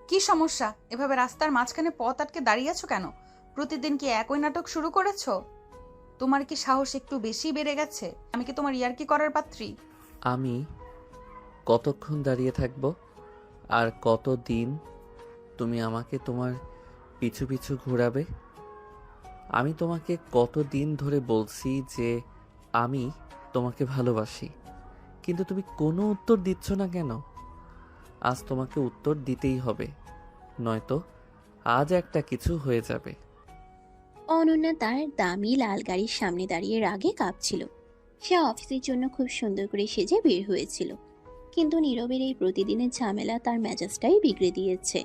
কি সমস্যা? এভাবে রাস্তার মাঝখানে পথ আটকে দাঁড়িয়ে আছো কেন? প্রতিদিন কি একই নাটক শুরু করেছো? তোমার কি সাহস একটু বেশি বেড়ে গেছে? আমি কি তোমার ইয়ার্কি করার পাত্রী? আমি কতক্ষণ দাঁড়িয়ে থাকবো? আর কতদিন তুমি আমাকে তোমার পিছু পিছু ঘোরাবে? আমি তোমাকে কতদিন ধরে বলছি যে আমি তোমাকে ভালোবাসি, কিন্তু তুমি কোনো উত্তর দিচ্ছ না কেন? আজ তোমাকে উত্তর দিতেই হবে, নয়তো আজ একটা কিছু হয়ে যাবে। অনন্যা তার দামি লাল গাড়ির সামনে দাঁড়িয়ে রাগে কাঁপছিল। সে অফিসের জন্য খুব সুন্দর করে সেজে বের হয়েছিল, কিন্তু নীরবের এই প্রতিদিনের ঝামেলা তার মেজাজটাই বিগড়ে দিয়েছে।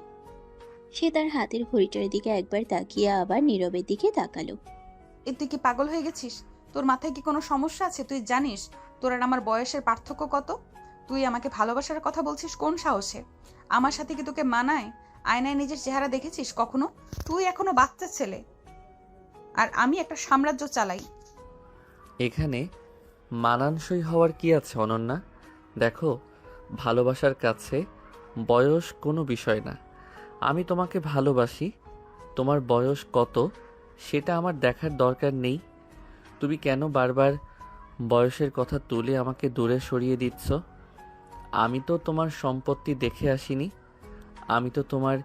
সে তার হাতের ঘড়িটার দিকে একবার তাকিয়ে আবার নীরবের দিকে তাকালো। এ তুই কি পাগল হয়ে গেছিস? তোর মাথায় কি কোনো সমস্যা আছে? তুই জানিস তোর আর আমার বয়সের পার্থক্য কত? তুই আমাকে ভালোবাসার কথা বলছিস কোন সাহসে? আমার সাথে কি তোকে মানায়? আয়নায় নিজের চেহারা দেখেছিস কখনো? তুই এখনো বাচ্চা ছেলে, আর আমি একটা সাম্রাজ্য চালাই। এখানে মানানসই হওয়ার কি আছে অনন্যা? দেখো, ভালোবাসার কাছে বয়স কোনো বিষয় না। আমি তোমাকে ভালোবাসি, তোমার বয়স কত সেটা আমার দেখার দরকার নেই। তুমি কেন বারবার বয়সের কথা তুলে আমাকে দূরে সরিয়ে দিচ্ছ? আমি তো তোমার সম্পত্তি দেখে আসিনি, আমি তো তোমার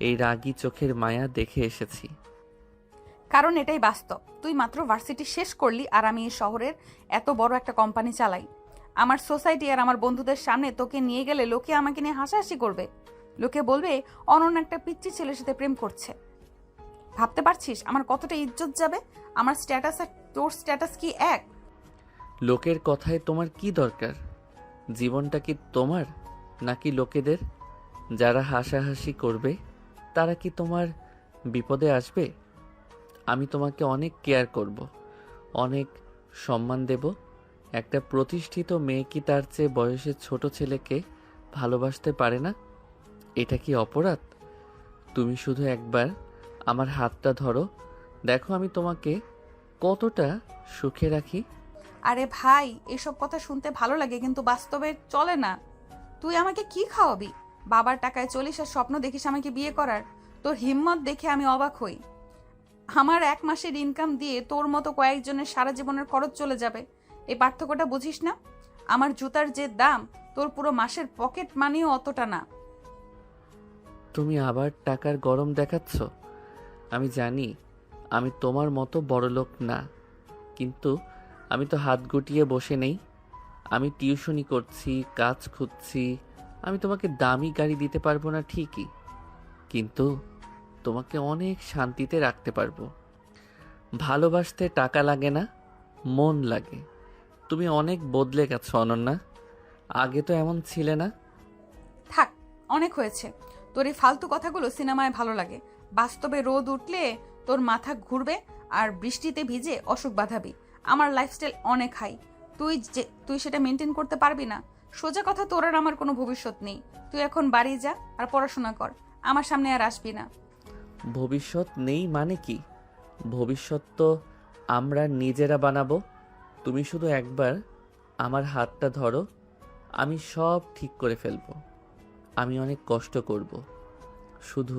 এই রাগী চোখের মায়া দেখে এসেছি। কারণ এটাই বাস্তব। তুই মাত্র ভার্সিটি শেষ করলি আর আমি এই শহরের এত বড় একটা কোম্পানি চালাই। আমার সোসাইটি আর আমার বন্ধুদের সামনে তোকে নিয়ে গেলে লোকে আমাকে নিয়ে হাসাহাসি করবে। লোকে বলবে অনন্য একটা পিচ্চি ছেলের সাথে প্রেম করছে। ভাবতে পারছিস আমার কতটা ইজ্জত যাবে? আমার স্ট্যাটাস আর তোর স্ট্যাটাস কি এক? লোকের কথায় তোমার কি দরকার? জীবনটা কি তোমার নাকি লোকেদের? যারা হাসাহাসি করবে তারা কি তোমার বিপদে আসবে? আমি তোমাকে অনেক কেয়ার করব, অনেক সম্মান দেব। একটা প্রতিষ্ঠিত মেয়ে কি তার চেয়ে বয়সে ছোট ছেলেকে ভালোবাসতে পারে না? এটা কি অপরাধ? তুমি শুধু একবার আমার হাতটা ধরো, দেখো আমি তোমাকে কতটা সুখে রাখি। আরে ভাই, এসব কথা শুনতে ভালো লাগে কিন্তু বাস্তবে চলে না। তুই আমাকে কি খাওয়াবি? বাবার টাকায় চলিস আর স্বপ্ন দেখিস আমাকে বিয়ে করার? তোর হিম্মত দেখে আমি অবাক হই। আমার 1 মাসের ইনকাম দিয়ে তোর মতো কয়েকজনের সারা জীবনের খরচ চলে যাবে। এই পার্থক্যটা বুঝিস না? আমার জুতার যে দাম, তোর পুরো মাসের পকেট মানিও অতটা না। তুমি আবার টাকার গরম দেখাচ্ছ। আমি জানি আমি তোমার মতো বড়লোক না, কিন্তু আমি তো হাত গুটিয়ে বসে নেই। আমি টিউশনি করছি, কাজ খুঁজছি। আমি তোমাকে দামি গাড়ি দিতে পারবো না ঠিকই, কিন্তু তোমাকে অনেক শান্তিতে রাখতে পারবো। ভালোবাসতে টাকা লাগে না, মন লাগে। তুমি অনেক বদলে গেছো অনন্যা, আগে তো এমন ছিলে না। থাক, অনেক হয়েছে। তোর এই ফালতু কথাগুলো সিনেমায় ভালো লাগে। বাস্তবে রোদ উঠলে তোর মাথা ঘুরবে আর বৃষ্টিতে ভিজে অসুখ বাঁধাবি। আমার লাইফস্টাইল অনেক হাই। তুই সেটা মেনটেন করতে পারবি না। সোজা কথা, তোর আর আমার কোনো ভবিষ্যৎ নেই। তুই এখন বাড়ি যা আর পড়াশোনা কর। আমার সামনে আর আসবি না। ভবিষ্যৎ নেই মানে কি? ভবিষ্যৎ তো আমরা নিজেরা বানাবো। তুমি শুধু একবার আমার হাতটা ধরো, আমি সব ঠিক করে ফেলবো। আমি অনেক কষ্ট করব শুধু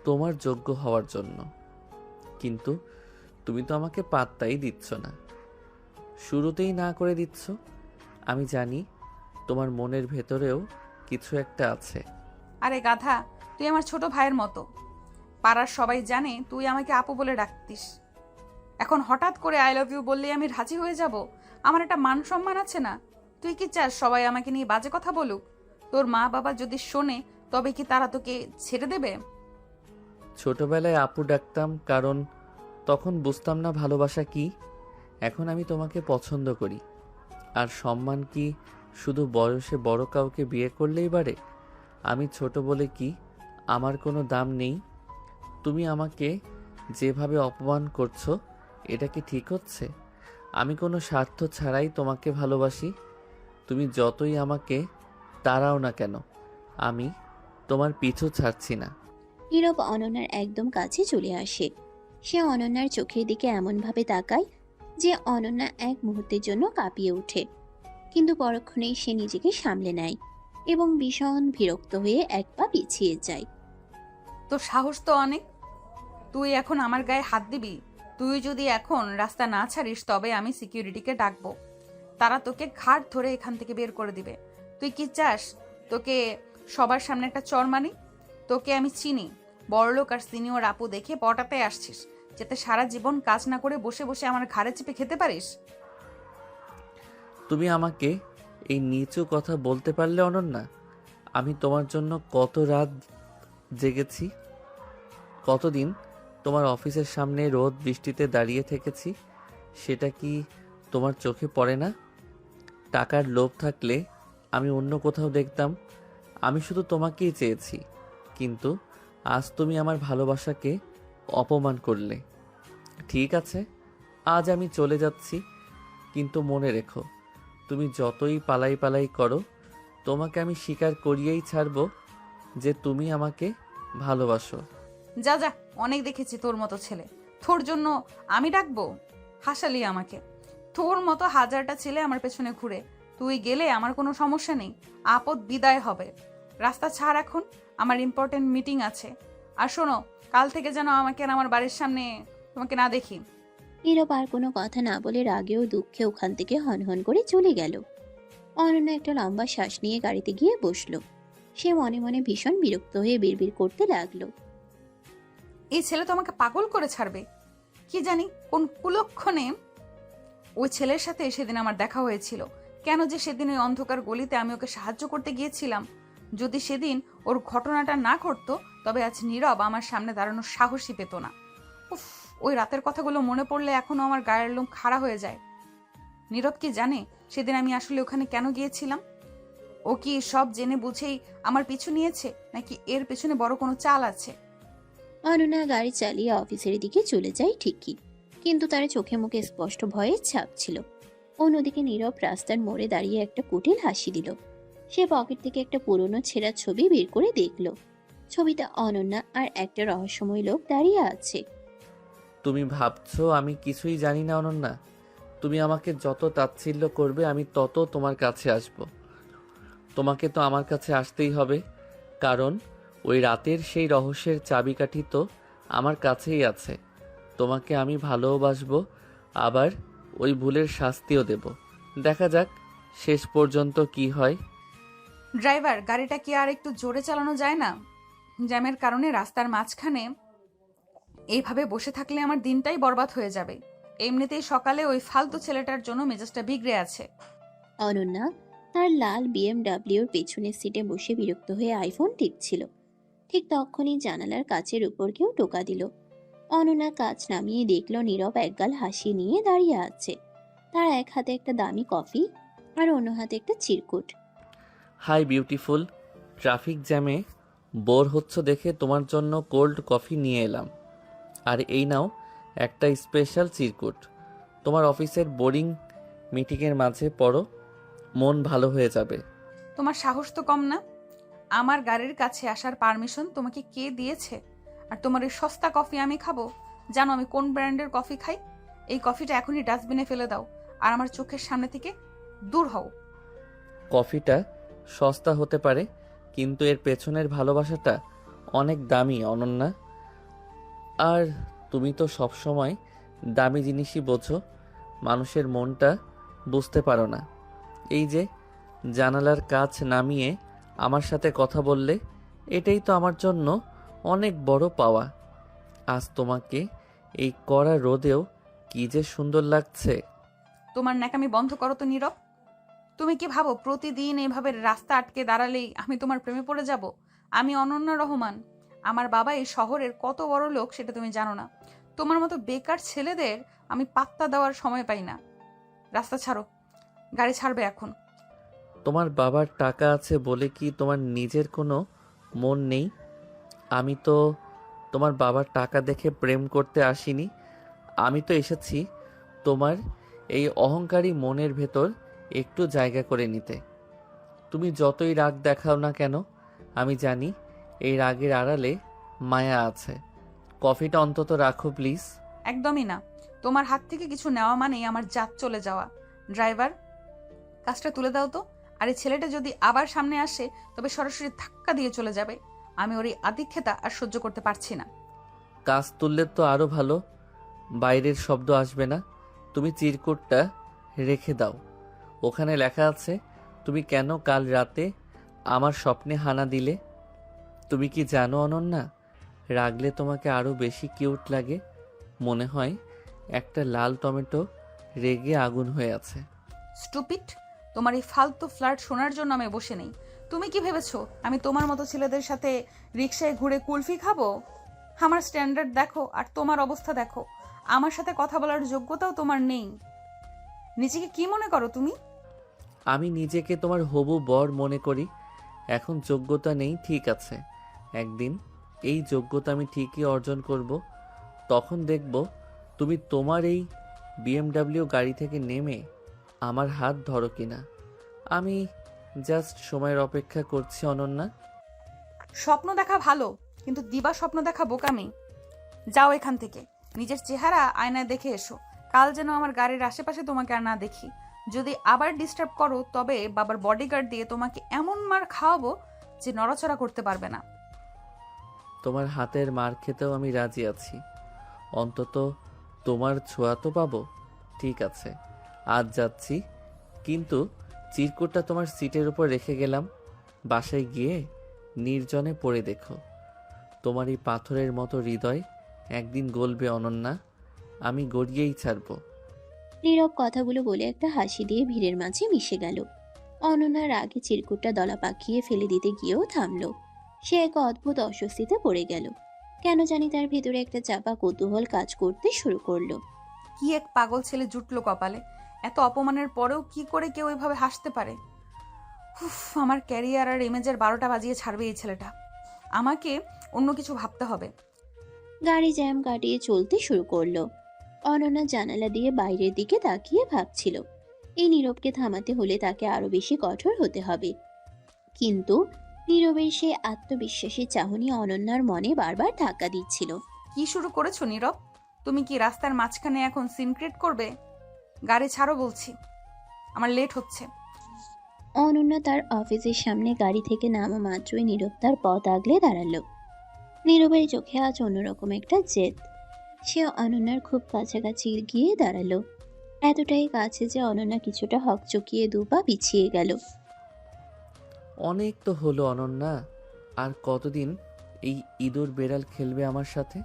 তোমার যোগ্য হওয়ার জন্য, কিন্তু তুমি তো আমাকে পাত্তাই দিচ্ছ না। শুরুতেই না করে দিচ্ছ। আমি জানি তোমার মনের ভেতরেও কিছু একটা আছে। আরে গাধা, তুই আমার ছোট ভাইয়ের মতো। পাড়ার সবাই জানে তুই আমাকে আপু বলে ডাকতিস। এখন হঠাৎ করে আই লাভ ইউ বললেই আমি রাজি হয়ে যাব? আমার একটা মান সম্মান আছে না? তুই কি চাস সবাই আমাকে নিয়ে বাজে কথা বলুক? তোর মা বাবা যদি শোনে তবে কি তারা তোকে ছেড়ে দেবে? ছোটবেলায় আপু ডাকতাম কারণ তখন বুঝতাম না ভালোবাসা কি। এখন আমি তোমাকে পছন্দ করি। আর সম্মান কি শুধু বয়সে বড় কাউকে বিয়ে করলেই বাড়ে? আমি ছোট বলে কি আমার কোনো দাম নেই? তুমি আমাকে যেভাবে অপমান করছো, এটা কি ঠিক হচ্ছে? আমি কোনো স্বার্থ ছাড়াই তোমাকে ভালোবাসি। তুমি যতই আমাকে তাড়াও না কেন, আমি তোমার পিছু ছাড়ছি না। নীরব অনন্যার একদম কাছে চলে আসে। সে অনন্যার চোখের দিকে এমনভাবে তাকায় যে অনন্যা এক মুহূর্তের জন্য কাঁপিয়ে ওঠে, কিন্তু পরক্ষণেই সে নিজেকে সামলে নেয় এবং ভীষণ বিরক্ত হয়ে এক পা পিছিয়ে যায়। তোর সাহস তো অনেক। তুই এখন আমার গায়ে হাত দিবি? তুই যদি এখন রাস্তা না ছাড়িস তবে আমি সিকিউরিটিকে ডাকবো। তারা তোকে ঘাট ধরে এখান থেকে বের করে দিবে। তুই কি চাস তোকে সবার সামনে একটা চর মানি? তোকে আমি চিনি, বড়লোক আর সিনিয়র আপু দেখে পটাতে আসছিস, যাতে সারা জীবন কাজ না করে বসে বসে আমার ঘাড়ে চেপে খেতে পারিস। তুমি আমাকে এই নিচু কথা বলতে পারলে অনন্যা? আমি তোমার জন্য কত রাত জেগেছি, কতদিন তোমার অফিসের সামনে রোদ বৃষ্টিতে দাঁড়িয়ে থেকেছি, সেটা কি তোমার চোখে পড়ে না? টাকার লোভ থাকলে আমি অন্য কোথাও দেখতাম। আমি শুধু তোমাকেই চেয়েছি, কিন্তু আজ তুমি আমার ভালোবাসাকে অপমান করলে। ঠিক আছে, আজ আমি চলে যাচ্ছি, কিন্তু মনে রেখো, তুমি যতই পালাই পালাই করো, তোমাকে আমি স্বীকার করিয়েই ছাড়ব যে তুমি আমাকে ভালোবাসো। যা যা, অনেক দেখেছি তোর মতো ছেলে। তোর জন্য আমি ডাকবো? হাসালি আমাকে। তোর মতো হাজারটা ছেলে আমার পেছনে ঘুরে, তুই গেলে আমার কোনো সমস্যা নেই, আপদ বিদায় হবে। রাস্তা ছাড় এখন, আমার ইম্পর্টেন্ট মিটিং আছে। আর শোনো, কাল থেকে যেন আমাকে আর আমার বাড়ির সামনে তোমাকে না দেখি। নীরব আর কোনো কথা না বলে রাগে ও দুঃখে ওখান থেকে হনহন করে চলে গেল। অনন্যা একটা লম্বা শ্বাস নিয়ে গাড়িতে গিয়ে বসলো। সে মনে মনে ভীষণ বিরক্ত হয়ে বিড়বিড় করতে লাগলো। এই ছেলে তো আমাকে পাগল করে ছাড়বে। কি জানি কোন কুলক্ষণে ওই ছেলের সাথে সেদিন আমার দেখা হয়েছিল। কেন যে সেদিন ওই অন্ধকার গলিতে আমি ওকে সাহায্য করতে গিয়েছিলাম। যদি সেদিন ওর ঘটনাটা না ঘটতো তবে আজ নীরব আমার সামনে দাঁড়ানোর সাহসই পেত না। উফ, ওই রাতের কথাগুলো মনে পড়লে এখনো আমার গায়ের লোম খাড়া হয়ে যায়। নীরব কি জানে সেদিন আমি আসলে ওখানে কেন গিয়েছিলাম? ও কি সব জেনে বুঝেই আমার পিছু নিয়েছে, নাকি এর পেছনে বড় কোনো চাল আছে? অনন্যা গাড়ি চালিয়ে অফিসের দিকে চলে যায় ঠিকই, কিন্তু তার চোখে মুখে স্পষ্ট ভয়ের ছাপ ছিল। অন্যদিকে নীরব রাস্তার মোড়ে দাঁড়িয়ে একটা কুটিল হাসি দিল। সে পকেট থেকে একটা পুরনো ছেঁড়া ছবি বের করে দেখল। ছবিটা অনন্যা আর একটা রহস্যময় লোক দাঁড়িয়ে আছে। তুমি ভাবছো আমি কিছুই জানি না অনন্যা? তুমি আমাকে যত তাচ্ছিল্য করবে আমি তত তোমার কাছে আসব। তোমাকে তো আমার কাছে আসতেই হবে, কারণ ওই রাতের সেই রহস্যের চাবিকাঠি তো আমার কাছেই আছে। তোমাকে আমি ভালোবাসবো, আবার ওই ভুলের শাস্তিও দেব। দেখা যাক শেষ পর্যন্ত কি হয়। ড্রাইভার, গাড়িটা কি আর একটু জোরে চালানো যায় না? জ্যামের কারণে রাস্তার মাঝখানে এইভাবে বসে থাকলে আমার দিনটাই বরবাদ হয়ে যাবে। এমনিতেই সকালে ওই ফালতু ছেলেটার জন্য মেজাজটা বিগড়ে আছে। অনন্যা তার লাল বিএমডাব্লিউর পেছনের সিটে বসে বিরক্ত হয়ে আইফোন টিপছিল। ঠিক তখনই জানালার কাচের উপর কেউ টোকা দিল। অনন্যা কাচ নামিয়ে দেখল নীরব একগাল হাসি নিয়ে দাঁড়িয়ে আছে। তার এক হাতে একটা দামি কফি আর অন্য হাতে একটা চিরকুট। হাই বিউটিফুল, ট্রাফিক জ্যামে বোর হচ্ছ দেখে তোমার জন্য কোল্ড কফি নিয়ে এলাম। আর এই নাও একটা স্পেশাল চিরকুট। তোমার অফিসের বোরিং মিটিংয়ের মাঝে পড়ো, মন ভালো হয়ে যাবে। তোমার সাহস তো কম না। আমার গাড়ির কাছে আসার পারমিশন তোমাকে কে দিয়েছে? আর তোমার এই সস্তা কফি আমি খাবো? জানো আমি কোন ব্র্যান্ডের কফি খাই? এই কফিটা এখনই ডাস্টবিনে ফেলে দাও আর আমার চোখের সামনে থেকে দূর হও। কফিটা সস্তা হতে পারে, কিন্তু এর পেছনের ভালোবাসাটা অনেক দামি অনন্যা। আর তুমি তো সবসময় দামি জিনিসই বোঝো, মানুষের মনটা বুঝতে পারো না। এই যে জানালার কাচ নামিয়ে আমার সাথে কথা বললে, এটাই তো আমার জন্য অনেক বড় পাওয়া। আজ তোমাকে এই কড়া রোদেও কি যে সুন্দর লাগছে। তোমার ন্যাকামি বন্ধ করো তো নীরব। তুমি কি ভাবো প্রতিদিন এভাবে রাস্তা আটকে দাঁড়ালেই আমি তোমার প্রেমে পড়ে যাব? আমি অনন্যা রহমান। আমার বাবা এই শহরের কত বড় লোক সেটা তুমি জানো না। তোমার মতো বেকার ছেলেদের আমি পাত্তা দেওয়ার সময় পাই না। রাস্তা ছাড়ো, গাড়ি ছাড়বে এখন। তোমার বাবার টাকা আছে বলে কি তোমার নিজের কোনো মন নেই? আমি তো তোমার বাবার টাকা দেখে প্রেম করতে আসিনি। আমি তো এসেছি তোমার এই অহংকারী মনের ভেতর একটু জায়গা করে নিতে। তুমি যতই রাগ দেখাও না কেন, আমি জানি এই রাগের আড়ালে মায়া আছে। কফিটা অন্তত রাখো প্লিজ। একদমই না। তোমার হাত থেকে কিছু নেওয়া মানেই আমার জাত চলে যাওয়া। ড্রাইভার, কাজটা তুলে দাও তো। আর এই ছেলেটা যদি আবার সামনে আসে তবে সরাসরি ধাক্কা দিয়ে চলে যাবে। আমি ওর এই আদিক্ষেতা আর সহ্য করতে পারছি না। কাজ তুললে তো আরও ভালো, বাইরের শব্দ আসবে না। তুমি চিরকুটটা রেখে দাও, ওখানে লেখা আছে তুমি কেন কাল রাতে আমার স্বপ্নে হানা দিলে। তুমি কি জানো অনন্যা, রাগলে তোমাকে আরও বেশি কিউট লাগে, মনে হয় একটা লাল টমেটো রেগে আগুন হয়ে আছে। স্টুপিড, তোমার এই ফালতু ফ্লার্ট শোনার জন্য আমি বসে নেই। তুমি কি ভেবেছো আমি তোমার মতো ছেলেদের সাথে রিকশায় ঘুরে কুলফি খাবো? আমার স্ট্যান্ডার্ড দেখো আর তোমার অবস্থা দেখো। আমার সাথে কথা বলার যোগ্যতাও তোমার নেই। নিজেকে কি মনে করো তুমি? আমি নিজেকে তোমার হবু বর মনে করি। এখন যোগ্যতা নেই, ঠিক আছে, একদিন এই যোগ্যতা আমি ঠিকই অর্জন করব। তখন দেখব তুমি তোমার এই বিএমডাব্লিউ গাড়ি থেকে নেমে আমার হাত ধরো কিনা। আমি জাস্ট সময়ের অপেক্ষা করছি অনন্যা। স্বপ্ন দেখা ভালো, কিন্তু দিবা স্বপ্ন দেখা বোকামি। যাও এখান থেকে, নিজের চেহারা আয়নায় দেখে এসো। কাল যেন আমার গাড়ির আশেপাশে তোমাকে আর না দেখি। যদি আবার ডিস্টার্ব করো তবে বাবার বডিগার্ড দিয়ে তোমাকে এমন মার খাওয়াবো যে নড়াচড়া করতে পারবে না। তোমার হাতের মার খেতেও আমি রাজি আছি, অন্তত তোমার ছোঁয়া তো পাবো। ঠিক আছে, আজ যাচ্ছি, কিন্তু চিরকুটটা তোমার সিটের উপর রেখে গেলাম। বাসায় গিয়ে নির্জনে পড়ে দেখো, তোমার এই পাথরের মতো হৃদয় একদিন গলবে অনন্যা, আমি গড়িয়েই ছাড়বো। নীরব কথাগুলো বলে একটা হাসি দিয়ে ভিড়ের মাঝে মিশে গেল। অনন্যার আগে চিরকুটটা দলা পাকিয়ে ফেলে দিতে গিয়েও থামলো। সে এক অদ্ভুত অস্বস্তিতে পড়ে গেল। কেন জানি তার ভেতরে একটা চাপা কৌতূহল কাজ করতে শুরু করলো। কি এক পাগল ছেলে জুটলো কপালে। এত অপমানের পরেও কি করে কেউ এভাবে হাসতে পারে? উফ, আমার ক্যারিয়ার আর ইমেজের 12টা বাজিয়ে ছাড়বে এই ছেলেটা। আমাকে অন্য কিছু ভাবতে হবে। গাড়ি জ্যাম কাটিয়ে চলতে শুরু করলো। অনন্যা জানালা দিয়ে বাইরের দিকে তাকিয়ে ভাবছিল, এই নীরবকে থামাতে হলে তাকে আরো বেশি কঠোর হতে হবে। কিন্তু নীরবের সে আত্মবিশ্বাসী চাহনি অনন্যার মনে বারবার ধাক্কা দিচ্ছিল। কি শুরু করেছো নীরব? তুমি কি রাস্তার মাঝখানে এখন সিন ক্রিয়েট করবে? গাড়ি ছাড়ো বলছি, আমার লেট হচ্ছে। অনন্যা তার অফিসের সামনে গাড়ি থেকে নামা মাত্রই নীরব তার পথ আগলে দাঁড়ালো। নীরবের চোখে আজ অন্যরকম একটা জেদ। সে অনন্যার খুব কাছাকাছি গিয়ে দাঁড়ালো, এতটাই কাছে যে অনন্যা কিছুটা হকচকিয়ে দুপা পিছিয়ে গেল। অনেক তো হলো অনন্যা, আর কতদিন এই ইঁদুর বেড়াল খেলবে আমার সাথে?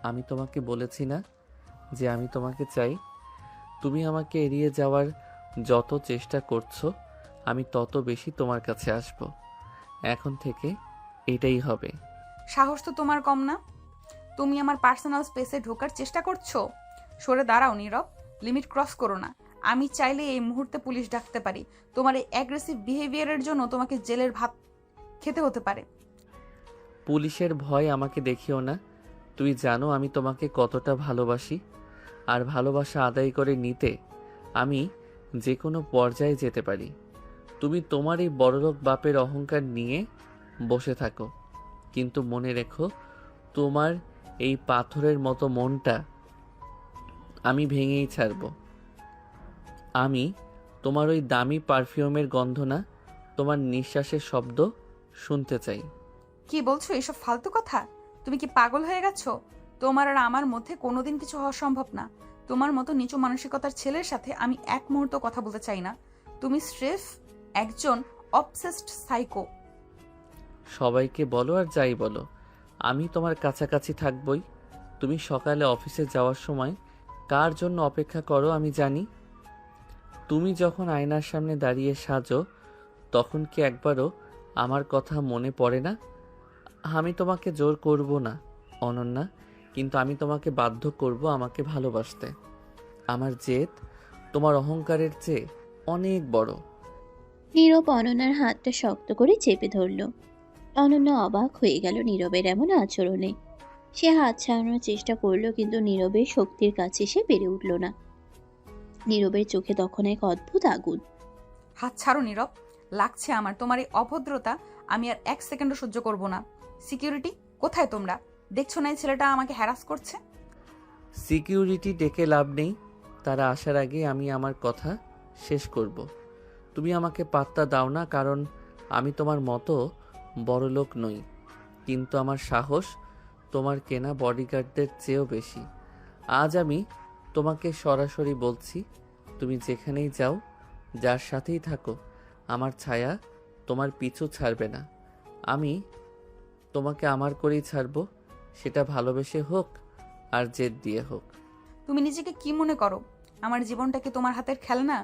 আমি তোমাকে বলেছি না যে আমি তোমাকে চাই? তুমি আমাকে এড়িয়ে যাওয়ার যত চেষ্টা করছো আমি তত বেশি তোমার কাছে আসব। এখন থেকে এটাই হবে। সাহস তো তোমার কম না। তুমি আমার পার্সোনাল স্পেসে ঢোকার চেষ্টা করছো। সরে দাঁড়াও নীরব, লিমিট ক্রস করো না। আমি চাইলে এই মুহূর্তে পুলিশ ডাকতে পারি। তোমার এই অ্যাগ্রেসিভ বিহেভিয়ারের জন্য তোমাকে জেলের ভাত খেতে হতে পারে। পুলিশের ভয় আমাকে দেখিও না। তুমি জানো আমি তোমাকে কতটা ভালোবাসি, আর ভালোবাসা আদায় করে নিতে আমি যে কোনো পর্যায়ে যেতে পারি। তুমি তোমার এই বড়লোক বাপের অহংকার নিয়ে বসে থাকো, কিন্তু মনে রেখো তোমার এই পাথরের মতো মনটা আমি ভেঙেই ছাড়ব। আমি তোমার ওই দামি পারফিউমের গন্ধ না, তোমার নিঃশ্বাসের শব্দ শুনতে চাই। কি বলছো এসব ফালতু কথা? তুমি কি পাগল হয়ে গেছো? তোমার আর আমার মধ্যে কোনোদিন কিছু হওয়া সম্ভব না। তোমার মতো নিচু মানসিকতার ছেলের সাথে আমি এক মুহূর্ত কথা বলতে চাই না। তুমি স্রেফ একজন অবসেসড সাইকো। সবাইকে বলো আর যাই বলো, আমি তোমার কাছাকাছি থাকবই। তুমি সকালে অফিসে যাওয়ার সময় কার জন্য অপেক্ষা করো আমি জানি। তুমি যখন আয়নার সামনে দাঁড়িয়ে সাজো তখন কি একবারও আমার কথা মনে পড়ে না? আমি তোমাকে জোর করব না অনন্যা, কিন্তু আমি তোমাকে বাধ্য করব আমাকে ভালোবাসতে। আমার জেদ তোমার অহংকারের চেয়ে অনেক বড়। নীরব অনন্যার হাতটা শক্ত করে চেপে ধরল। অনন্যা অবাক হয়ে গেল নীরবের এমন আচরণে। সে হাত ছাড়ানোর চেষ্টা করলো, কিন্তু নীরবের শক্তির কাছে সে পেরে উঠল না। নীরবের চোখে তখন এক অদ্ভুত আগুন। হাত ছাড়ো নীরব, লাগছে আমার তোমার এই অভদ্রতা। আমি আর এক সেকেন্ডও সহ্য করব না। সিকিউরিটি কোথায় তোমরা? দেখছো না এই ছেলেটা আমাকে হ্যারাস করছে? সিকিউরিটি ডেকে লাভ নেই, তারা আসার আগে আমি আমার কথা শেষ করব। তুমি আমাকে পাত্তা দাও না, কারণ আমি তোমার মতো বড়লোক নই। কিন্তু আমার সাহস তোমার কেনা বডিগার্ডদের চেয়েও বেশি। আজ আমি তোমাকে সরাসরি বলছি, তুমি যেখানেই যাও, যার সাথেই থাকো, আমার ছায়া তোমার পিছু ছাড়বে না। আমি তোমাকে আমার করেই ছাড়বো, সেটা ভালোবেসে হোক আর জেদ দিয়ে হোক। তুমি নিজেকে কি মনে করো? আমার জীবনটা কি তোমার হাতের খেলনা?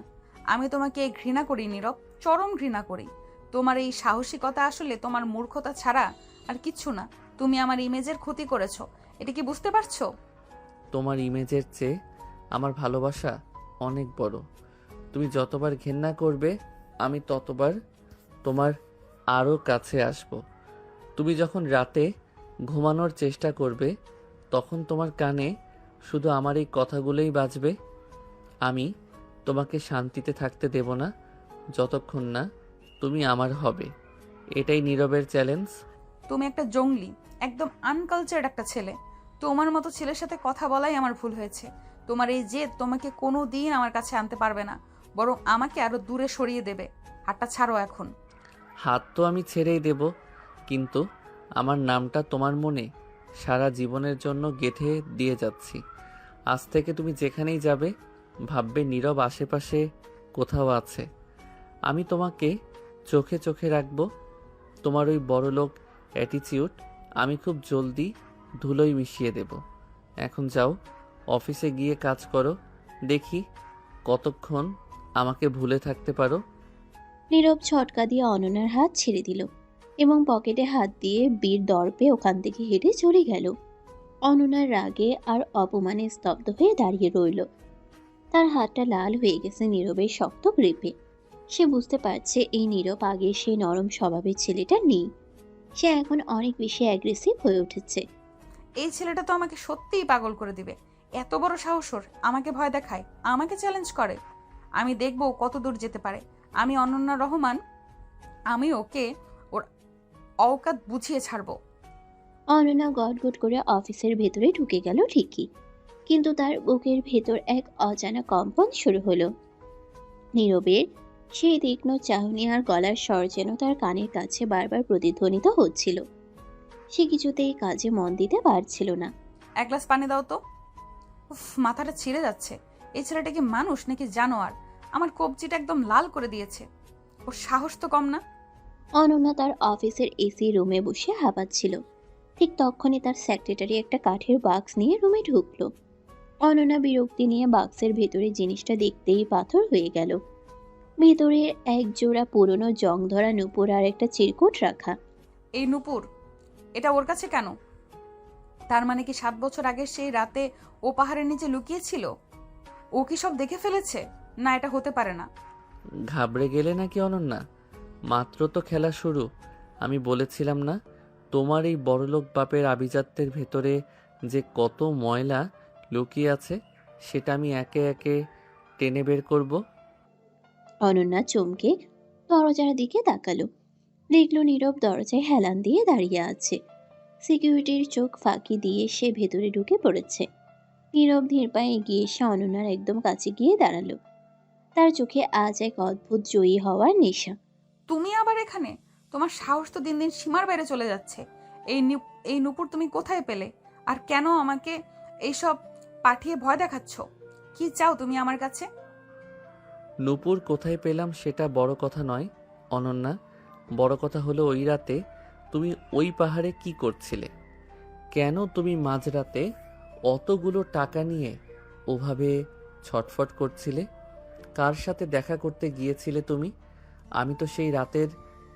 আমি তোমাকে ঘৃণা করি নীরব, চরম ঘৃণা করি। তোমার এই সাহসিকতা আসলে তোমার মূর্খতা ছাড়া আর কিচ্ছু না। তুমি আমার ইমেজের ক্ষতি করেছো, এটা কি বুঝতে পারছো? তোমার ইমেজের চেয়ে আমার ভালোবাসা অনেক বড়। তুমি যতবার ঘেন্না করবে, আমি ততবার তোমার আরও কাছে আসব। তুমি যখন রাতে ঘুমানোর চেষ্টা করবে, তখন তোমার কানে শুধু আমার এই কথাগুলোই বাজবে। আমি তোমাকে শান্তিতে থাকতে দেব না যতক্ষণ না তুমি আমার হবে। এটাই নীরবের চ্যালেঞ্জ। তুমি একটা জঙ্গলি, একদম আনকালচার্ড একটা ছেলে। তোমার মতো ছেলের সাথে কথা বলাই আমার ভুল হয়েছে। তোমার এই জেদ তোমাকে কোনো দিন আমার কাছে আনতে পারবে না, বরং আমাকে আরো দূরে সরিয়ে দেবে। হাতটা ছাড়ো এখন। হাত তো আমি ছেড়েই দেব, কিন্তু আমার নামটা তোমার মনে সারা জীবনের জন্য গেঁথে দিয়ে যাচ্ছি। আজ থেকে তুমি যেখানেই যাবে, ভাববে নীরব আশেপাশে কোথাও আছে। আমি তোমাকে চোখে চোখে রাখবো। তোমার ওই বড়লোক অ্যাটিচিউড আমি খুব জলদি ধুলোয় মিশিয়ে দেব। এখন যাও, অফিসে গিয়ে কাজ করো। দেখি কতক্ষণ আমাকে ভুলে থাকতে পারো। নীরব ঝটকা দিয়ে অনন্যার হাত ছেড়ে দিল এবং পকেটে হাত দিয়ে বীর দর্পে ওখান থেকে হেঁটে চলে গেল। অনন্যার রাগে আর অপমানে স্তব্ধ হয়ে দাঁড়িয়ে রইল। তার হাতটা লাল হয়ে গেছে নীরবের শক্ত গ্রিপে। সে বুঝতে পারছে এই নীরব আগের সেই নরম স্বভাবের ছেলেটা নেই। সে এখন অনেক বেশি অ্যাগ্রেসিভ হয়ে উঠেছে। এই ছেলেটা তো আমাকে সত্যিই পাগল করে দিবে। এত বড় সাহস ওর, আমাকে ভয় দেখায়, আমাকে চ্যালেঞ্জ করে। আমি দেখবো ও কত দূর যেতে পারে। আমি অনন্যা রহমান, আমি ওকে ওর অওকাত বুঝিয়ে ছাড়বো। অনন্যা গটগট করে অফিসের ভেতরে ঢুকে গেল ঠিকই, কিন্তু তার বুকের ভেতর এক অজানা কম্পন শুরু হলো। নীরবের সেই তীক্ষ্ণ চাহনি আর গলার স্বর যেন তার কানের কাছে বারবার প্রতিধ্বনিত হচ্ছিল। সে কিছুতেই কাজে মন দিতে পারছিল না। এক গ্লাস পানি দাও তো। উফ, মাথাটা ছিঁড়ে যাচ্ছে। এই ছেলেটা কি মানুষ নাকি জানোয়ার? আমার কবজিটা একদম লাল করে দিয়েছে। ওর সাহস তো কম না। অনন্যা তার অফিসের এসি রুমে বসে হাঁপাচ্ছিল। ঠিক তখনই তার সেক্রেটারি একটা কাঠের বাক্স নিয়ে রুমে ঢুকলো। অনন্যা বিরক্তি নিয়ে বাক্সের ভেতরে জিনিসটা দেখতেই পাথর হয়ে গেল। ভেতরে এক জোড়া পুরনো জং ধরা নূপুর আর একটা চিরকুট রাখা। এই নূপুর, এটা ওর কাছে কেন? তার মানে কি 7 বছর আগে সেই রাতে ও পাহাড়ের নিচে লুকিয়েছিল? ও কি সব দেখে ফেলেছে? না, এটা হতে পারে না। ঘাবড়ে গেলে নাকি অনন্যা? মাত্র তো খেলা শুরু। আমি বলেছিলাম না, তোমার এই বড়লোক বাপের আভিজাত্যের ভেতরে যে কত ময়লা লুকিয়ে আছে, সেটা আমি একে একে টেনে বের করব। অনন্যা চমকে দরজার দিকে তাকালো। দেখলো নীরব দরজায় হেলান দিয়ে দাঁড়িয়ে আছে। সিকিউরিটির চোখ ফাঁকি দিয়ে সে ভেতরে ঢুকে পড়েছে। নীরব ধীর পায়ে এগিয়ে এসে অনন্যার একদম কাছে গিয়ে দাঁড়ালো। তার চোখে আজ এক অদ্ভুত জয়ী হওয়ার নেশা। তুমি আবার এখানে? তোমার সাহস তো দিন দিন সীমার বাইরে চলে যাচ্ছে। এই নূপুর তুমি কোথায় পেলে? আর কেন আমাকে এইসব পাঠিয়ে ভয় দেখাচ্ছ? কি চাও তুমি আমার কাছে? নূপুর কোথায় পেলাম সেটা বড় কথা নয় অনন্যা। বড় কথা হলো ওই রাতে তুমি ওই পাহাড়ে কি করছিলে? কেন তুমি মাঝরাতে অতগুলো টাকা নিয়ে ওভাবে ছটফট করছিলে? কার সাথে দেখা করতে গিয়েছিলে তুমি? আমি তো সেই রাতের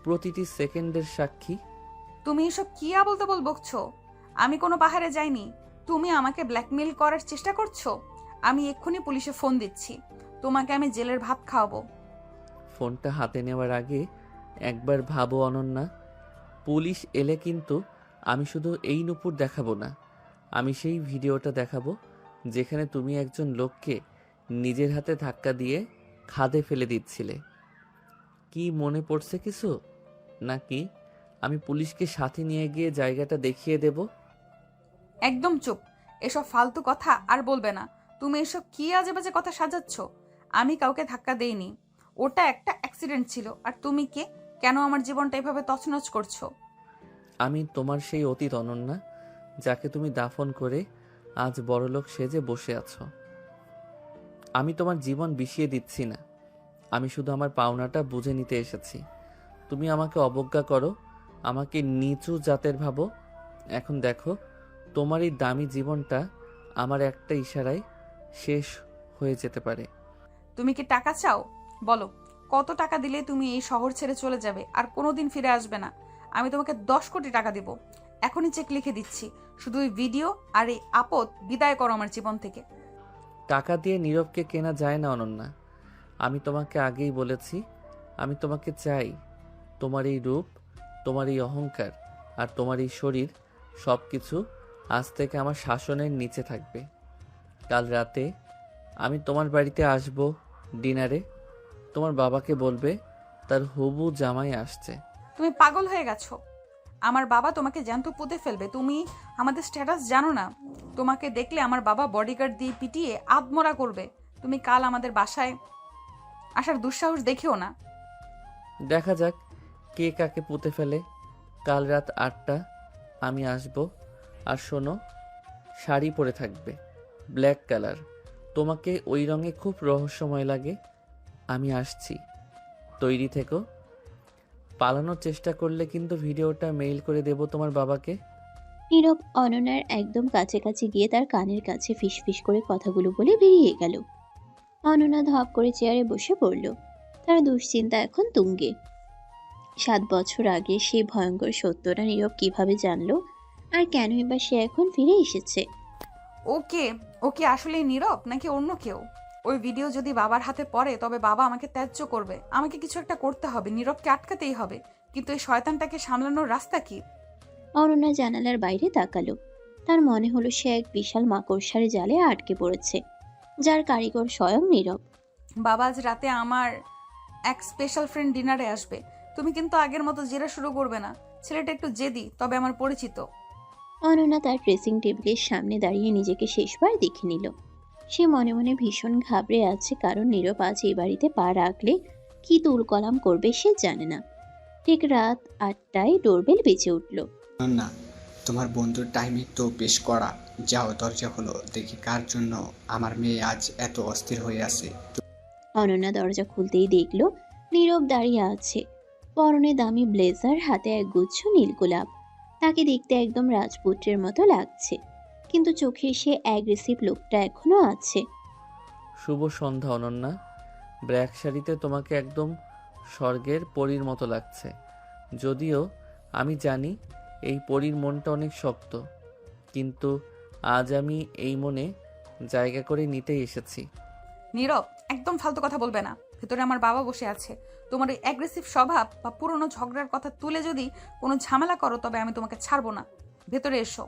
প্রতিটি সেকেন্ডের সাক্ষী। তুমি এসব কি আবল তাবল বকছো? আমি কোনো পাহাড়ে যাইনি। তুমি আমাকে ব্ল্যাকমেইল করার চেষ্টা করছো। আমি এক্ষুনি পুলিশে ফোন দিচ্ছি। তোমাকে আমি জেলের ভাত খাওয়াবো। ফোনটা হাতে নেওয়ার আগে একবার ভাবো অনন্যা, পুলিশ এলে কিন্তু আমি শুধু এই নূপুর দেখাবো না, আমি সেই ভিডিওটা দেখাবো যেখানে তুমি একজন লোককে নিজের হাতে ধাক্কা দিয়ে খাদে ফেলে দিচ্ছিলে। কি মনে পড়ছে কিছু? নাকি আমি পুলিশকে সাথে নিয়ে গিয়ে জায়গাটা দেখিয়ে দেব? একদম চুপ। এসব ফালতু কথা আর বলবে না। তুমি এসব কি আজে বাজে কথা সাজাচ্ছ? আমি কাউকে ধাক্কা দেইনি। ওটা একটা অ্যাক্সিডেন্ট ছিল। আর তুমি কে? কেন আমার জীবনটা এভাবে তছনছ করছো? আমি তোমার সেই অতীত অনন্যা, যাকে তুমি দাফন করে আজ বড়লোক সেজে বসে আছো। আমি তোমার জীবন বিষিয়ে দিচ্ছি না, আমি শুধু আমার পাওনাটা বুঝে নিতে এসেছি। তুমি আমাকে অবজ্ঞা করো, আমাকে নিচু জাতের ভাবো। এখন দেখো, তোমার এই দামি জীবনটা আমার একটা ইশারায় শেষ হয়ে যেতে পারে। তুমি কি টাকা চাও? বলো, কত টাকা দিলে তুমি এই শহর ছেড়ে চলে যাবে আর কোনোদিন ফিরে আসবে না? আমি তোমাকে 10 কোটি টাকা দিব। এখনই চেক লিখে দিচ্ছি। শুধু ওই ভিডিও আর এই আপদ বিদায় করো আমার জীবন থেকে। টাকা দিয়ে নীরবকে কেনা যায় না অনন্যা। আমি তোমাকে আগেই বলেছি, আমি তোমাকে চাই। তোমার এই রূপ, তোমার এই অহংকার আর তোমার এই শরীর, সব কিছু আজ থেকে আমার শাসনের নিচে থাকবে। কাল রাতে আমি তোমার বাড়িতে আসব ডিনারে। তোমার বাবাকে বলবে তার হবু জামাই আসছে। তুমি পাগল হয়ে গেছো। আমার বাবা তোমাকে জ্যান্ত পুঁতে ফেলবে। তুমি আমাদের স্ট্যাটাস জানো না? তোমাকে দেখলে আমার বাবা বডিগার্ড দিয়ে পিটিয়ে আধমরা করবে। তুমি কাল আমাদের বাসায় আসার দুঃসাহস দেখিও না। দেখা যাক কে কাকে পুঁতে ফেলে। কাল রাত 8টা আমি আসব। আর শোনো, শাড়ি পরে থাকবে, ব্ল্যাক কালার। তোমাকে ওই রঙে খুব রহস্যময় লাগে। আমি আসছি, তৈরি থেকো। পালানোর চেষ্টা করলে কিন্তু ভিডিওটা মেইল করে দেব তোমার বাবাকে। নীরব অনন্যার একদম কাছাকাছি গিয়ে তার কানের কাছে ফিসফিস করে কথাগুলো বলে বেরিয়ে গেল। অনন্যা ধপ করে চেয়ারে বসে পড়ল। তার দুশ্চিন্তা এখন তুঙ্গে। 7 বছর আগে সেই ভয়ঙ্কর সত্যটা নীরব কিভাবে জানলো, আর কেনই বা সে এখন ফিরে এসেছে? ওকে ওকে আসলেই নীরব নাকি অন্য কেউ? ওই ভিডিও যদি বাবার হাতে পড়ে তবে বাবা আমাকে ত্যায্য করবে। আমাকে কিছু একটা করতে হবে, নীরবকে আটকাতেই হবে। কিন্তু এই শয়তানটাকে সামলানোর রাস্তা কি? অনন্যা জানালার বাইরে তাকালো। তার মনে হলো সে এক বিশাল মাকড়সার জালে আটকে পড়েছে, যার কারিগর স্বয়ং নীরব। বাবা আজ রাতে আমার এক স্পেশাল ফ্রেন্ড ডিনারে আসবে। তুমি কিন্তু আগের মতো জেরা শুরু করবে না। ছেলেটা একটু জেদি, তবে আমার পরিচিত। অনন্যা তার ড্রেসিং টেবিলের সামনে দাঁড়িয়ে নিজেকে শেষবার দেখে নিল। সে মনে মনে ভীষণ ঘাবড়ে আছে, কারণ নীরব আজ এই বাড়িতে পা রাখলে কি তুলকলাম করবে সে জানে না। ঠিক রাত 8টায় ডোরবেল বেজে উঠল। না, তোমার বন্ধুর টাইমিং তো বেশ কড়া। যাও, দরজা খোলো, দেখি কার জন্য আমার মেয়ে আজ এত অস্থির হয়ে আছে। অনন্যা দরজা খুলতেই দেখল নীরব দাঁড়িয়ে আছে, পরনে দামি ব্লেজার, হাতে এক গুচ্ছ নীল গোলাপ। তাকে দেখতে একদম রাজপুত্রের মতো লাগছে, কিন্তু চোখের সে অ্যাগ্রেসিভ লুকটা এখনো আছে। শুভ সন্ধ্যা অনন্যা। ব্ল্যাক শাড়িতে তোমাকে একদম স্বর্গের পরীর মতো লাগছে। যদিও আমি জানি এই পরীর মনটা অনেক শক্ত, কিন্তু আজ আমি এই মনে জায়গা করে নিতেই এসেছি। নীরব, একদম ফালতু কথা বলবে না। ভেতরে আমার বাবা বসে আছে। তোমার এই অ্যাগ্রেসিভ স্বভাব বা পুরনো ঝগড়ার কথা তুলে যদি কোনো ঝামেলা করো তবে আমি তোমাকে ছাড়বো না। ভেতরে এসো।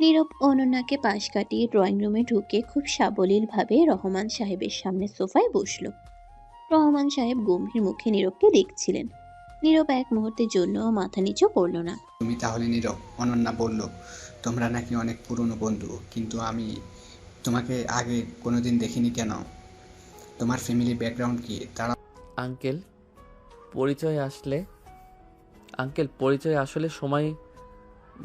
নীরব অনন্যাকে পাশ কাটিয়ে ড্রয়িং রুমে ঢুকে খুব সাবলীলভাবে রহমান সাহেবের সামনে সোফায় বসল। রহমান সাহেব গম্ভীর মুখে নীরবকে দেখছিলেন। নীরব এক মুহূর্তের জন্য মাথা নিচু করল না। তুমি তাহলে নীরব? অনন্যা বলল, তোমরা নাকি অনেক পুরনো বন্ধু, কিন্তু আমি তোমাকে আগে কোনোদিন দেখিনি কেন? তোমার ফ্যামিলি ব্যাকগ্রাউন্ড কি? তারা আঙ্কেল, পরিচয় আসলে পরিচয় আসলে সময়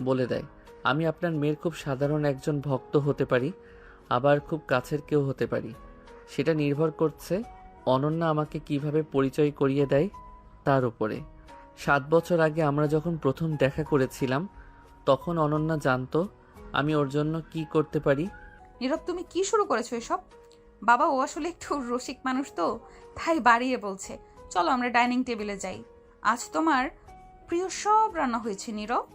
বলে দেয়। আমি আপনার মেয়ের খুব সাধারণ একজন ভক্ত হতে পারি, আবার খুব কাছের কেউ হতে পারি। সেটা নির্ভর করছে অনন্যা আমাকে কিভাবে পরিচয় করিয়ে দেয় তার উপরে। 7 বছর আগে আমরা যখন প্রথম দেখা করেছিলাম, তখন অনন্যা জানতো আমি ওর জন্য কি করতে পারি। নীরব, তুমি কি শুরু করেছো এসব? বাবা ও আসলে একটু রসিক মানুষ তো, তাই বাড়িয়ে বলছে। চলো আমরা ডাইনিং টেবিলে যাই। আজ তোমার প্রিয় সব রান্না হয়েছে নীরব।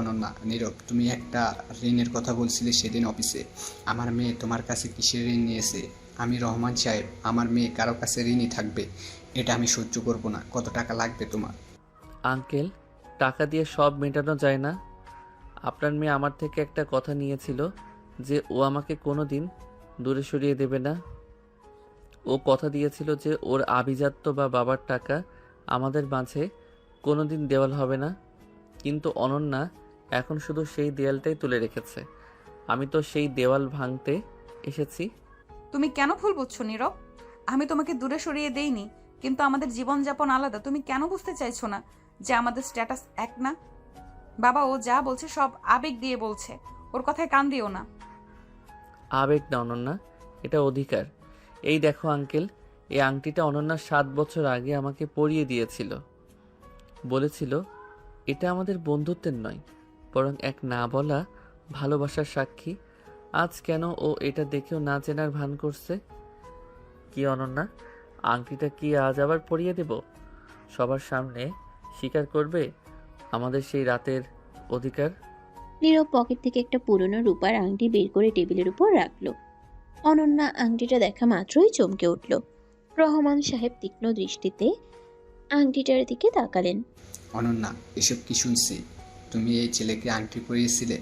অনন্যা, নীরব, তুমি একটা ঋণের কথা বলছিলে সেদিন অফিসে। আমার মেয়ে তোমার কাছে কিসের ঋণ নিয়েছে? আমি রহমান সাহেব, আমার মেয়ে কারো কাছে ঋণই থাকবে, এটা আমি সহ্য করব না। কত টাকা লাগবে তোমার? আঙ্কেল, টাকা দিয়ে সব মেটানো যায় না। আপনার মেয়ে আমার থেকে একটা কথা নিয়েছিল যে ও আমাকে কোনো দিন দূরে সরিয়ে দেবে না। ও কথা দিয়েছিল যে ওর আভিজাত্য বা বাবার টাকা আমাদের মাঝে কোনো দিন দেওয়াল হবে না। কিন্তু অনন্যা এখন শুধু সেই দেয়ালটাই তুলে রেখেছে। আমি তো সেই দেওয়াল ভাঙতে এসেছি। তুমি কেন ভুল বুঝছো নীরব? আমি তোমাকে দূরে সরিয়ে দেইনি, কিন্তু আমাদের জীবনযাপন আলাদা। তুমি কেন বুঝতে চাইছো না যে আমাদের স্ট্যাটাস এক না? বাবা ও যা বলছে সব আবেগ দিয়ে বলছে, ওর কথায় কান দিও না। আবেগ না অনন্যা, এটা অধিকার। এই দেখো আঙ্কেল, এই আংটিটা অনন্যা 7 বছর আগে আমাকে পরিয়ে দিয়েছিল। বলেছিল এটা আমাদের বন্ধুত্বের নয়, বরং এক না বলা ভালোবাসার সাক্ষী। আজ কেন ও এটা দেখেও না চেনার ভান করছে? কি অনন্যা, আংটিটা কি আজ আবার পরিয়ে দেব? সবার সামনে স্বীকার করবে আমাদের সেই রাতের অধিকার? নীরব পকেট থেকে একটা পুরনো রূপার আংটি বের করে টেবিলের উপর রাখলো। অনন্যা আংটিটা দেখা মাত্রই চমকে উঠল। রহমান সাহেব তীক্ষ্ণ দৃষ্টিতে আংটিটার দিকে তাকালেন। অনন্যা, এসব কি শুনছি? তুমি এই ছেলেকে আংটি পরিয়েছিলে?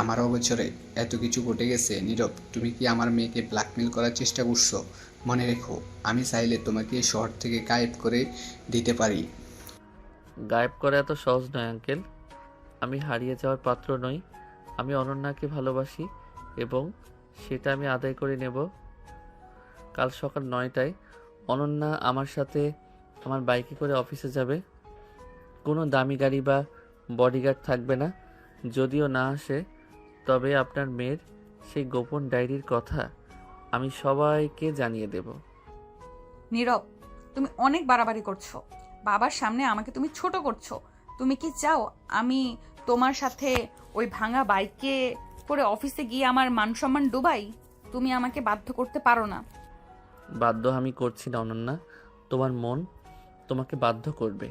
আমার অগোচরে এত কিছু ঘটে গেছে। নীরব, তুমি কি আমার মেয়েকে ব্ল্যাকমেল করার চেষ্টা করছো? মনে রেখো, আমি চাইলে তোমাকে এই শহর থেকে গায়েব করে দিতে পারি। গায়েব করা এত সহজ নয় আঙ্কেল। আমি হারিয়ে যাওয়ার পাত্র নই। আমি অনন্যাকে ভালোবাসি এবং সেটা আমি আদায় করে নেব। কাল সকাল 9টায় অনন্যা আমার সাথে আমার বাইকে করে অফিসে যাবে। কোনো দামি গাড়ি বা বডিগার্ড থাকবে না। যদিও না আসে, তবে আপনার মেয়ের সেই গোপন ডায়েরির কথা আমি সবাইকে জানিয়ে দেব। নীরব, তুমি অনেক বাড়াবাড়ি করছো। বাবার সামনে আমাকে তুমি ছোট করছো। তুমি কি চাও আমি তোমার সাথে ওই ভাঙা বাইকে করে অফিসে গিয়ে আমার মান সম্মান ডুবাই? তুমি আমাকে বাধ্য করতে পারো না। বাধ্য আমি করছি না অনন্যা, তোমার মন তোমাকে বাধ্য করবে।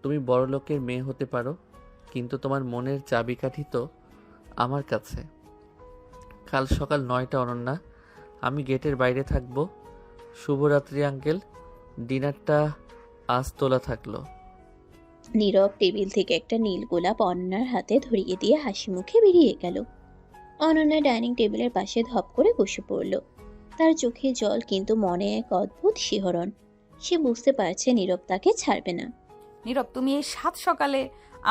তুমি বড়লোকের মেয়ে হতে পারো, কিন্তু তোমার মনের চাবিকাঠি তো আমার কাছে। কাল সকাল 9টা অনন্যা, আমি গেটের বাইরে থাকবো। শুভরাত্রি আঙ্কেল, ডিনারটা আজ তোলা থাকলো। নীরব টেবিল থেকে একটা নীল গোলাপ অনন্যার হাতে ধরিয়ে দিয়ে হাসি মুখে বেরিয়ে গেল। অনন্যা ডাইনিং টেবিলের পাশে ধপ করে বসে পড়ল। তার চোখে জল, কিন্তু মনে এক অদ্ভুত শিহরণ। সে বুঝতে পারছে নীরব তাকে ছাড়বে না। নীরব, তুমি এই সাত সকালে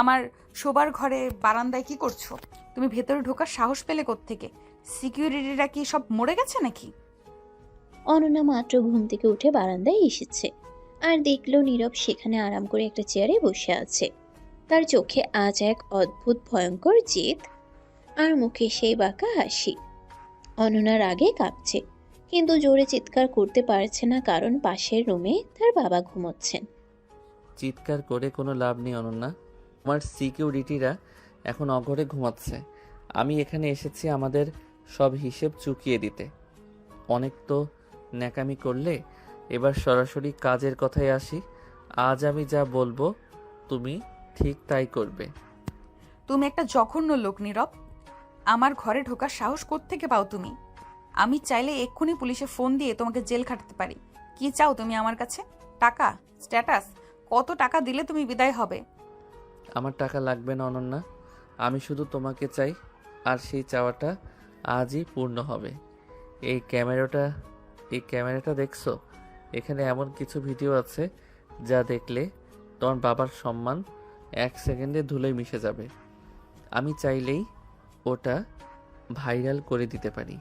আমার শোবার ঘরে বারান্দায় কি করছো? তুমি ভেতরে ঢোকার সাহস পেলে কোত্থেকে? সিকিউরিটিরা কি সব মরে গেছে নাকি? অনন্যা মাত্র ঘুম থেকে উঠে বারান্দায় এসেছে আর দেখলো নীরব সেখানে আরাম করে একটা চেয়ারে বসে আছে। তার চোখে আজ এক অদ্ভুত ভয়ঙ্কর জেদ আর মুখে সেই বাঁকা হাসি। অনন্যা রাগে কাঁপছে, কিন্তু জোরে চিৎকার করতে পারছে না, কারণ পাশের রুমে তার বাবা ঘুমোচ্ছেন। চিৎকার করে কোনো লাভ নেই অনন্যা। আমার সিকিউরিটিরা এখন অঘরে ঘুমাচ্ছে। আমি এখানে এসেছি আমাদের সব হিসেব চুকিয়ে দিতে। অনেক তো ন্যাকামি করলে, এবার সরাসরি কাজের কথায় আসি। আজ আমি যা বলবো তুমি ঠিক তাই করবে। তুমি একটা জঘন্য লোক নীরব। আমার ঘরে ঢোকার সাহস কোত্থেকে পাও তুমি? আমি চাইলে এক্ষুনি পুলিশে ফোন দিয়ে তোমাকে জেল খাটাতে পারি। কি চাও তুমি আমার কাছে? টাকা? স্ট্যাটাস? কত টাকা দিলে তুমি বিদায় হবে? আমার টাকা লাগবে না অনন্যা, আমি শুধু তোমাকে চাই, আর সেই চাওয়াটা আজই পূর্ণ হবে। এই ক্যামেরাটা দেখছো? এখানে এমন কিছু ভিডিও আছে যা দেখলে তোমার বাবার সম্মান 1 সেকেন্ডে ধুলোয় মিশে যাবে। আমি চাইলেই ওটা ভাইরাল করে দিতে পারি।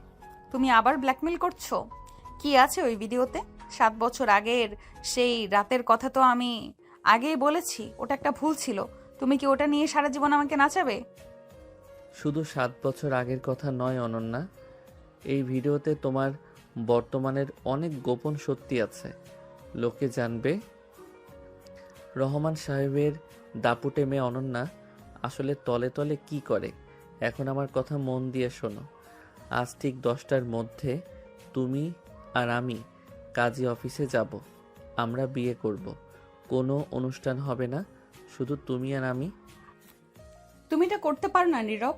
তুমি আবার ব্ল্যাকমেল করছো? কি আছে ওই ভিডিওতে? 7 বছর আগের সেই রাতের কথা তো আমি আগেই বলেছি, ওটা একটা ভুল ছিল। তুমি কি ওটা নিয়ে সারা জীবন আমাকে নাচাবে? শুধু 7 বছর আগের কথা নয় অনন্যা, এই ভিডিওতে তোমার বর্তমানের অনেক গোপন সত্যি আছে। লোকে জানবে রহমান সাহেবের দাপুটে মেয়ে অনন্যা আসলে তলে তলে কি করে। এখন আমার কথা মন দিয়ে শোনো। আজ ঠিক 10টার মধ্যে তুমি আর আমি কাজী অফিসে যাব। আমরা বিয়ে করব। কোনো অনুষ্ঠান হবে না, শুধু তুমি আর আমি। তুমি এটা করতে পারো না নীরব।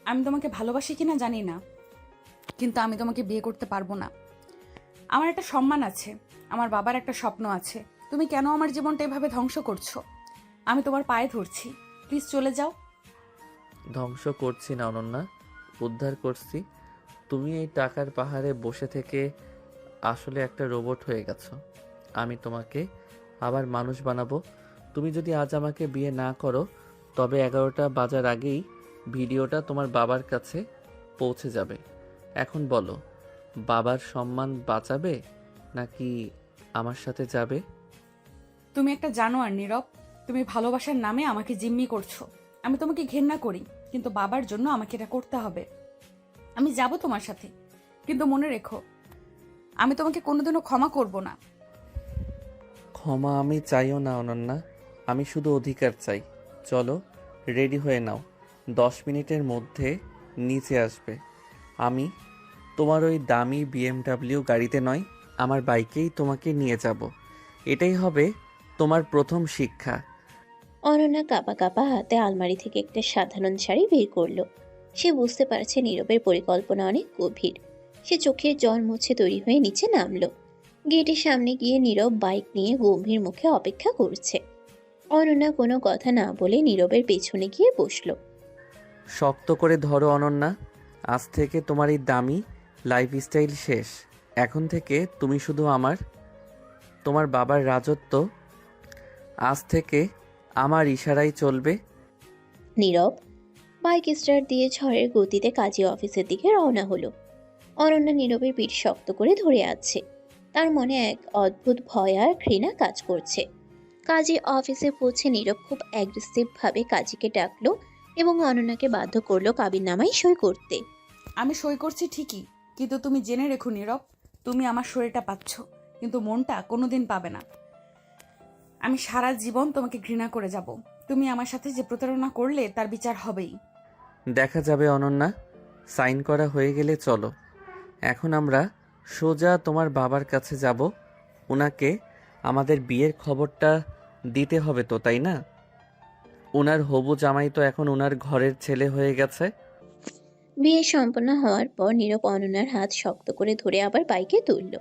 আমি তোমাকে ভালোবাসি কিনা জানি না, কিন্তু আমি তোমাকে বিয়ে করতে পারবো না। আমার একটা সম্মান আছে, আমার বাবার একটা স্বপ্ন আছে। তুমি কেন আমার জীবনটা এভাবে ধ্বংস করছো? আমি তোমার পায়ে ধরছি, প্লিজ চলে যাও। ধ্বংস করছি না অনন্যা, উদ্ধার করছি। তুমি এই টাকার পাহাড়ে বসে থেকে আসলে একটা রোবট হয়ে গেছো। আমি তোমাকে আবার মানুষ বানাবো। তুমি যদি আজ আমাকে বিয়ে না করো, তবে 11টা বাজার আগেই ভিডিওটা তোমার বাবার কাছে পৌঁছে যাবে। এখন বলো, বাবার সম্মান বাঁচাবে নাকি আমার সাথে যাবে? তুমি একটা জানোয়ার নীরব। তুমি ভালোবাসার নামে আমাকে জিম্মি করছো। আমি তোমাকে ঘেন্না করি, কিন্তু বাবার জন্য আমাকে এটা করতে হবে। আমি যাব তোমার সাথে, কিন্তু মনে রেখো আমি তোমাকে কোনোদিনও ক্ষমা করব না। ক্ষমা আমি চাইও না অনন্যা, আমি শুধু অধিকার চাই। চলো, রেডি হয়ে নাও, 10 মিনিটের মধ্যে নিচে আসবে। আমি তোমার ওই দামি BMW গাড়িতে নয়, আমার বাইকেই তোমাকে নিয়ে যাব। এটাই হবে তোমার প্রথম শিক্ষা। অনন্যা কাঁপা কাঁপা হাতে আলমারি থেকে একটা সাধারণ শাড়ি বের করলো। সে বুঝতে পারছে নীরবের পরিকল্পনা অনেক গভীর। সে চোখের জল মুছে তৈরি হয়ে নিচে নামলো। গেটের সামনে গিয়ে নীরব বাইক নিয়ে গম্ভীর মুখে অপেক্ষা করছে। অনন্যা কোনো কথা না বলে নীরবের পেছনে গিয়ে বসলো। শক্ত করে ধরো অনন্যা, আজ থেকে তোমার এই দামি লাইফস্টাইল শেষ। এখন থেকে তুমি শুধু আমার। তোমার বাবার রাজত্ব আজ থেকে আমার ইশারায় চলবে। নীরব বাইক স্টার্ট দিয়ে ঝড়ের গতিতে কাজী অফিসের দিকে রওনা হলো। অনন্যা নীরবের পিঠ শক্ত করে ধরে আছে। তার মনে এক অদ্ভুত ভয় আর ঘৃণা কাজ করছে। কাজী অফিসে পৌঁছে নীরব খুব অ্যাগ্রেসিভ ভাবে কাজীকে ডাকলো এবং অনন্যাকে বাধ্য করলো কাবিননামায় সই করতে। আমি সই করছি ঠিকই, কিন্তু তুমি জেনে রেখো নীরব, তুমি আমার শরীরটা পাচ্ছ, কিন্তু মনটা কোনোদিন পাবে না। আমি সারা জীবন তোমাকে ঘৃণা করে যাব। তুমি আমার সাথে যে প্রতারণা করলে তার বিচার হবেই। দেখা যাবে অনন্যা, সাইন করা হয়ে গেলে চলো। এখন আমরা সোজা তোমার বাবার কাছে যাব। ওনাকে আমাদের বিয়ের খবরটা দিতে হবে তো, তাই না? ওনার হবু জামাই তো এখন ওনার ঘরের ছেলে হয়ে গেছে। বিয়ে সম্পন্ন হওয়ার পর নীরব অনন্যার হাত শক্ত করে ধরে আবার বাইকে তুলল।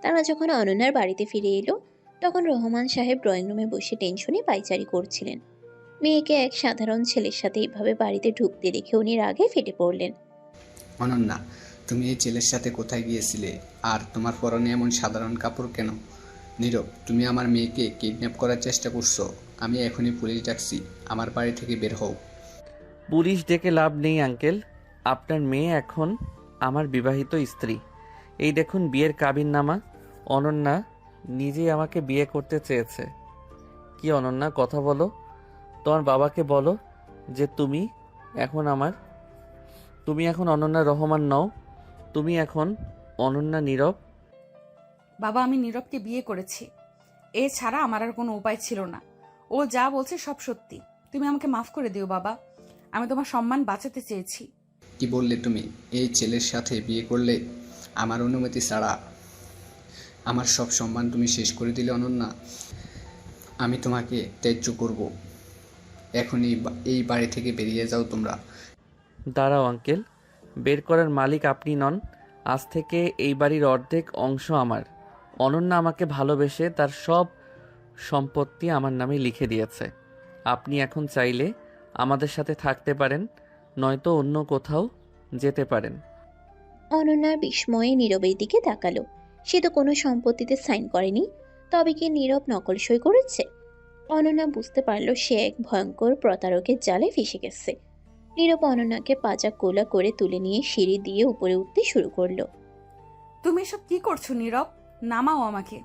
তারা যখন অনন্যার বাড়িতে ফিরে এলো, তখন রহমান সাহেব ড্রয়িং রুমে বসে টেনশনে পায়চারি করছিলেন। মেয়েকে এক সাধারণ ছেলের সাথে এইভাবে বাড়িতে ঢুকতে দেখে উনি রাগে ফেটে পড়লেন। অনন্যা, তুমি এই ছেলের সাথে কোথায় গিয়েছিলে? আর তোমার পরনে এমন সাধারণ কাপড় কেন? নীরব, তুমি আমার মেয়েকে কিডন্যাপ করার চেষ্টা করছো। আমি এখনই পুলিশ ডাকছি, আমার বাড়ি থেকে বের হও। পুলিশ ডেকে লাভ নেই আঙ্কেল, আপনার মেয়ে এখন আমার বিবাহিত স্ত্রী। এই দেখুন বিয়ের কাবিননামা। অনন্যা নিজেই আমাকে বিয়ে করতে চেয়েছে। কি অনন্যা, কথা বলো, তোমার বাবাকে বলো যে তুমি এখন অনন্যা রহমান নও, তুমি এখন অনন্যা নীরব। বাবা, আমি নীরবকে বিয়ে করেছি, এছাড়া আমার আর কোনো উপায় ছিল না। ও যা বলছে সব সত্যি। তুমি আমাকে মাফ করে দিও বাবা, আমি তোমার সম্মান বাঁচাতে চেয়েছি। কি বললে তুমি? এই ছেলের সাথে বিয়ে করলে আমার অনুমতি ছাড়া আমার সব সম্মান তুমি শেষ করে দিলে অনন্যা। আমি তোমাকে ত্যায্য করব। এখনই এই বাড়ি থেকে বেরিয়ে যাও তোমরা। দাঁড়াও আঙ্কেল, বের করার মালিক আপনি নন। আজ থেকে এই বাড়ির অর্ধেক অংশ আমার। অনন্যা আমাকে ভালোবেসে তার সব সম্পত্তি আমার নামে লিখে দিয়েছে। আপনি এখন চাইলে আমাদের সাথে থাকতে পারেন, নয়তো অন্য কোথাও যেতে পারেন। অনন্যার বিস্ময়ে নীরবের দিকে তাকালো। সে তো কোনো সম্পত্তিতে সাইন করেনি, তবে কি নীরব নকল সই করেছে? অনন্যা বুঝতে পারলো সে এক ভয়ঙ্কর প্রতারকের জালে ফেসে গেছে। নীরব অনন্যাকে পাজা কোলা করে তুলে নিয়ে সিঁড়ি দিয়ে উপরে উঠতে শুরু করলো। তুমি এসব কি করছো নীরব? নামাও আমাকে।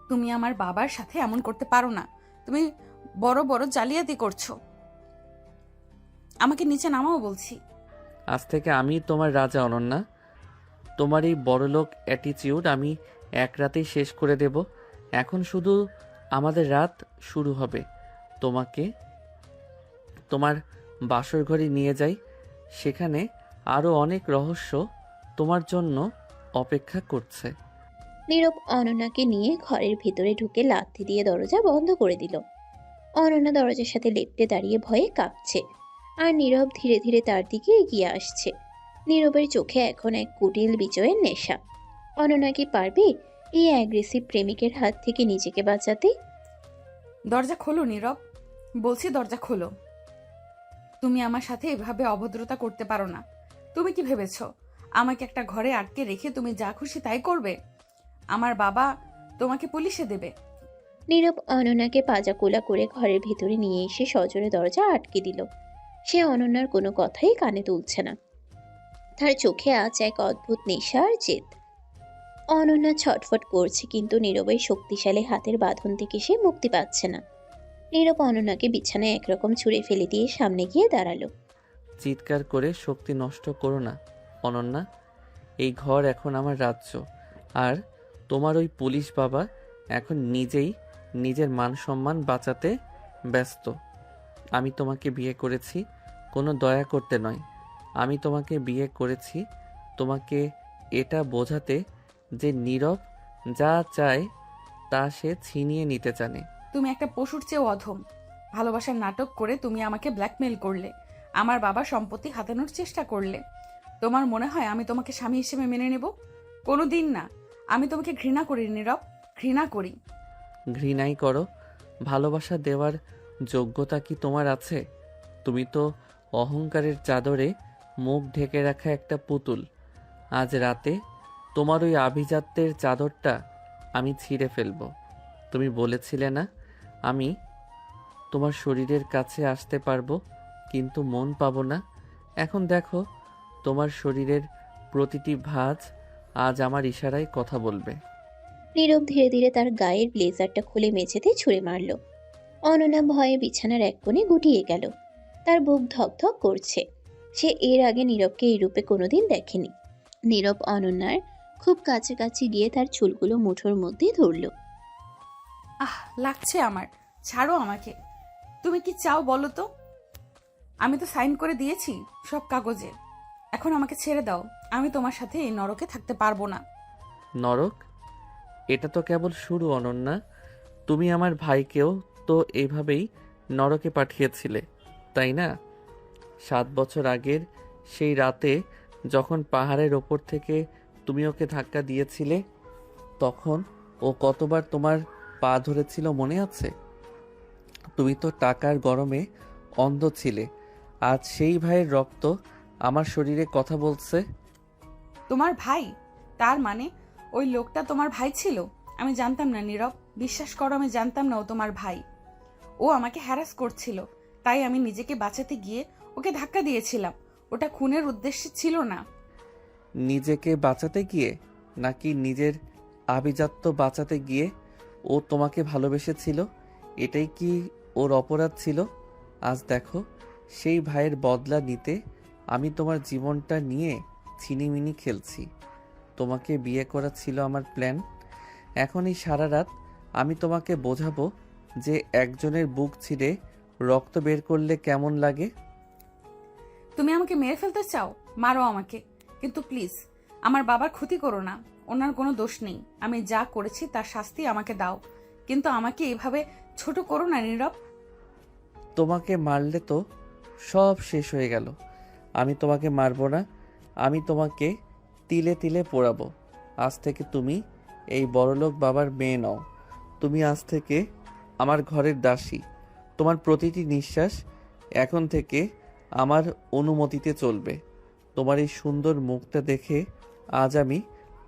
তুমি আমার বাবার সাথে এমন করতে পারো না। তুমি বড় বড় জালিয়াতি করছো। আমাকে নিচে নামাও বলছি। আজ থেকে আমি তোমার রাজা অনন্যা। তোমার এই বড়লোক অ্যাটিটিউড আমি এক রাতেই শেষ করে দেব। এখন শুধু আমাদের রাত শুরু হবে। তোমাকে তোমার বাসর ঘরে নিয়ে যাই, সেখানে আরও অনেক রহস্য তোমার জন্য অপেক্ষা করছে। নীরব অনন্যাকে নিয়ে ঘরের ভিতরে ঢুকে লাথি দিয়ে দরজা বন্ধ করে দিল। অনন্যা দরজার সাথে লেপ্টে দাঁড়িয়ে ভয়ে কাঁপছে, আর নীরব ধীরে ধীরে তার দিকে এগিয়ে আসছে। নীরবের চোখে এখন এক কুটিল বিজয়ের নেশা। অনন্যা কি পারবে এই অ্যাগ্রেসিভ প্রেমিকের হাত থেকে নিজেকে বাঁচাতে? দরজা খোলো নীরব, বলছি দরজা খোলো। তুমি আমার সাথে এভাবে অভদ্রতা করতে পারো না। তুমি কি ভেবেছো আমাকে একটা ঘরে আটকে রেখে তুমি যা খুশি তাই করবে? আমার বাবা তোমাকে পুলিশে দেবে। নীরব অনন্যাকে পাজা কোলা করে ঘরের ভিতরে নিয়ে এসে সজোরে দরজা আটকে দিল। সে অনন্যার কোনো কথাই কানে তুলছে না। তার চোখে আজ এক অদ্ভুত নেশা আর জেদ। অনন্যা ছটফট করছে, কিন্তু নীরবের শক্তিশালী হাতের বাঁধন থেকে সে মুক্তি পাচ্ছে না। নীরব অনন্যাকে বিছানায় একরকম ছুঁড়ে ফেলে দিয়ে সামনে গিয়ে দাঁড়ালো। চিৎকার করে শক্তি নষ্ট করো না অনন্যা। এই ঘর এখন আমার রাজ্য। আর তোমার ওই পুলিশ বাবা এখন নিজেই নিজের মান সম্মান বাঁচাতে ব্যস্ত। আমি তোমাকে বিয়ে করেছি কোনো দয়া করতে নয়। আমি তোমাকে বিয়ে করেছি তোমাকে এটা বোঝাতে যে নীরব যা চায় তা সে ছিনিয়ে নিতে জানে। তুমি একটা পশুর চেয়েও অধম। ভালোবাসার নাটক করে তুমি আমাকে ব্ল্যাকমেল করলে, আমার বাবার সম্পত্তি হাতানোর চেষ্টা করলে। তোমার মনে হয় আমি তোমাকে স্বামী হিসেবে মেনে নেব? কোনো দিন না। আমি তোমাকে ঘৃণা করি নীরব, ঘৃণা করি। ঘৃণাই করো, ভালোবাসা দেওয়ার যোগ্যতা কি তোমার আছে? তুমি তো অহংকারের চাদরে মুখ ঢেকে রাখা একটা পুতুল। আজ রাতে তোমার ওই আভিজাত্যের চাদরটা আমি ছিঁড়ে ফেলবো। তুমি বলেছিলে না আমি তোমার শরীরের কাছে আসতে পারবো কিন্তু মন পাবো না। এখন দেখো তোমার শরীরের প্রতিটি ভাঁজ আজ আমার ইশারায় কথা বলবে। নীরব ধীরে ধীরে তার গায়ের ব্লেজারটা খুলে মেঝেতে ছুঁড়ে মারল। অনন্যা ভয়ে বিছানার এক কোণে গুটিয়ে গেল। তার বুক ধকধক করছে। সে এর আগে নীরবকে এই রূপে কোনোদিন দেখেনি। নীরব অনন্যার খুব কাছাকাছি গিয়ে তার চুলগুলো মুঠোর মধ্যে ধরল। আহ, লাগছে আমার। ছাড়ো আমাকে। তুমি কি চাও বলো তো? আমি তো সাইন করে দিয়েছি সব কাগজে। এখন আমাকে ছেড়ে দাও। আমি তোমার সাথে এই নরকে থাকতে পারবো না। নরক? এটা তো কেবল শুরু অনন্যা। তুমি আমার ভাইকেও তো এইভাবেই নরকে পাঠিয়েছিলে, তাই না? 7 বছর আগের সেই রাতে যখন পাহাড়ের ওপর থেকে তুমি ওকে ধাক্কা দিয়েছিলে, তখন ও কতবার তোমার পা ধরেছিল মনে আছে? তুমি তো টাকার গরমে অন্ধ ছিলে। আজ সেই ভাইয়ের রক্ত আমার শরীরে কথা বলছে। তোমার ভাই? তার মানে ওই লোকটা তোমার ভাই ছিল? আমি জানতাম না নীরব, বিশ্বাস করো আমি জানতাম না ও তোমার ভাই। ও আমাকে হ্যারাস করছিল, তাই আমি নিজেকে বাঁচাতে গিয়ে ওকে ধাক্কা দিয়েছিলাম। ওটা খুনের উদ্দেশ্যে ছিল না। নিজেকে বাঁচাতে গিয়ে নাকি নিজের আভিজাত্য বাঁচাতে গিয়ে? ও তোমাকে ভালোবেসেছিল, এটাই কি ওর অপরাধ ছিল? আজ দেখো সেই ভাইয়ের বদলা নিতে আমি তোমার জীবনটা নিয়ে ছিনিমিনি খেলছি। তোমাকে বিয়ে করা ছিল আমার প্ল্যান। এখন এই সারা রাত আমি তোমাকে বোঝাবো যে একজনের বুক ছিঁড়ে রক্ত বের করলে কেমন লাগে। তুমি আমাকে মেরে ফেলতে চাও? মারো আমাকে, কিন্তু প্লিজ আমার বাবার ক্ষতি করো না। ওনার কোনো দোষ নেই। আমি যা করেছি তার শাস্তি আমাকে দাও, কিন্তু আমাকে এভাবে ছোট করো না নীরব। তোমাকে মারলে তো সব শেষ হয়ে গেল। আমি তোমাকে মারবো না, আমি তোমাকে তিলে তিলে পোড়াবো। আজ থেকে তুমি এই বড়লোক বাবার মেয়ে নও। তুমি আজ থেকে আমার ঘরের দাসী। তোমার প্রতিটি নিঃশ্বাস এখন থেকে আমার অনুমতিতে চলবে। তোমার এই সুন্দর মুখটা দেখে আজ আমি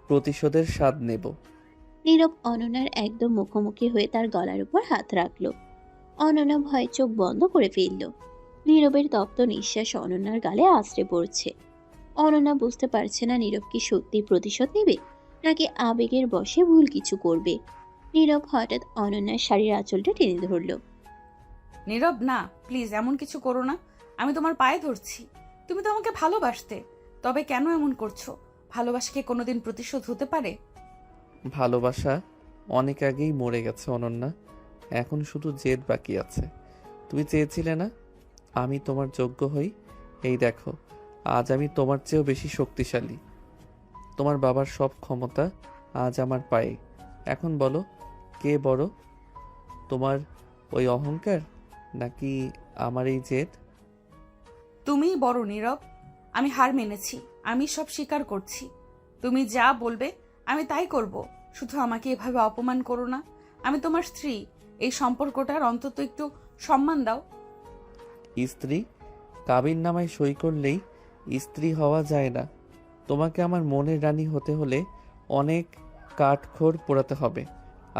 প্রতিশোধের স্বাদ নেব। নীরব অনন্যার একদম মুখোমুখি হয়ে তার গলার উপর হাত রাখল। অনন্যা ভয়ে চোখ বন্ধ করে ফেলল। নীরবের তপ্ত নিঃশ্বাস অনন্যার গালে আছড়ে পড়ছে। অনন্যা বুঝতে পারছে না নীরব কি সত্যি প্রতিশোধ নেবে নাকি আবেগের বশে ভুল কিছু করবে। নীরব হঠাৎ অনন্যার শাড়ির আঁচলটা টেনে ধরল। নীরব না, প্লিজ এমন কিছু করো না। আমি তোমার পায়ে ধরছি। তুমি তো আমাকে ভালোবাসতে, তবে কেন এমন করছো? ভালোবাসা কি কোনোদিন প্রতিশোধ হতে পারে? ভালোবাসা অনেক আগেই মরে গেছে অনন্যা। এখন শুধু জেদ বাকি আছে। তুমি চেয়েছিলে না আমি তোমার যোগ্য হই? এই দেখো আজ আমি তোমার চেয়েও বেশি শক্তিশালী। তোমার বাবার সব ক্ষমতা আজ আমার পায়ে। এখন বলো কে বড়, তোমার ওই অহংকার নাকি আমার এই জেদ? তুমিই বড় নীরব। আমি হার মেনেছি, আমি সব স্বীকার করছি। তুমি যা বলবে আমি তাই করব। শুধু আমাকে এভাবে অপমান করো না। আমি তোমার স্ত্রী। এই সম্পর্কটার অন্তত একটু সম্মান দাও। স্ত্রী? কাবিন নামায় সই করলেই স্ত্রী হওয়া যায় না। তোমাকে আমার মনের রানী হতে হলে অনেক কাঠখড় পোড়াতে হবে।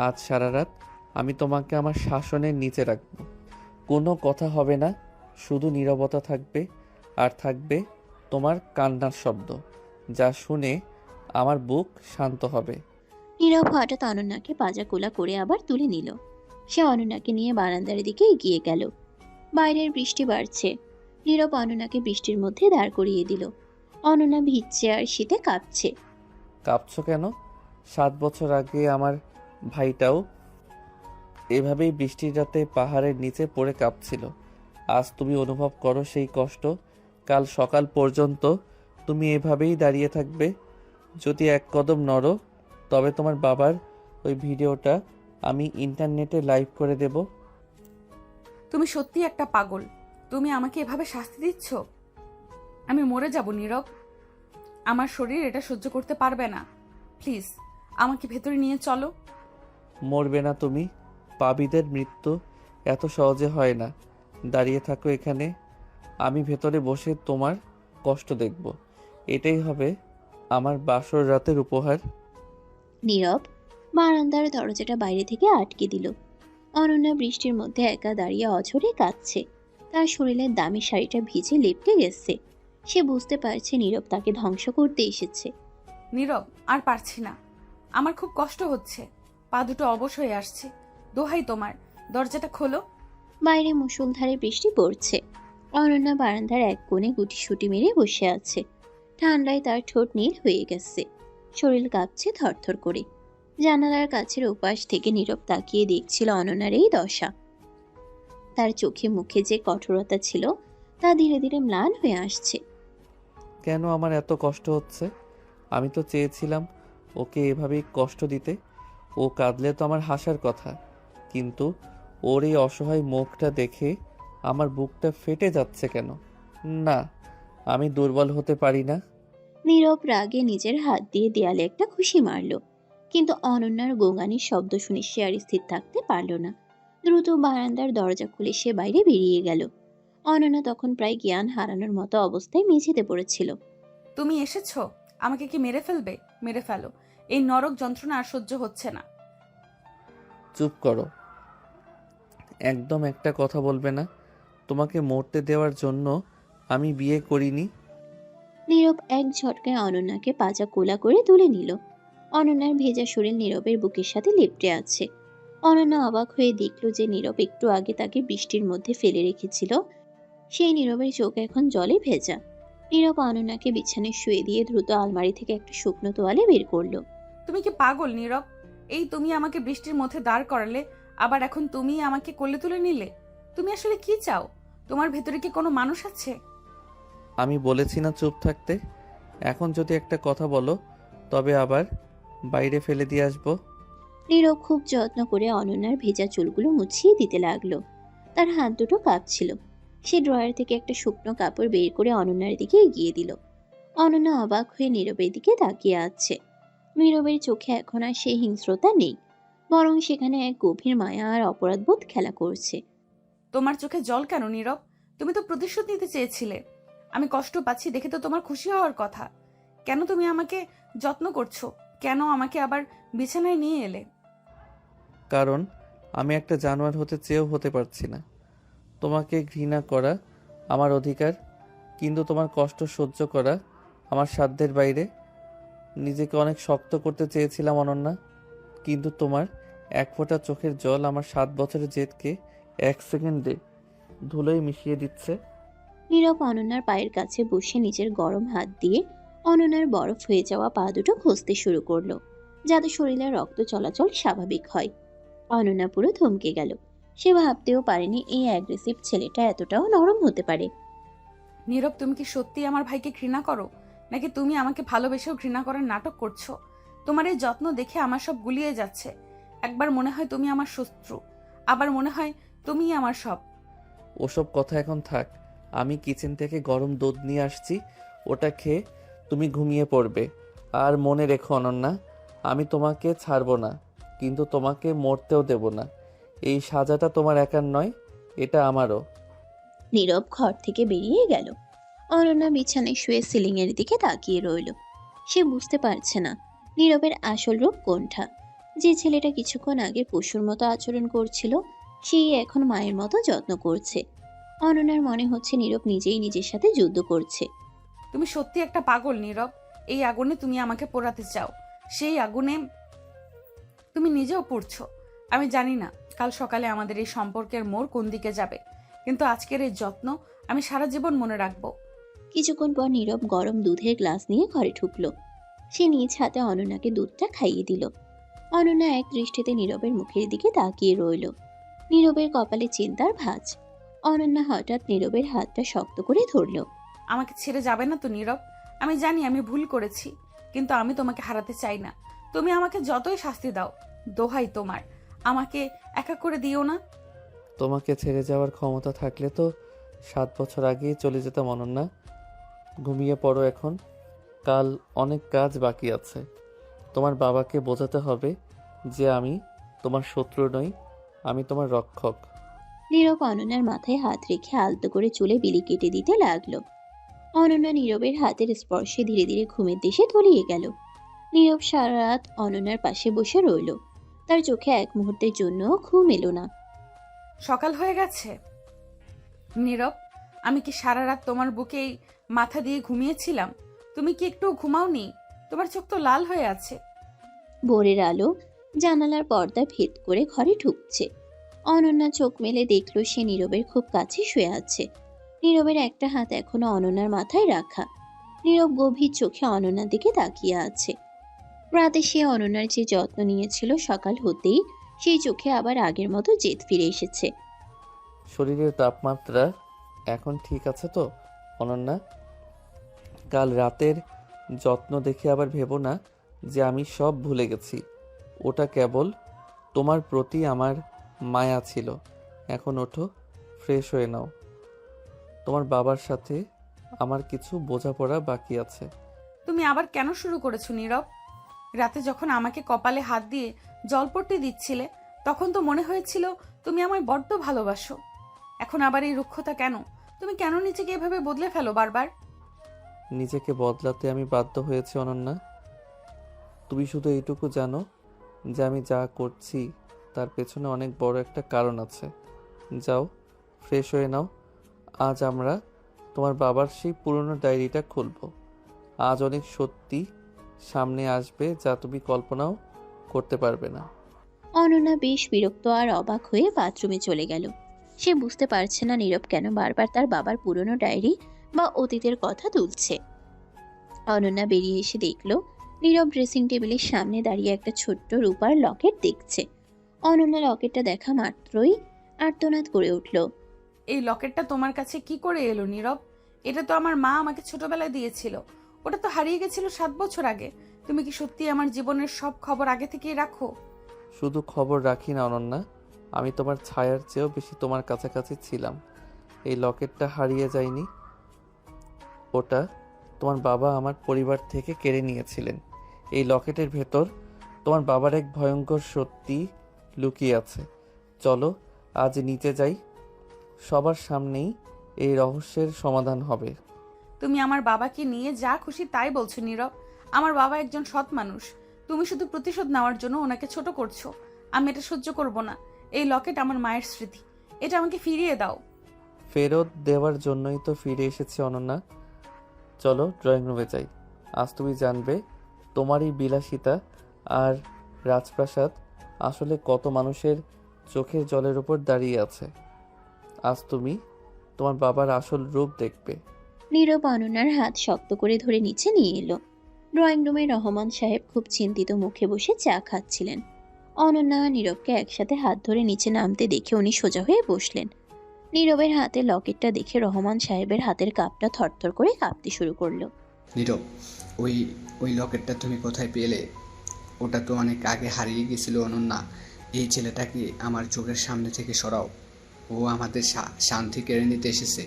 আজ সারা রাত আমি তোমাকে আমার শাসনের নিচে রাখব। কোনো কথা হবে না, শুধু নীরবতা থাকবে। আর থাকবে তোমার কান্নার শব্দ, যা শুনে আমার বুক শান্ত হবে। নীরব হঠাৎ অনন্যাকে পাজা কোলা করে আবার তুলে নিল। সে অনন্যাকে নিয়ে বারান্দার দিকে এগিয়ে গেল। বাইরের বৃষ্টি বাড়ছে। নীরব অনন্যাকে বৃষ্টির মধ্যে দাঁড় করিয়ে দিল। অনন্যা ভিজছে আর শীতে কাঁপছে। কাঁপছো কেন? 7 বছর আগে আমার ভাইটাও এভাবেই বৃষ্টির রাতে পাহাড়ের নিচে পড়ে কাঁপছিল। আজ তুমি অনুভব করো সেই কষ্ট। কাল সকাল পর্যন্ত তুমি এভাবেই দাঁড়িয়ে থাকবে। যদি এক কদম নড়ো তবে তোমার বাবার ওই ভিডিওটা আমি ইন্টারনেটে লাইভ করে দেব। তুমি সত্যি একটা পাগল। তুমি আমাকে এভাবে শাস্তি দিচ্ছ। আমি মরে যাব নীরব। আমার শরীর এটা সহ্য করতে পারবে না। প্লিজ আমাকে ভেতরে নিয়ে চলো। মরবে না তুমি। পাপীদের মৃত্যু এত সহজে হয় না। দাঁড়িয়ে থাকো এখানে, আমি ভেতরে বসে তোমার কষ্ট দেখব। এটাই হবে আমার বাসর রাতের উপহার। নীরব বারান্দার দরজাটা বাইরে থেকে আটকে দিল। অনন্যা বৃষ্টির মধ্যে একা দাঁড়িয়ে অঝরে কাঁদছে। তার শরীরের দামি শাড়িটা ভিজে লেপটে গেছে। সে বুঝতে পারছে নীরব তাকে ধ্বংস করতে এসেছে। নীরব, আর পারছি না। আমার খুব কষ্ট হচ্ছে। পা দুটো অবশ হয়ে আসছে। দোহাই তোমার, দরজাটা খোলো। বাইরে মুষলধারে বৃষ্টি পড়ছে। অনন্যা বারান্দার এক কোণে গুটিসুটি মেরে বসে আছে। ঠান্ডায় তার ঠোঁট নীল হয়ে গেছে। শরীর কাঁপছে থরথর করে। জানালার কাছের ওপাশ থেকে নীরব তাকিয়ে দেখছিল অনন্যার এই দশা। তার চোখে মুখে যে কঠোরতা ছিল তা ধীরে ধীরে ম্লান হয়ে আসছে। কেন আমার এত কষ্ট হচ্ছে? আমি তো চেয়েছিলাম ওকে এভাবেই কষ্ট দিতে। ও কাঁদলে তো আমার হাসার কথা, কিন্তু ওর এই অসহায় মুখটা দেখে আমার বুকটা ফেটে যাচ্ছে কেন? না, আমি দুর্বল হতে পারি না। নীরব রাগে নিজের হাত দিয়ে দেয়ালে একটা খুশি মারল, কিন্তু অনন্যার গোঙানির শব্দ শুনে সে আর স্থির থাকতে পারল না। দ্রুত বারান্দার দরজা খুলে সে বাইরে বেরিয়ে গেল। অনন্যা তখন প্রায় জ্ঞান হারানোর মতো অবস্থায় মেঝেতে পড়েছিল। তুমি এসেছো? আমাকে কি মেরে ফেলবে? মেরে ফেলো। এই নরক যন্ত্রণা আর সহ্য হচ্ছে না। চুপ করো, একদম একটা কথা বলবে না। তোমাকে মরতে দেওয়ার জন্য আমি বিয়ে করিনি। নীরব এক ঝটকায় অনন্যাকে পাজা কোলা করে তুলে নিল। অনন্যার ভেজা শরীর নীরবের বুকের সাথে লেপ্টে আছে। অনন্যা অবাক হয়ে দেখল যে নীরব একটু আগে তাকে বৃষ্টির মধ্যে ফেলে রেখেছিল, সেই নীরবের চোখ এখন জলে ভেজা। নীরব অনন্যাকে বিছানায় শুয়ে দিয়ে দ্রুত আলমারি থেকে একটা শুকনো তোয়ালে বের করলো। তুমি কি পাগল নীরব? এই তুমি আমাকে বৃষ্টির মধ্যে দাঁড় করালে, আবার এখন তুমি আমাকে কোলে তুলে নিলে। তুমি আসলে কি চাও? তোমার ভেতরে কি কোনো মানুষ আছে? আমি বলেছি না চুপ থাকতে? এখন যদি একটা কথা বলো তবে আবার বাইরে ফেলে দিয়ে আসবো। নীরব খুব যত্ন করে অনন্যার ভেজা চুলগুলো মুছিয়ে দিতে লাগলো। তার হাত দুটো কাঁপছিল। সে ড্রয়ার থেকে একটা শুকনো কাপড় বের করে অনন্যার দিকে এগিয়ে দিল। অনন্যা অবাক হয়ে নীরবের দিকে তাকিয়ে আছে। নীরবের চোখে এখন আর সেই হিংস্রতা নেই, বরং সেখানে এক গভীর মায়া আর অপরাধবোধ খেলা করছে। তোমার চোখে জল কেন নীরব? তুমি তো প্রতিশোধ নিতে চেয়েছিলে। আমি কষ্ট পাচ্ছি দেখে তো তোমার খুশি হওয়ার কথা। কেন তুমি আমাকে যত্ন করছো? কেন আমাকে আবার বিছানায় নিয়ে এলে? কারণ আমি একটা জানোয়ার হতে চেয়েও হতে পারছি না। তোমাকে ঘৃণা করা আমার অধিকার, কিন্তু তোমার কষ্ট সহ্য করা আমার সাধ্যের বাইরে। নিজেকে অনেক শক্ত করতে চেয়েছিলাম অনন্যা, কিন্তু তোমার এক ফোঁটা চোখের জল আমার 7 বছরের জেদকে 1 সেকেন্ডে ধুলোয় মিশিয়ে দিচ্ছে। নীরব অনন্যার পায়ের কাছে বসে নিজের গরম হাত দিয়ে অনন্যার বরফ হয়ে যাওয়া পা দুটো ঘষতে শুরু করলো, যাতে শরীরে রক্ত চলাচল স্বাভাবিক হয়। অনন্যা পুরো থমকে গেল। সে ভাবতেও পারেনি এই অ্যাগ্রেসিভ ছেলেটা এতটাও নরম হতে পারে। নীরব, তুমি কি সত্যি আমার ভাইকে ঘৃণা করো, নাকি তুমি আমাকে ভালোবেসেও ঘৃণা করার নাটক করছো? তোমার এই যত্ন দেখে আমার সব গুলিয়ে যাচ্ছে। একবার মনে হয় তুমি আমার শত্রু, আবার মনে হয় তুমিই আমার সব। ওসব কথা এখন থাক। আমি কিচেন থেকে গরম দুধ নিয়ে আসছি, ওটা খেয়ে তুমি ঘুমিয়ে পড়বে। আর মনে রেখো অনন্যা, আমি তোমাকে ছাড়বো না, কিন্তু তোমাকে মরতেও দেব না। এই সাজাটা তোমার একার নয়, এটা আমারও। নীরব ঘর থেকে বেরিয়ে গেল। অনন্যা বিছানায় শুয়ে সিলিং এর দিকে তাকিয়ে রইল। সে বুঝতে পারছে না নীরবের আসল রূপ কোনটা। যে ছেলেটা কিছুক্ষণ আগে পশুর মতো আচরণ করছিল, সেই এখন মায়ের মতো যত্ন করছে। অনন্যার মনে হচ্ছে নীরব নিজেই নিজের সাথে যুদ্ধ করছে। তুমি সত্যি একটা পাগল নীরব। এই আগুনে তুমি আমাকে পোড়াতে চাও। সেই আগুনে তুমি নিজেও পড়ছো। আমি জানি না কাল সকালে আমাদের এই সম্পর্কের মোড় কোন দিকে যাবে, কিন্তু আজকের এই যত্ন আমি সারা জীবন মনে রাখবো। কিছুক্ষণ পর নীরব গরম দুধের গ্লাস নিয়ে ঘরে ঢুকলো। সে নিজ হাতে অনন্যাকে দুধটা খাইয়ে দিল। অনন্যা এক দৃষ্টিতে নীরবের মুখের দিকে তাকিয়ে রইল। নীরবের কপালে চিন্তার ভাঁজ। অনন্যা হঠাৎ নীরবের হাতটা শক্ত করে ধরল। আমাকে ছেড়ে যাবে না তো নীরব? আমি জানি আমি ভুল করেছি, কিন্তু আমি তোমাকে হারাতে চাই না। তুমি আমাকে যতই শাস্তি দাও, দোহাই তোমার, আমাকে একা করে দিও না। তোমাকে ছেড়ে যাওয়ার ক্ষমতা থাকলে তো 7 বছর আগেই চলে যেতাম অনন্যা। ঘুমিয়ে পড়ো এখন, কাল অনেক কাজ বাকি আছে। তোমার বাবাকে বোঝাতে হবে যে আমি তোমার শত্রু নই, আমি তোমার রক্ষক। নীরব অনন্যার মাথায় হাত রেখে আলতো করে চুলে বিলি কেটে দিতে লাগলো। অনন্যা নীরবের হাতের স্পর্শে ধীরে ধীরে ঘুমের দেশে তলিয়ে গেল। নীরব সারা রাত অনন্যার পাশে বসে রইল। তার চোখে এক মুহূর্তের জন্য ঘুম এলো না। সকাল হয়ে গেছে। নীরব, আমি কি সারা রাত তোমার বুকেই মাথা দিয়ে ঘুমিয়েছিলাম? তুমি কি একটু ঘুমাওনি? তোমার চোখ তো লাল হয়ে আছে। ভোরের আলো জানালার পর্দা ভেদ করে ঘরে ঢুকছে। অনন্যা চোখ মেলে দেখলো সে নীরবের খুব কাছে শুয়ে আছে। নীরবের একটা হাত এখনো অনন্যার মাথায় রাখা। নীরব গভীর চোখে অনন্যার দিকে তাকিয়ে আছে। রাতে সে অনন্যার যে যত্ন নিয়েছিল, সকাল হতেই সেই চোখে আবার আগের মতো জেদ ফিরে এসেছে। শরীরের তাপমাত্রা এখন ঠিক আছে তো অনন্যা? কাল রাতের যত্ন দেখে আবার ভেবো না যে আমি সব ভুলে গেছি। ওটা কেবল তোমার প্রতি আমার মায়া ছিল। এখন ওঠো, ফ্রেশ হয়ে নাও। তোমার বাবার সাথে আমার কিছু বোঝাপড়া বাকি আছে। তুমি আবার কেন শুরু করেছো নীরব? রাতে যখন আমাকে কপালে হাত দিয়ে জলপট্টি দিচ্ছিলে, তখন তো মনে হয়েছিল তুমি আমায় বড্ড ভালোবাসো। এখন আবার এই রুক্ষতা কেন? তুমি কেন নিজেকে এভাবে বদলে ফেলো বারবার? নিজেকে বদলাতে আমি বাধ্য হয়েছি অনন্যা। তুমি শুধু এইটুকু জানো যে আমি যা করছি তার পেছনে অনেক বড় একটা কারণ আছে। যাও, ফ্রেশ হয়ে নাও। আজ আমরা তোমার বাবার সেই পুরনো ডায়েরিটা খুলব। আজ অনেক সত্যি সামনে আসবে যা তুমি কল্পনাও করতে পারবে না। অনন্যা বেশ বিরক্ত আর অবাক হয়ে বাথরুমে চলে গেল। সে বুঝতে পারছে না নীরব কেন বারবার তার বাবার পুরনো ডায়েরি বা অতীতের কথা তুলছে। অনন্যা বেরিয়ে এসে দেখলো নীরব ড্রেসিং টেবিলের সামনে দাঁড়িয়ে একটা ছোট্ট রূপার লকেট দেখছে। অনন্যা লকেটটা দেখা মাত্রই আর্তনাদ করে উঠল। এই লকেটটা তোমার কাছে কি করে এলো নীরব? এটা তো আমার মা আমাকে ছোটবেলায় দিয়েছিল। ওটা তো হারিয়ে গেছিল 7 বছর আগে। তুমি কি সত্যি আমার জীবনের সব খবর আগে থেকেই রাখো? শুধু খবর রাখি না অনন্যা, আমি তোমার ছায়ার চেয়েও বেশি তোমার কাছাকাছি ছিলাম। এই লকেটটা হারিয়ে যায়নি। ওটা তোমার বাবা আমার পরিবার থেকে কেড়ে নিয়েছিলেন। এই লকেটের ভেতর তোমার বাবার এক ভয়ঙ্কর সত্যি লুকিয়ে আছে। চলো আজ নিচে যাই, সবার সামনেই এই রহস্যের সমাধান হবে। তুমি আমার বাবাকে নিয়ে যা খুশি তাই বলছো নীরব। আমার বাবা একজন সৎ মানুষ। তুমি শুধু প্রতিশোধ নেওয়ার জন্য ওনাকে ছোট করছো। আমি এটা সহ্য করব না। এই লকেট আমার মায়ের স্মৃতি, এটা আমাকে ফিরিয়ে দাও। ফেরত দেওয়ার জন্যই তো ফিরে এসেছি অনন্যা। চলো ড্রয়িং রুমে যাই। আজ তুমি জানবে তোমারই বিলাসিতা আর রাজপ্রাসাদ আসলে কত মানুষের চোখের জলের উপর দাঁড়িয়ে আছে। আজ তুমি তোমার বাবার আসল রূপ দেখবে। নীরব অনন্যার হাত শক্ত করে ধরে নিচে নিয়ে এলো। ড্রয়িং রুমে রহমান সাহেব খুব চিন্তিত মুখে বসে চা খাচ্ছিলেন। অনন্যা আর নীরবকে একসাথে হাত ধরে নিচে নামতে দেখে উনি সোজা হয়ে বসলেন। নীরবের হাতে লকেটটা দেখে রহমান সাহেবের হাতের কাপটা থরথর করে কাঁপতে শুরু করলো। নীরব, ওই ওই লকেটটা তুমি কোথায় পেলে? ওটা তো অনেক আগে হারিয়ে গেছিল অনন্যা। এই ছেলেটাকে আমার চোখের সামনে থেকে সরাও। ও আমাদের শান্তি কেড়ে নিতে এসেছে।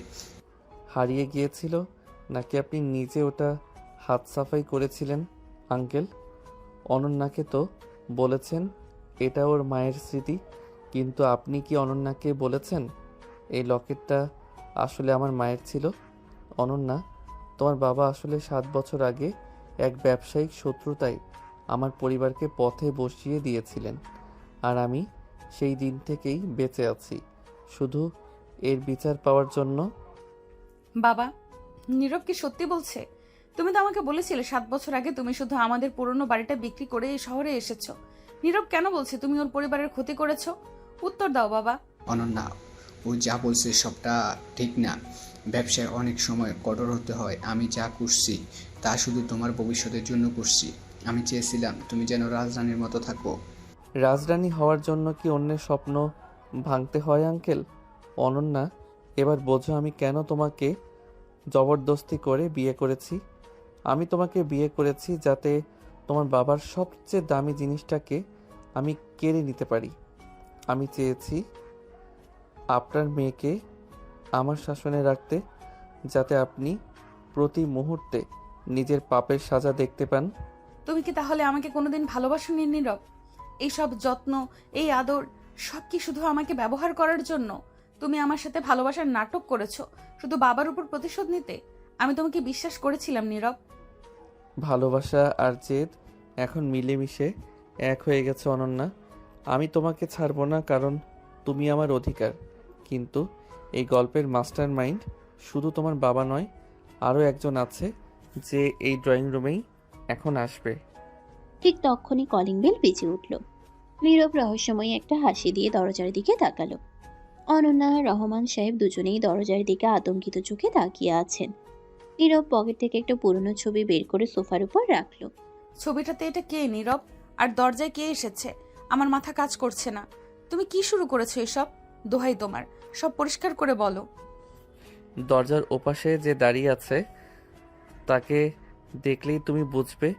হারিয়ে গিয়েছিল নাকি আপনি নিজে ওটা হাত সাফাই করেছিলেন আঙ্কেল? অনন্যাকে তো বলেছেন এটা ওর মায়ের স্মৃতি, কিন্তু আপনি কি অনন্যাকে বলেছেন এই লকেটটা আসলে আমার মায়ের ছিল? অনন্যা, তোমার বাবা আসলে 7 বছর আগে এক ব্যবসায়িক শত্রুতায় আমার পরিবারকে পথে বসিয়ে দিয়েছিলেন, আর আমি সেই দিন থেকেই বেঁচে আছি শুধু এর বিচার পাওয়ার জন্য। বাবা, নীরব কি সত্যি বলছে? তুমি তো আমাকে বলেছিলে 7 বছর আগে তুমি শুধু আমাদের পুরনো বাড়িটা বিক্রি করে এই শহরে এসেছো। নীরব কেন বলছে তুমি ওর পরিবারের ক্ষতি করেছো? উত্তর দাও বাবা। অনন্যা, ও যা বলছে সবটা ঠিক না। ব্যবসায় অনেক সময় কঠোর হতে হয়। আমি যা করছি তা শুধু তোমার ভবিষ্যতের জন্য করছি। আমি চেয়েছিলাম তুমি যেন রাজরানীর মতো থাকো। রাজরানী হওয়ার জন্য কি অন্যের স্বপ্ন ভাঙতে হয় আঙ্কেল? অনন্যা, এবার বোঝো আমি কেন তোমাকে জবরদস্তি করে বিয়ে করেছি। আমি তোমাকে বিয়ে করেছি যাতে তোমার বাবার সবচেয়ে দামি জিনিসটাকে আমি কেড়ে নিতে পারি। আমি চেয়েছি আপনার মেয়েকে আমার শাসনে রাখতে, যাতে আপনি প্রতি মুহূর্তে নিজের পাপের সাজা দেখতে পান। তুমি কি তাহলে আমাকে কোনোদিন ভালোবাসোনি নীরব? এইসব যত্ন, এই আদর, সব কি শুধু আমাকে ব্যবহার করার জন্য? তুমি আমার সাথে ভালোবাসার নাটক করেছো শুধু বাবার উপর প্রতিশোধ নিতে। আমি তোমাকে বিশ্বাস করেছিলাম নীরব। ভালোবাসা আর জেদ এখন মিলেমিশে এক হয়ে গেছে অনন্যা। আমি তোমাকে ছাড়বো না, কারণ তুমি আমার অধিকার। কিন্তু এই গল্পের মাস্টার মাইন্ড শুধু তোমার বাবা নয়, আরও একজন আছে, যে এই ড্রয়িং রুমেই এখন আসবে। ঠিক তখনই কলিং বেল বেজে উঠল। নীরব রহস্যময়ী একটা হাসি দিয়ে দরজার দিকে তাকালো। অনন্যা আর রহমান সাহেব দুজনেই দরজার দিকে আতঙ্কিত চোখে তাকিয়ে আছেন। নীরব পকেট থেকে একটা পুরনো ছবি বের করে সোফার উপর রাখলো। ছবিটাতে এটা কে নীরব? আর দরজায় কে এসেছে? আমার মাথা কাজ করছে না। তুমি কি শুরু করেছো এসব? দোহাই তোমার, সব পরিষ্কার করে বলো। দরজার ওপাশে যে দাঁড়িয়ে আছে তাকে দেখলেই তুমি বুঝবে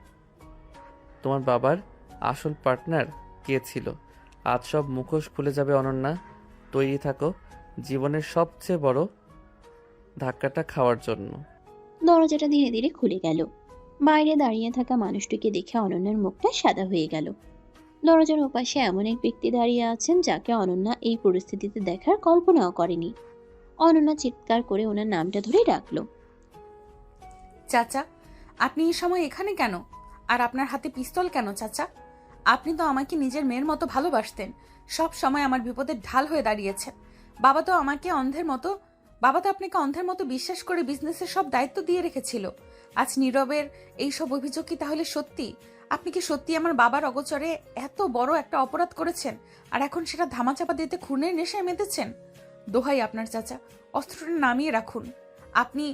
তোমার বাবার আসল পার্টনার কে ছিল। আজ সব মুখোশ খুলে যাবে অনন্যা। তৈরি থাকো জীবনের সবচেয়ে বড় ধাক্কাটা খাওয়ার জন্য। দরজাটা ধীরে ধীরে খুলে গেল। বাইরে দাঁড়িয়ে থাকা মানুষটিকে দেখে অনন্যার মুখটা সাদা হয়ে গেল। দরজার ওপাশে এমন এক ব্যক্তি দাঁড়িয়ে আছেন যাকে অনন্যা এই পরিস্থিতিতে দেখার কল্পনাও করেনি। অনন্যা চিৎকার করে ওনার নামটা ধরে ডাকলো। চাচা, আপনি এই সময় এখানে কেন? আর আপনার হাতে পিস্তল কেন চাচা? আপনি তো আমাকে নিজের মেয়ের মতো ভালোবাসতেন। সব সময় আমার বিপদের ঢাল হয়ে দাঁড়িয়েছেন। বাবা তো আপনাকে অন্ধের মতো বিশ্বাস করে বিজনেসের সব দায়িত্ব দিয়ে রেখেছিল। আজ নীরবের এই সব অভিযোগ কি তাহলে সত্যি? আপনি কি সত্যি আমার বাবার অগোচরে এত বড় একটা অপরাধ করেছেন, আর এখন সেটা ধামাচাপা দিতে খুনের নেশায় মেতেছেন? দোহাই আপনার চাচা, অস্ত্রটা নামিয়ে রাখুন। আপনি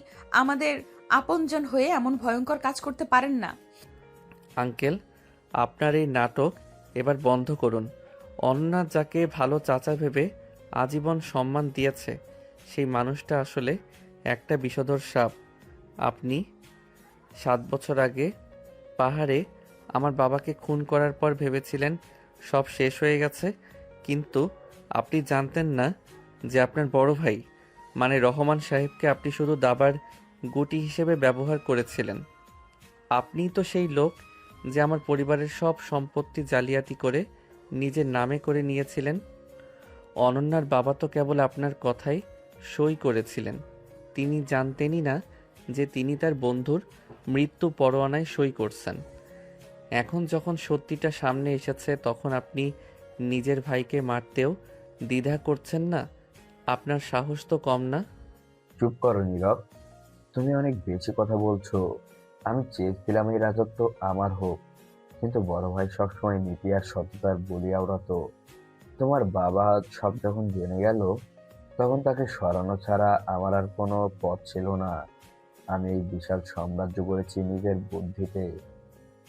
আমাদের আপনজন হয়ে এমন ভয়ঙ্কর কাজ করতে পারেন না। আঙ্কেল, আপনার এই নাটক এবার বন্ধ করুন। অনন্যা যাকে ভালো চাচা ভেবে আজীবন সম্মান দিয়েছে, সেই মানুষটা আসলে একটা বিষধর সাপ। আপনি 7 বছর আগে পাহাড়ে আমার বাবাকে খুন করার পর ভেবেছিলেন সব শেষ হয়ে গেছে, কিন্তু আপনি জানতেন না যে আপনার বড় ভাই মানে রহমান সাহেবকে আপনি শুধু দাবার গুটি হিসেবে ব্যবহার করেছিলেন। আপনিই তো সেই লোক যে আমার পরিবারের সব সম্পত্তি জালিয়াতি করে নিজের নামে করে নিয়েছিলেন। অনন্যার বাবা তো কেবল আপনার কথাই সই করেছিলেন। তিনি জানতেনই না যে তিনি তার বন্ধুর মৃত্যু পরোয়ানায় সই করছেন। এখন যখন সত্যিটা সামনে এসেছে, তখন আপনি নিজের ভাইকে মারতেও দ্বিধা করছেন না। আপনার সাহস তো কম না। চুপ করো নীরব, তুমি অনেক বেশি কথা বলছো। আমি চেয়েছিলাম এই রাজত্ব আমার হোক, কিন্তু বড় ভাই সবসময় নীতি আর সততার বলিয়া উড়াতো। তোমার বাবা সব যখন জেনে গেল, তখন তাকে সরানো ছাড়া আমার আর কোনো পথ ছিল না। আমি এই বিশাল সাম্রাজ্য গড়েছি নিজের বুদ্ধিতে,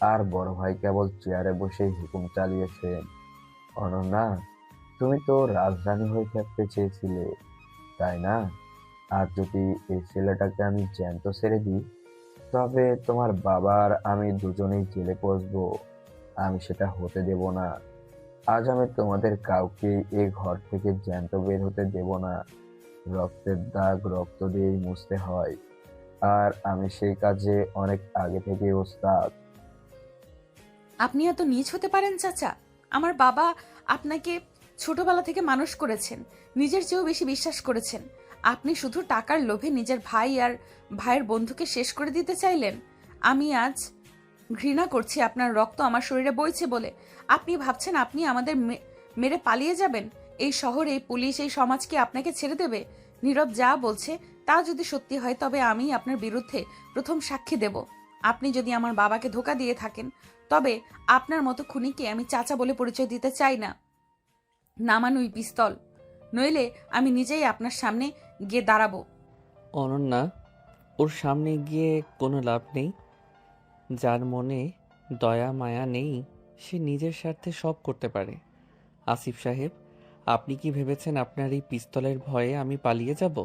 আর বড় ভাই কেবল চেয়ারে বসেই হুকুম চালিয়েছেন। অনন্যা, তুমি তো রাজধানী হয়ে থাকতে চেয়েছিলে, তাই না? আর যদি এই ছেলেটাকে আমি জ্যান্ত ছেড়ে দিই, তবে তোমার বাবার আমি দুজনেই জেলে পচবো। আমি সেটা হতে দেব না। আজ আমি তোমাদের কাউকে এই ঘর থেকে জ্যান্ত বের হতে দেব না। রক্তের দাগ রক্ত দিয়েই মুছতে হয়, আর আমি সেই কাজে অনেক আগে থেকে ওস্তাদ। আপনি এত নীচ হতে পারেন চাচা? আমার বাবা আপনাকে ছোটবেলা থেকে মানুষ করেছেন, নিজের চেয়েও বেশি বিশ্বাস করেছেন। আপনি শুধু টাকার লোভে নিজের ভাই আর ভাইয়ের বন্ধুকে শেষ করে দিতে চাইলেন। আমি আজ ঘৃণা করছি আপনার রক্ত আমার শরীরে বইছে বলে। আপনি ভাবছেন আপনি আমাদের মেরে পালিয়ে যাবেন? এই শহর, এই পুলিশ, এই সমাজ কি আপনাকে ছেড়ে দেবে? নীরব যা বলছে তা যদি সত্যি হয়, তবে আমি আপনার বিরুদ্ধে প্রথম সাক্ষী দেব। আপনি যদি আমার বাবাকে ধোঁকা দিয়ে থাকেন, তবে আপনার মতো খুনিকে আমি চাচা বলে পরিচয় দিতে চাই না। নামান ওই পিস্তল, নইলে আমি নিজেই আপনার সামনে গিয়ে দাঁড়াবো। অনন্যা, ওর সামনে গিয়ে কোনো লাভ নেই। যার মনে দয়া মায়া নেই সে নিজের স্বার্থে সব করতে পারে। আসিফ সাহেব, আপনি কি ভেবেছেন আপনার এই পিস্তলের ভয়ে আমি পালিয়ে যাব?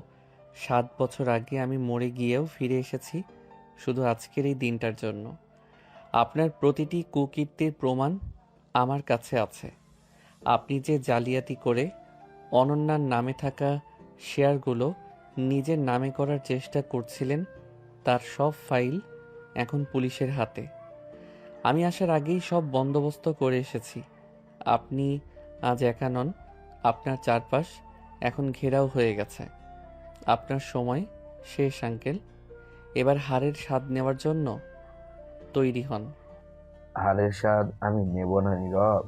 7 বছর আগে আমি মরে গিয়েও ফিরে এসেছি শুধু আজকের এই দিনটার জন্য। আপনার প্রতিটি কুকীর্তির প্রমাণ আমার কাছে আছে। আপনি যে জালিয়াতি করে অনন্যার নামে থাকা শেয়ারগুলো নিজের নামে করার চেষ্টা করছিলেন তার সব ফাইল এখন পুলিশের হাতে। আমি আসার আগেই সব বন্দোবস্ত করে এসেছি। আপনি আজ একা নন, আপনার চারপাশ এখন ঘেরাও হয়ে গেছে। আপনার সময় শেষ আঙ্কেল। এবার হারের স্বাদ নেওয়ার জন্য তৈরি হন। হারের স্বাদ আমি নেব না নীরব,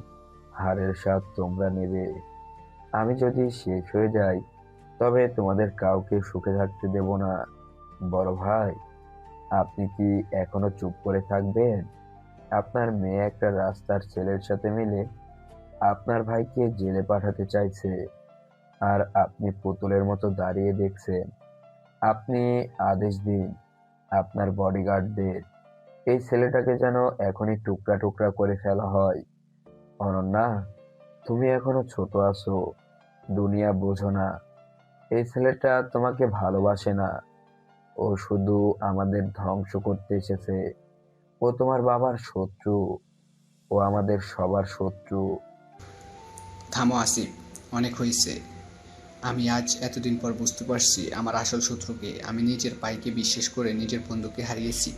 হারের স্বাদ তোমরা নেবে। আমি যদি শেষ হয়ে যাই তবে তোমাদের কাউকে সুখে থাকতে দেব না। বড় ভাই, আপনি কি এখনো চুপ করে থাকবেন? আপনার মেয়ে একটা রাস্তার ছেলের সাথে মিলে আপনার ভাইকে জেলে পাঠাতে চাইছে, আর আপনি পুতুলের মতো দাঁড়িয়ে দেখছেন। আপনি আদেশ দিন আপনার বডিগার্ডদের এই ছেলেটাকে যেন এখনই টুকরা টুকরা করে ফেলা হয়। অনন্যা, তুমি এখনো ছোট আছো, দুনিয়া বোঝো না। এই ছেলেটা তোমাকে ভালোবাসে না, ও শুধু আমাদের ধ্বংস করতে এসেছে। ও তোমার বাবার শত্রু, ও আমাদের সবার শত্রু। থামো আসিফ, অনেক হয়েছে। আমি আজ এতদিন পর বুঝতে পারছি আমার আসল শত্রুকে। আমি নিজের ভাইকে বিশ্বাস করে নিজের বন্ধুকে হারিয়েছি।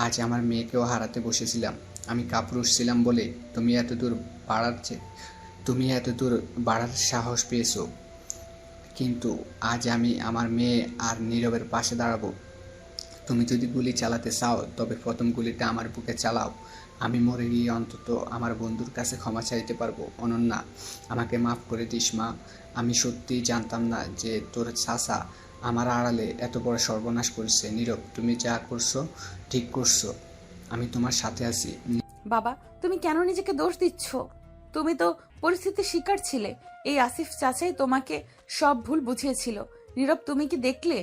আজ আমার মেয়েকেও হারাতে বসেছিলাম। আমি কাপুরুষ ছিলাম বলে তুমি এত দূর বাড়ার সাহস পেয়েছো। কিন্তু আজ আমি আমার মেয়ে আর নীরবের পাশে দাঁড়াবো। তুমি যদি গুলি চালাতে চাও তবে প্রথম গুলিটা আমার বুকে চালাও। আমি মরে গিয়ে অন্তত আমার বন্ধুর কাছে ক্ষমা চাইতে পারবো। অনন্যা, আমাকে মাফ করে দিস মা। আমি সত্যিই জানতাম না যে তোর চাচা আমার আড়ালে এত বড় সর্বনাশ করেছে। নীরব, তুমি যা করছো ঠিক করছো। আমি তোমার সাথে আছি। বাবা, তুমি কেন নিজেকে দোষ দিচ্ছ? তুমি তো পরিস্থিতির শিকার ছিলে। এই আসিফ চাচাই তোমাকে সব ভুল বুঝিয়েছিল। নীরব, তুমি কি দেখলে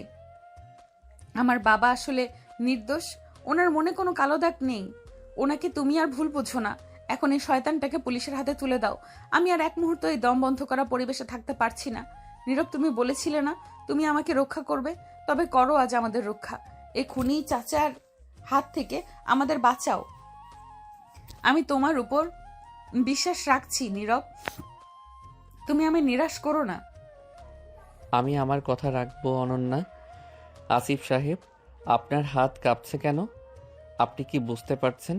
আমার বাবা আসলে নির্দোষ? ওনার মনে কোনো কালো দাগ নেই। ওনাকে তুমি আর ভুল বুঝো না। এখন এই শয়তানটাকে পুলিশের হাতে তুলে দাও। আমি আর এক মুহূর্ত এই দম বন্ধ করা পরিবেশে থাকতে পারছি না। নীরব, তুমি বলেছিলে না তুমি আমাকে রক্ষা করবে, তবে করো আজ আমাদের রক্ষা। এই খুনি চাচার হাত থেকে আমাদের বাঁচাও। আমি তোমার উপর বিশ্বাস রাখছি নীরব, তুমি আমায় নিরাশ করো না। আমি আমার কথা রাখবো অনন্যা। আসিফ সাহেব, আপনার হাত কাঁপছে কেন? আপনি কি বুঝতে পারছেন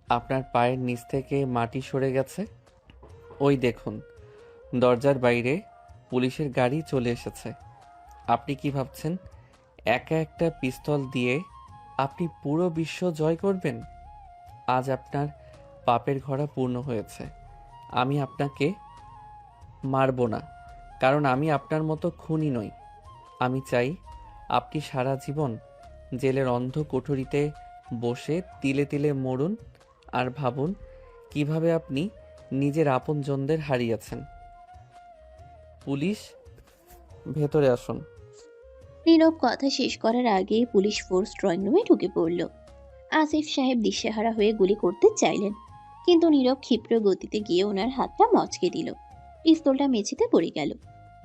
আপনার পায়ের নিচ থেকে মাটি সরে গেছে? ওই দেখুন, দরজার বাইরে পুলিশের গাড়ি চলে এসেছে। আপনি কি ভাবছেন একা একটা পিস্তল দিয়ে আপনি পুরো বিশ্ব জয় করবেন? আজ আপনার পাপের ঘোড়া পূর্ণ হয়েছে। আমি আপনাকে মারব না, কারণ আমি আপনার মতো খুনি নই। আমি চাই আপনি সারা জীবন জেলের অন্ধ কোঠরিতে বসে তিলে তিলে মরুন আর ভাবুন কিভাবে আপনি নিজের আপনজনদের হারিয়েছেন। পুলিশ, ভেতরে আসুন। নীরব কথা শেষ করার আগেই পুলিশ ফোর্স ড্রয়িং রুমে ঢুকে পড়ল। আসিফ সাহেব দিশেহারা হয়ে গুলি করতে চাইলেন, কিন্তু নীরব ক্ষিপ্র গতিতে গিয়ে ওনার হাতটা মচকে দিল। পিস্তলটা মেঝেতে পড়ে গেল।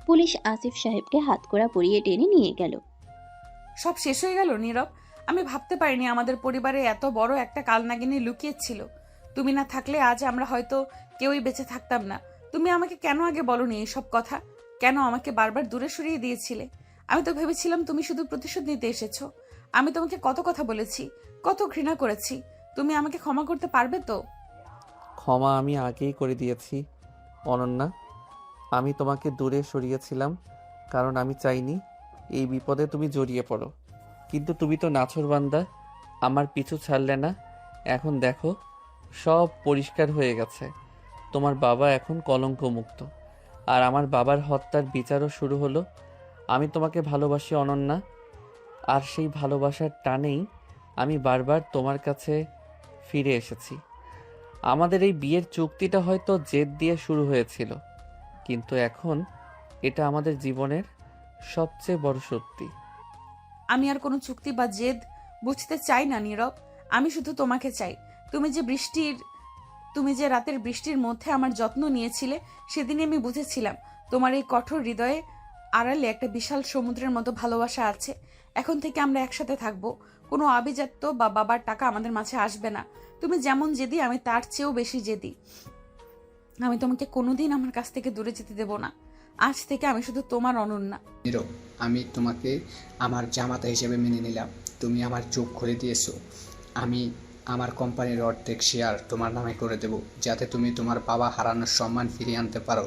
পুলিশ আসিফ সাহেবকে হাতকড়া পরিয়ে টেনে নিয়ে গেল। সব শেষ হয়ে গেল নীরব। আমি ভাবতে পারিনি আমাদের পরিবারে এত বড় একটা কালনাগিনী লুকিয়েছিল। তুমি না থাকলে আজ আমরা হয়তো কেউই বেঁচে থাকতাম না। তুমি আমাকে কেন আগে বলনি এইসব কথা? কেন আমাকে বারবার দূরে সরিয়ে দিয়েছিলে? আমি তো ভেবেছিলাম তুমি শুধু প্রতিশোধ নিতে এসেছো। আমি তোমাকে কত কথা বলেছি, কত ঘৃণা করেছি। তুমি আমাকে ক্ষমা করতে পারবে তো? ক্ষমা আমি আগেই করে দিয়েছি অনন্যা। আমি তোমাকে দূরে সরিয়েছিলাম কারণ আমি চাইনি এই বিপদে তুমি জড়িয়ে পড়ো। কিন্তু তুমি তো নাছোড়বান্দা, আমার পিছু ছাড়লে না। এখন দেখো সব পরিষ্কার হয়ে গেছে। তোমার বাবা এখন কলঙ্ক মুক্ত, আর আমার বাবার হত্যার বিচারও শুরু হলো। আমি তোমাকে ভালোবাসি অনন্যা, আর সেই ভালোবাসার টানেই আমি বারবার তোমার কাছে ফিরে এসেছি। আমাদের এই বিয়ের চুক্তিটা হয়তো জেদ দিয়ে শুরু হয়েছিল, কিন্তু এখন এটা আমাদের জীবনের সবচেয়ে বড় সত্যি। আমি আর কোনো চুক্তি বা জেদ বুঝতে চাই না নীরব। আমি শুধু তোমাকে চাই। তুমি যে রাতের বৃষ্টির মধ্যে আমার যত্ন নিয়েছিলে, সেদিনই আমি বুঝেছিলাম তোমার এই কঠোর হৃদয়ে আড়ালে একটা বিশাল সমুদ্রের মতো ভালোবাসা আছে। এখন থেকে আমরা একসাথে থাকবো। কোনো আভিজাত্য বা বাবার টাকা আমাদের মাঝে আসবে না। তুমি যেমন জেদি, আমি তার চেয়েও বেশি জেদি। আমি তোমাকে কোনোদিন আমার কাছ থেকে দূরে যেতে দেব না। আজ থেকে আমি শুধু তোমার অনন্যা। নীরব, আমি তোমাকে আমার জামাতা হিসেবে মেনে নিলাম। তুমি আমার চোখ খুলে দিয়েছো। আমি আমার কোম্পানির অর্ধেক শেয়ার তোমার নামে করে দেব, যাতে তুমি তোমার বাবা হারানোর সম্মান ফিরিয়ে আনতে পারো।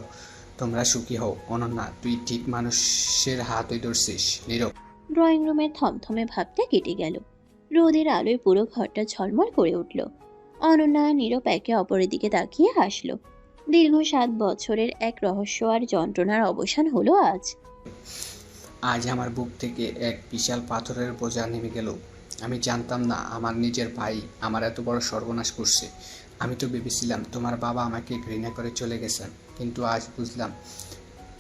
তোমরা সুখী হও। অনন্যা, তুই ঠিক মানুষের হাতই ধরছিস। নীরব, ড্রয়িং রুমের থমথমে ভাবটা কেটে গেল। রোদের আলোয় পুরো ঘরটা ঝলমল করে উঠল। অনন্যা আর নীরব একে অপরের দিকে তাকিয়ে হাসলো। দীর্ঘ 7 বছরের এক রহস্য আর যন্ত্রণার অবসান হলো আজ। আজ আমার বুক থেকে এক বিশাল পাথরের বোঝা নেমে গেল। আমি জানতাম না আমার নিজের ভাই আমার এত বড় সর্বনাশ করছে। আমি তো ভেবেছিলাম তোমার বাবা আমাকে ঘৃণা করে চলে গেছেন, কিন্তু আজ বুঝলাম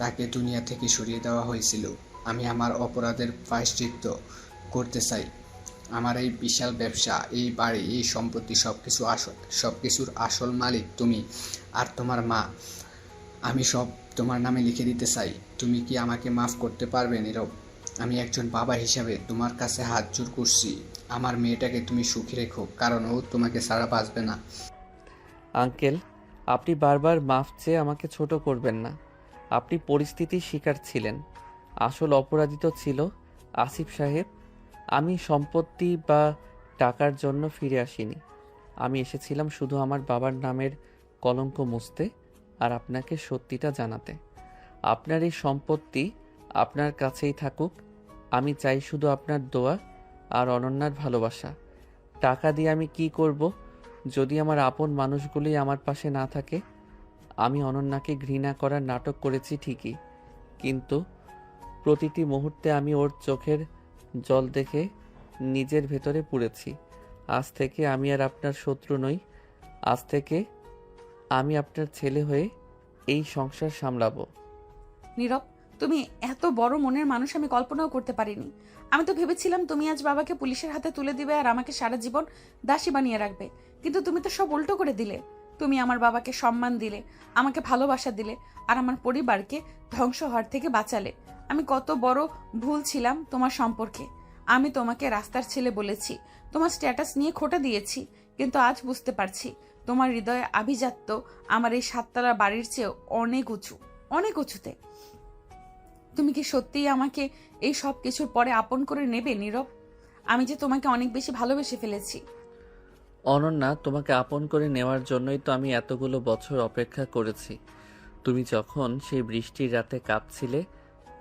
তাকে দুনিয়া থেকে সরিয়ে দেওয়া হয়েছিল। আমি আমার অপরাধের প্রায়শ্চিত্ত করতে চাই। আমার এই বিশাল ব্যবসা, এই বাড়ি, এই সম্পত্তি, সব কিছুর আসল মালিক তুমি আর তোমার মা। আমি সব তোমার নামে লিখে দিতে চাই। তুমি কি আমাকে মাফ করতে পারবে নীরব? আমি একজন বাবা হিসাবে তোমার কাছে হাত জোড় করছি। আমার মেয়েটাকে তুমি সুখী রেখো, কারণ ও তোমাকে ছাড়া বাঁচবে না। আঙ্কেল, আপনি বারবার মাফ চেয়ে আমাকে ছোট করবেন না। আপনি পরিস্থিতির শিকার ছিলেন। আসল অপরাধী তো ছিল আসিফ সাহেব। আমি সম্পত্তি বা টাকার জন্য ফিরে আসিনি। আমি এসেছিলাম শুধু আমার বাবার নামের কলঙ্ক মুছতে আর আপনাকে সত্যিটা জানাতে। আপনার এই সম্পত্তি আপনার কাছেই থাকুক। আমি চাই শুধু আপনার দোয়া আর অনন্যার ভালোবাসা। টাকা দিয়ে আমি কি করব যদি আমার আপন মানুষগুলি আমার পাশে না থাকে? আমি অনন্যাকে ঘৃণা করার নাটক করেছি ঠিকই, কিন্তু প্রতিটি মুহূর্তে আমি ওর চোখের জল দেখে নিজের ভেতরে পুড়েছি। আজ থেকে আমি আর আপনার শত্রু নই। আজ থেকে আমি আপনার ছেলে হয়ে এই সংসার সামলাবো। নীরব, তুমি এত বড় মনের মানুষ আমি কল্পনাও করতে পারিনি। আমি তো ভেবেছিলাম তুমি আজ বাবাকে পুলিশের হাতে তুলে দিবে আর আমাকে সারা জীবন দাসী বানিয়ে রাখবে, কিন্তু তুমি তো সব উল্টো করে দিলে। তুমি আমার বাবাকে সম্মান দিলে, আমাকে ভালোবাসা দিলে, আর আমার পরিবারকে ধ্বংস হওয়ার থেকে বাঁচালে। আমি কত বড় ভুল ছিলাম তোমার সম্পর্কে। আমি তোমাকে রাস্তার ছেলে বলেছি, তোমার স্ট্যাটাস নিয়ে খোঁটা দিয়েছি, কিন্তু আজ বুঝতে পারছি তোমার হৃদয়ে আভিজাত্য আমার এই 7 তলা বাড়ির চেয়েও অনেক উঁচু, অনেক উঁচুতে। তুমি কি সত্যিই আমাকে এই সব কিছুর পরে আপন করে নেবে নীরব? আমি যে তোমাকে অনেক বেশি ভালোবেসে ফেলেছি। অনন্যা, তোমাকে আপন করে নেওয়ার জন্যই তো আমি এতগুলো বছর অপেক্ষা করেছি। তুমি যখন সেই বৃষ্টির রাতে কাঁদছিলে,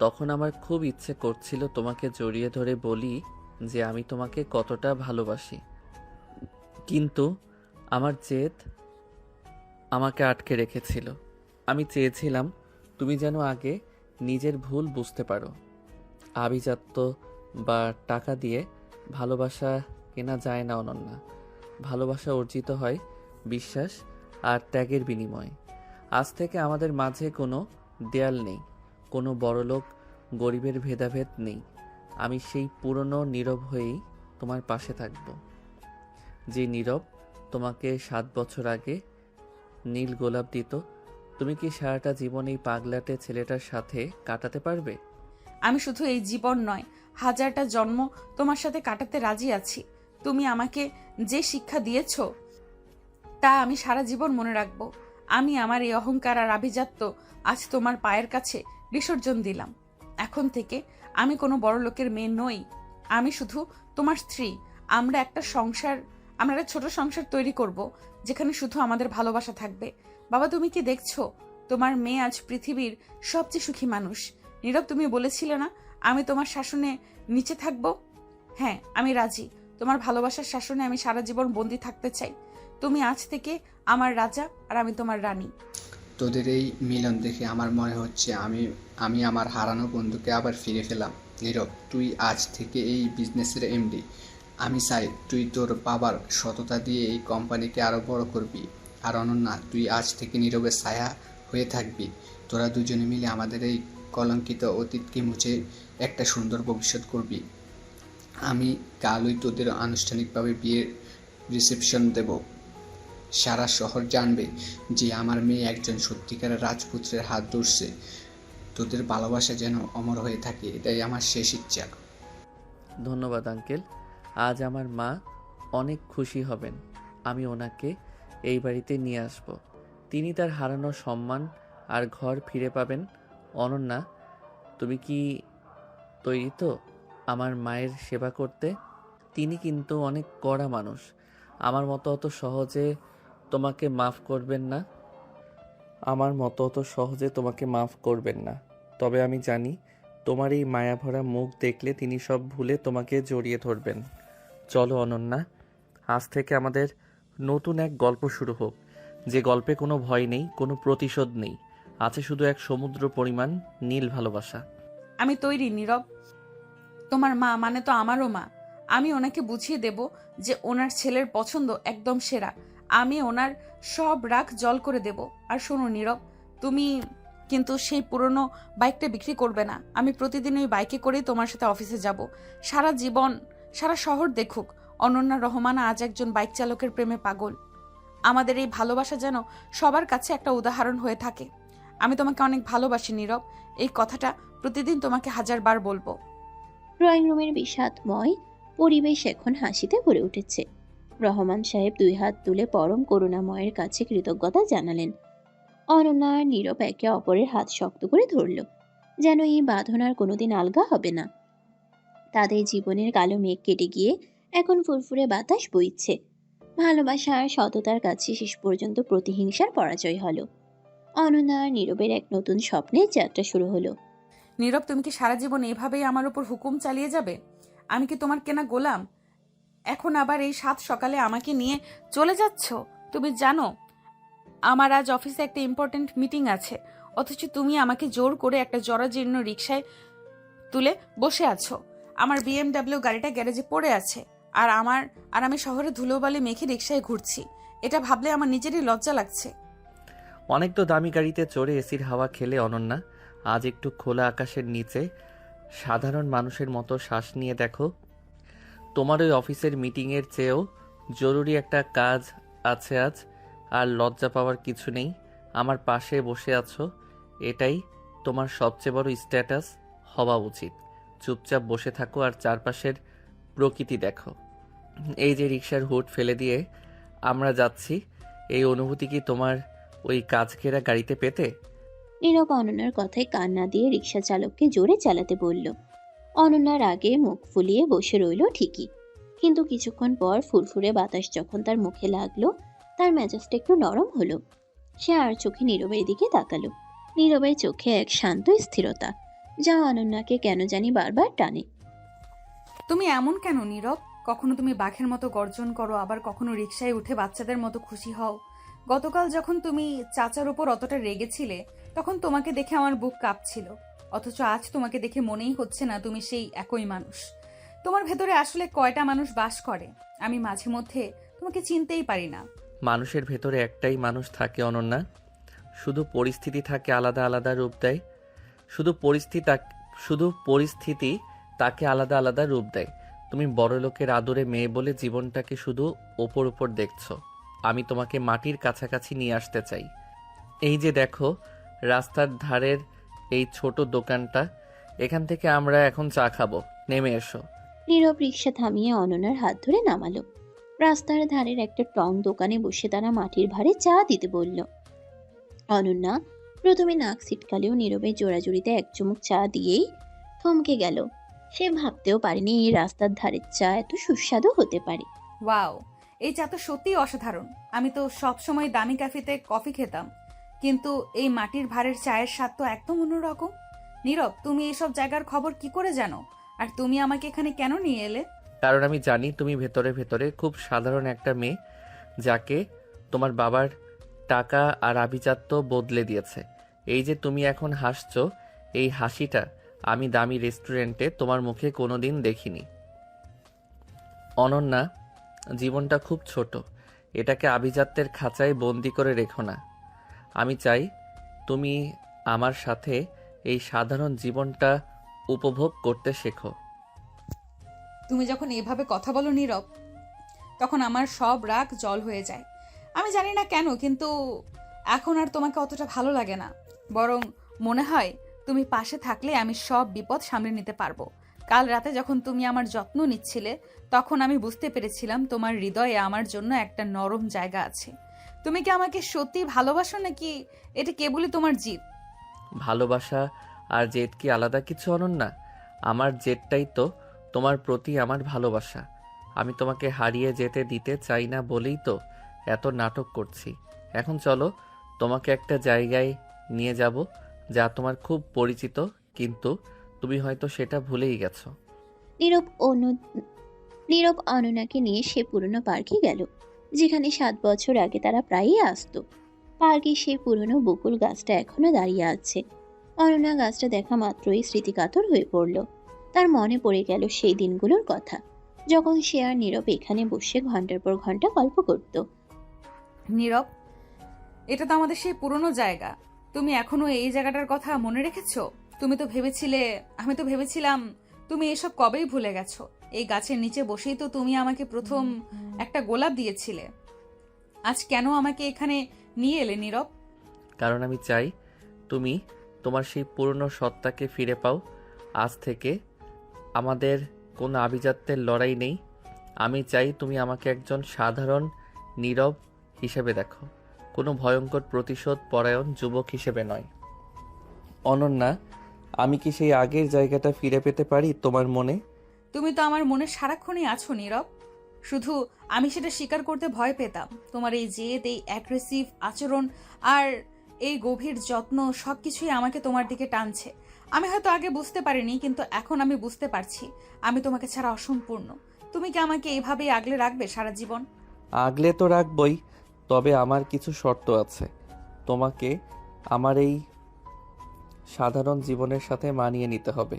তখন আমার খুব ইচ্ছে করছিল তোমাকে জড়িয়ে ধরে বলি যে আমি তোমাকে কতটা ভালোবাসি, কিন্তু আমার জেদ আমাকে আটকে রেখেছিল। আমি চেয়েছিলাম তুমি যেন আগে নিজের ভুল বুঝতে পারো। আভিজাত্য বা টাকা দিয়ে ভালোবাসা কেনা যায় না অনন্যা। ভালোবাসা অর্জিত হয় বিশ্বাস আর ত্যাগের বিনিময়ে। আজ থেকে আমাদের মাঝে কোনো দেয়াল নেই, কোনো বড়লোক গরিবের ভেদাভেদ নেই। আমি সেই পুরনো নীরব হয়েই তোমার পাশে থাকব, যে নীরব তোমাকে 7 বছর আগে নীল গোলাপ দিত। তুমি কি সারাটা জীবন এই পাগলাটে ছেলেটার সাথে কাটাতে পারবে? আমি শুধু এই জীবন নয়, 1000টা জন্ম তোমার সাথে কাটাতে রাজি আছি। তুমি আমাকে যে শিক্ষা দিয়েছ তা আমি সারা জীবন মনে রাখবো। আমি আমার এই অহংকার আর আভিজাত্য আজ তোমার পায়ের কাছে বিসর্জন দিলাম। এখন থেকে আমি কোনো বড় লোকের মেয়ে নই, আমি শুধু তোমার স্ত্রী। আমরা একটা ছোট সংসার তৈরি করব, যেখানে শুধু আমাদের ভালোবাসা থাকবে। বাবা, তুমি কি দেখছো তোমার মেয়ে আজ পৃথিবীর সবচেয়ে সুখী মানুষ? নীরব, তুমি বলেছিলে না আমি তোমার শাসনে নিচে থাকবো? হ্যাঁ, আমি রাজি। তোমার ভালোবাসার শাসনে আমি সারা জীবন বন্দি থাকতে চাই। তুমি আজ থেকে আমার রাজা আর আমি তোমার রানী। তোদের এই মিলন দেখে আমার মনে হচ্ছে আমি আমার হারানো বন্ধুকে আবার ফিরে পেলাম। নীরব, তুই আজ থেকে এই বিজনেসের এমডি। আমি চাই তুই তোর বাবার সততা দিয়ে এই কোম্পানিকে আরও বড় করবি। আর অনন্যা, তুই আজ থেকে নীরবের ছায়া হয়ে থাকবি। তোরা দুজনে মিলে আমাদের এই কলঙ্কিত অতীতকে মুছে একটা সুন্দর ভবিষ্যৎ করবি। আমি কালই তোদের আনুষ্ঠানিকভাবে বিয়ের রিসেপশন দেব। সারা শহর জানবে যে আমার মেয়ে একজন সত্যিকারের রাজপুত্রের হাত ধরছে। তোদের ভালোবাসা যেন অমর হয়ে থাকে, এটাই আমার শেষ ইচ্ছা। ধন্যবাদ আঙ্কেল। আজ আমার মা অনেক খুশি হবেন। আমি ওনাকে এই বাড়িতে নিয়ে আসব। তিনি তার হারানো সম্মান আর ঘর ফিরে পাবেন। অনন্যা, তুমি কি তৈরি তো আমার মায়ের সেবা করতে? তিনি কিন্তু অনেক কড়া মানুষ। আমার মতো অত সহজে তোমাকে মাফ করবেন না। তবে আমি জানি তোমার এই মায়াভরা মুখ দেখলে তিনি সব ভুলে তোমাকে জড়িয়ে ধরবেন। চলো অনন্যা, আজ থেকে আমাদের নতুন এক গল্প শুরু হোক, যে গল্পে কোনো ভয় নেই, কোনো প্রতিশোধ নেই, আছে শুধু এক সমুদ্র পরিমাণ নীল ভালোবাসা। আমি তৈরি নীরব। তোমার মা মানে তো আমারও মা। আমি ওনাকে বুঝিয়ে দেব যে ওনার ছেলের পছন্দ একদম সেরা। আমি ওনার সব রাগ জল করে দেব। আর শোনো নীরব, তুমি কিন্তু সেই পুরনো বাইকটা বিক্রি করবে না। আমি প্রতিদিন ওই বাইকে করেই তোমার সাথে অফিসে যাব। সারা জীবন, সারা শহর দেখুক অনন্যা রহমান আজ একজন বাইক চালকের প্রেমে পাগল। আমাদের এই ভালোবাসা যেন সবার কাছে একটা উদাহরণ হয়ে থাকে। আমি তোমাকে অনেক ভালোবাসি নীরব। এই কথাটা প্রতিদিন তোমাকে 1000 বার বলবো। ড্রয়িং রুমের বিষাদময় পরিবেশ এখন হাসিতে ভরে উঠেছে। রহমান সাহেব 2 হাত তুলে পরম করুণাময়ের কাছে কৃতজ্ঞতা জানালেন। অনন্যা আর নীরব একে অপরের হাত শক্ত করে ধরল, যেন এই বাঁধন আর কোনোদিন আলগা হবে না। তাদের জীবনের কালো মেঘ কেটে গিয়ে এখন ফুরফুরে বাতাস বইছে। ভালোবাসা আর সততার কাছে শেষ পর্যন্ত প্রতিহিংসার পরাজয় হলো। অনন্যা আর নীরবের এক নতুন স্বপ্নের যাত্রা শুরু হলো। নীরব, তুমি কি সারা জীবন এভাবেই আমার উপর হুকুম চালিয়ে যাবে? আমি কি তোমার কেনা গোলাম? এখন আবার এই 7 সকালে আমাকে নিয়ে চলে যাচ্ছ? তুমি জানো আমার আজ অফিসে একটা ইম্পর্ট্যান্ট মিটিং আছে, অথচ তুমি আমাকে জোর করে একটা জরাজীর্ণ রিকশায় তুলে বসে আছো। আমার BMW গাড়িটা গ্যারেজে পড়ে আছে, আর আমি শহরে ধুলোবালি মেখে রিকশায় ঘুরছি। এটা ভাবলে আমার নিজেরই লজ্জা লাগছে। অনেক তো দামি গাড়িতে চড়ে এসির হাওয়া খেলে অনন্যা, আজ একটু খোলা আকাশের নিচে সাধারণ মানুষের মতো শ্বাস নিয়ে দেখো। তোমার ওই অফিসের মিটিংয়ের চেয়েও জরুরি একটা কাজ আছে আজ, আর লজ্জা পাওয়ার কিছু নেই। আমার পাশে বসে আছো, এটাই তোমার সবচেয়ে বড় স্ট্যাটাস হওয়া উচিত। চুপচাপ বসে থাকো আর চারপাশের প্রকৃতি দেখো। এই যে রিকশার হুড ফেলে দিয়ে আমরা যাচ্ছি, এই অনুভূতি কি তোমার ওই কাজ ঘেরা গাড়িতে পেতে? নীরব অনন্যার কথায় কান না দিয়ে রিকশা চালককে জোরে চালাতে বলল। অনন্যার আগে মুখ ফুলিয়ে বসে রইল ঠিকই, কিন্তু কিছুক্ষণ পর ফুরফুরে বাতাস যখন তার মুখে লাগলো, তার মেজাজটা একটু নরম হলো। সে আর চোখে নীরবের দিকে তাকালো। নীরবের চোখে এক শান্ত স্থিরতা, যা অনন্যাকে কেন জানি বারবার টানে। তুমি এমন কেন নীরব? কখনো তুমি বাঘের মতো গর্জন করো, আবার কখনো রিকশায় উঠে বাচ্চাদের মতো খুশি হও। গতকাল যখন তুমি চাচার উপর অতটা রেগেছিলে, তখন তোমাকে দেখে আমার বুক কাঁপছিল। অথচ আজ তোমাকে দেখে মনেই হচ্ছে না তুমি সেই একই মানুষ। তোমার ভেতরে আসলে কয়টা মানুষ বাস করে আমি মাঝে মধ্যে তোমাকে চিনতেই পারি না। মানুষের ভেতরে একটাই মানুষ থাকে অনন্যা, শুধু পরিস্থিতি থাকে আলাদা আলাদা রূপ দেয়। শুধু পরিস্থিতি তাকে আলাদা আলাদা রূপ দেয়। তুমি বড়লোকের আদরে মেয়ে বলে জীবনটাকে শুধু ওপর ওপর দেখছো। আমি তোমাকে মাটির কাছাকাছি নিয়ে আসতে চাই। এই যে দেখো রাস্তার ধারের এই ছোট দোকানটা, এখান থেকে আমরা এখন চা খাবো, নেমে এসো। নীরব রিকশা থামিয়ে অনন্যার হাত ধরে নামালো। রাস্তার ধারের একটা টং দোকানে বসে তারা মাটির ভারে চা দিতে বলল। অনন্যা প্রথমে নাক ছিটকালেও নীরবের জোড়াজুড়িতে এক চুমুক চা দিয়েই থমকে গেল। সে ভাবতেও পারেনি এই রাস্তার ধারের চা এত সুস্বাদু হতে পারে। ওয়াও, এই চা তো সত্যিই অসাধারণ। আমি তো সবসময় দামি ক্যাফেতে কফি খেতাম, কিন্তু এই মাটির ভারের চায়ের স্বাদ তো একদম অন্যরকম। নীরব, তুমি এইসব জায়গার খবর কি করে জানো? আর তুমি আমাকে এখানে কেন নিয়ে এলে? কারণ আমি জানি তুমি ভেতরে ভেতরে খুব সাধারণ একটা মেয়ে, যাকে তোমার বাবার টাকা আর আভিজাত্য বদলে দিয়েছে। এই যে তুমি এখন হাসছো, এই হাসিটা আমি দামি রেস্টুরেন্টে তোমার মুখে কোনোদিন দেখিনি। অনন্যা, জীবনটা খুব ছোট, এটাকে আভিজাত্যের খাঁচায় বন্দি করে রেখো না। আমি চাই তুমি আমার সাথে এই সাধারণ জীবনটা উপভোগ করতে শেখো। তুমি যখন এভাবে কথা বলো নীরব, তখন আমার সব রাগ জল হয়ে যায়। আমি জানি না কেন, কিন্তু এখন আর তোমাকে অতটা ভালো লাগে না। বরং মনে হয় তুমি পাশে থাকলে আমি সব বিপদ সামলে নিতে পারবো। কাল রাতে যখন তুমি আমার যত্ন নিচ্ছিলে, তখন আমি বুঝতে পেরেছিলাম তোমার হৃদয়ে আমার জন্য একটা নরম জায়গা আছে। তুমি কি আমাকে সত্যি ভালোবাসো, নাকি এটা কেবলই তোমার জিদ? ভালোবাসা আর জেদ কি আলাদা কিছু অনন্যা? আমার জেদটাই তো তোমার প্রতি আমার ভালোবাসা। আমি তোমাকে হারিয়ে যেতে দিতে চাই না বলেই তো এত নাটক করছি। এখন চলো, তোমাকে একটা জায়গায় নিয়ে যাব যা তোমার খুব পরিচিত, কিন্তু তুমি হয়তো সেটা ভুলেই গেছো। নীরব অনু নীরব অনন্যাকে নিয়ে সে পুরনো পার্কে গেল, যেখানে 7 বছর আগে তারা প্রায়ই আসতো। পার্কে সেই পুরনো বকুল গাছটা এখনো দাঁড়িয়ে আছে। অনন্যা গাছটা দেখা মাত্রই স্মৃতিকাতর হয়ে পড়ল। তার মনে পড়ে গেল সেই দিনগুলোর কথা, যখন সে আর নীরব এখানে বসে ঘন্টার পর ঘন্টা গল্প করত। নীরব, এটা তো আমাদের সেই পুরনো জায়গা। তুমি এখনো এই জায়গাটার কথা মনে রেখেছো? আমি তো ভেবেছিলাম তুমি এসব কবেই ভুলে গেছো। এই গাছের নিচে বসেই তো তুমি আমাকে প্রথম একটা গোলাপ দিয়েছিলে। আজ কেন আমাকে এখানে নিয়ে এলে নীরব? কারণ আমি চাই তুমি তোমার সেই পুরনো সত্তাকে ফিরে পাও। আজ থেকে আমাদের কোনো আভিজাত্যের লড়াই নেই। আমি চাই তুমি আমাকে একজন সাধারণ নীরব হিসেবে দেখো, কোনো ভয়ঙ্কর প্রতিশোধ পরায়ণ যুবক হিসেবে নয়। অনন্যা, আমি কি সেই আগের জায়গাটা ফিরে পেতে পারি তোমার মনে? তুমি তো আমার মনে সারাক্ষণই আছো নীরব, শুধু আমি সেটা স্বীকার করতে ভয় পেতাম। তোমার এই জেদ, এই অ্যাগ্রেসিভ আচরণ আর এই গভীর যত্ন সবকিছুই আমাকে তোমার দিকে টানছে। আমি হয়তো আগে বুঝতে পারিনি, কিন্তু এখন আমি বুঝতে পারছি আমি তোমাকে ছাড়া অসম্পূর্ণ। তুমি কি আমাকে এইভাবেই আগলে রাখবে সারা জীবন? আগলে তো রাখবই, তবে আমার কিছু শর্ত আছে। তোমাকে আমার এই সাধারণ জীবনের সাথে মানিয়ে নিতে হবে।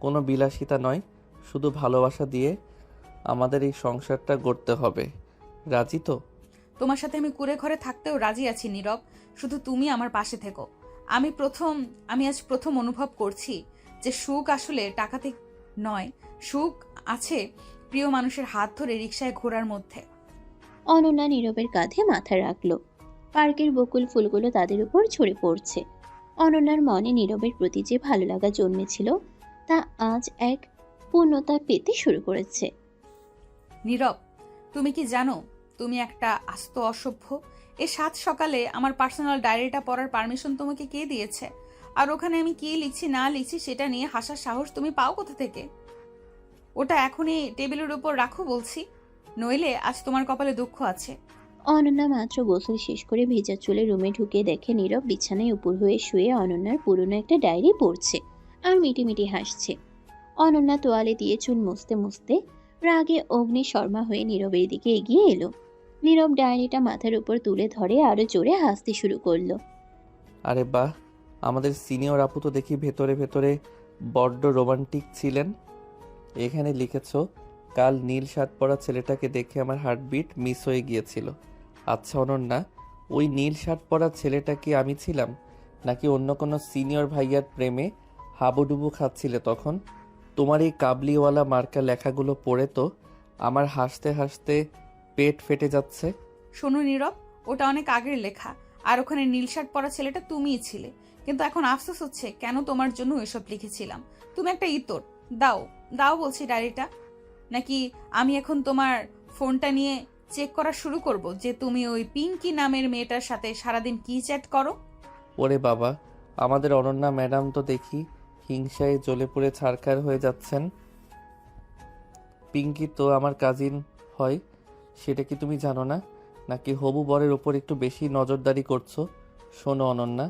কোনো বিলাসিতা নয়, শুধু ভালোবাসা দিয়ে আমাদের এই সংসারটা গড়তে হবে। রাজি তো? তোমার সাথে আমি কুঁড়ে ঘরে থাকতেও রাজি আছি নীরব, শুধু তুমি আমার পাশে থেকো। আমি আজ প্রথম অনুভব করছি যে সুখ আসলে টাকাতে নয়, সুখ আছে প্রিয় মানুষের হাত ধরে রিকশায় ঘোরার মধ্যে। অনন্যা নীরবের কাঁধে মাথা রাখল। পার্কের বকুল ফুলগুলো তাদের উপর ঝরে পড়ছে। অনন্যার মনে নীরবের প্রতি যে ভালো লাগা জন্মেছিল, তা আজ এক পূর্ণতা পেতে শুরু করেছে। নীরব, তুমি কি জানো তুমি একটা আস্ত অসভ্য? এই 7 সকালে আমার পার্সোনাল ডায়েরিটা পড়ার পারমিশন তোমাকে কে দিয়েছে? আর ওখানে আমি কি লিখছি না লিখছি সেটা নিয়ে হাসার সাহস তুমি পাও কোথা থেকে? ওটা এখনই টেবিলের উপর রাখো বলছি, নইলে আজ তোমার কপালে দুঃখ আছে। অনন্যা মাত্র গোসল শেষ করে ভেজা চুলে রুমে ঢুকে দেখে নীরব বিছানায় উপর হয়ে শুয়ে অনন্যার পুরনো একটা ডায়েরি পড়ছে আর মিটিমিটি হাসছে। অনন্যা তোয়ালে দিয়ে চুল মুছতে মুছতে রাগে অগ্নি শর্মা হয়ে নীরবের দিকে এগিয়ে এলো। নীরব ডায়েরিটা মাথার উপর তুলে ধরে আরো জোরে হাসতে শুরু করলো। আরে বাহ, আমাদের সিনিয়র আপু তো দেখি ভেতরে ভেতরে বড্ড রোমান্টিক ছিলেন। এখানে লিখেছ, কাল নীল শার্ট পরা ছেলেটাকে দেখে আমার হার্টবিট মিস হয়ে গিয়েছিল। আচ্ছা অনন্যা, ওই নীল শার্ট পরা ছেলেটা কি আমি ছিলাম, নাকি অন্য কোনো সিনিয়র ভাইয়ার প্রেমে হাবুডুবু খাচ্ছিলে তখন? তোমার এই কাবলিওয়ালা মার্কা লেখাগুলো পড়ে তো আমার হাসতে হাসতে পেট ফেটে যাচ্ছে। শোনো নীরব, ওটা অনেক আগের লেখা, আর ওখানে নীল শার্ট পরা ছেলেটা তুমিই ছিলে। কিন্তু এখন আফসোস হচ্ছে কেন তোমার জন্য এসব লিখেছিলাম। তুমি একটা ইতর। দাও দাও বলছি ডায়েরিটা, নাকি আমি এখন তোমার ফোনটা নিয়ে চেক করা শুরু করব যে তুমি ওই পিঙ্কি নামের মেয়েটার সাথে সারাদিন কি চ্যাট করো? ওরে বাবা, আমাদের অনন্যা ম্যাডাম তো দেখি হিংসায় জ্বলে পুড়ে ছারখার হয়ে যাচ্ছেন। পিঙ্কি তো আমার কাজিন হয়, সেটা কি তুমি জানো না? নাকি হবু বরের ওপর একটু বেশি নজরদারি করছো? শোনো অনন্যা,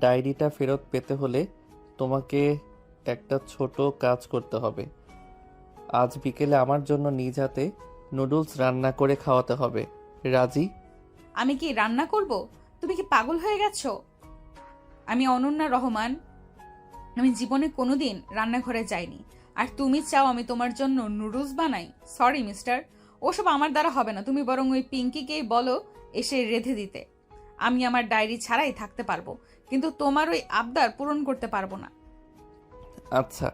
ডায়েরিটা ফেরত পেতে হলে তোমাকে একটা ছোট কাজ করতে হবে। আজ বিকেলে আমার জন্য নিজ হাতে নুডলস রান্না করে খাওয়াতে হবে। রাজি? আমি কি রান্না করব? তুমি কি পাগল হয়ে গেছো? আমি অনন্যা রহমান, আমি জীবনে কোনোদিন রান্নাঘরে যাইনি। আর তুমি চাও আমি তোমার জন্য নুডলস বানাই? সরি মিস্টার, ওসব আমার দ্বারা হবে না। তুমি বরং ওই পিঙ্কিকেই বলো এসে রেঁধে দিতে। আমি আমার ডায়েরি ছাড়াই থাকতে পারবো, কিন্তু তোমার ওই আবদার পূরণ করতে পারবো না। আচ্ছা,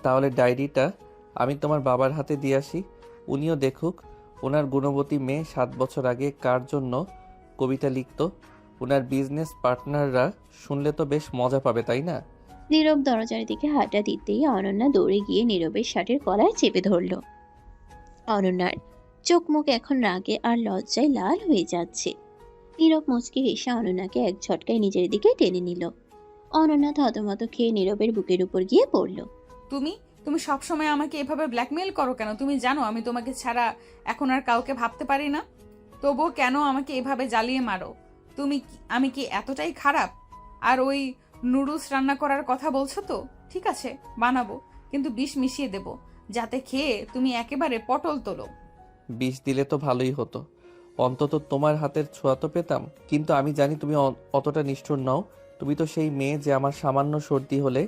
তাহলে ডায়েরিটা আমি তোমার বাবার হাতে দিয়ে আসি, উনিও দেখুক। ওনার গুণবতী মেয়ে 7 বছর আগে কার জন্য কবিতা লিখত। ওনার বিজনেস পার্টনাররা শুনলে তো বেশ মজা পাবে, তাই না? নীরব দরজার দিকে হাঁটা দিতেই অনন্যা দৌড়ে গিয়ে নীরবের শার্টের গলায় চেপে ধরল। অনন্যার চোখ মুখ এখন রাগে আর লজ্জায় লাল হয়ে যাচ্ছে। নীরব মুচকি হেসে অনন্যাকে এক ঝটকায় নিজের দিকে টেনে নিল। অনন্যা থতমত খেয়ে নীরবের বুকের উপর গিয়ে পড়ল। তুমি তুমি সবসময় আমাকে এভাবে ব্ল্যাকমেইল করো কেন? তুমি জানো আমি তোমাকে ছাড়া এখন আর কাউকে ভাবতে পারি না। তবুও কেন আমাকে এভাবে জ্বালিয়ে মারো? আমি কি এতটাই খারাপ? আর ওই নুডলস রান্না করার কথা বলছো তো, ঠিক আছে বানাবো, কিন্তু বিষ মিশিয়ে দেব, যাতে খেয়ে তুমি একেবারে পটল তোলো। বিষ দিলে তো ভালোই হতো, অন্তত তোমার হাতের ছোঁয়া তো পেতাম। কিন্তু আমি জানি তুমি অতটা নিষ্ঠুর নও। তুমি তো সেই মেয়ে যে আমার সামান্য সর্দি হলে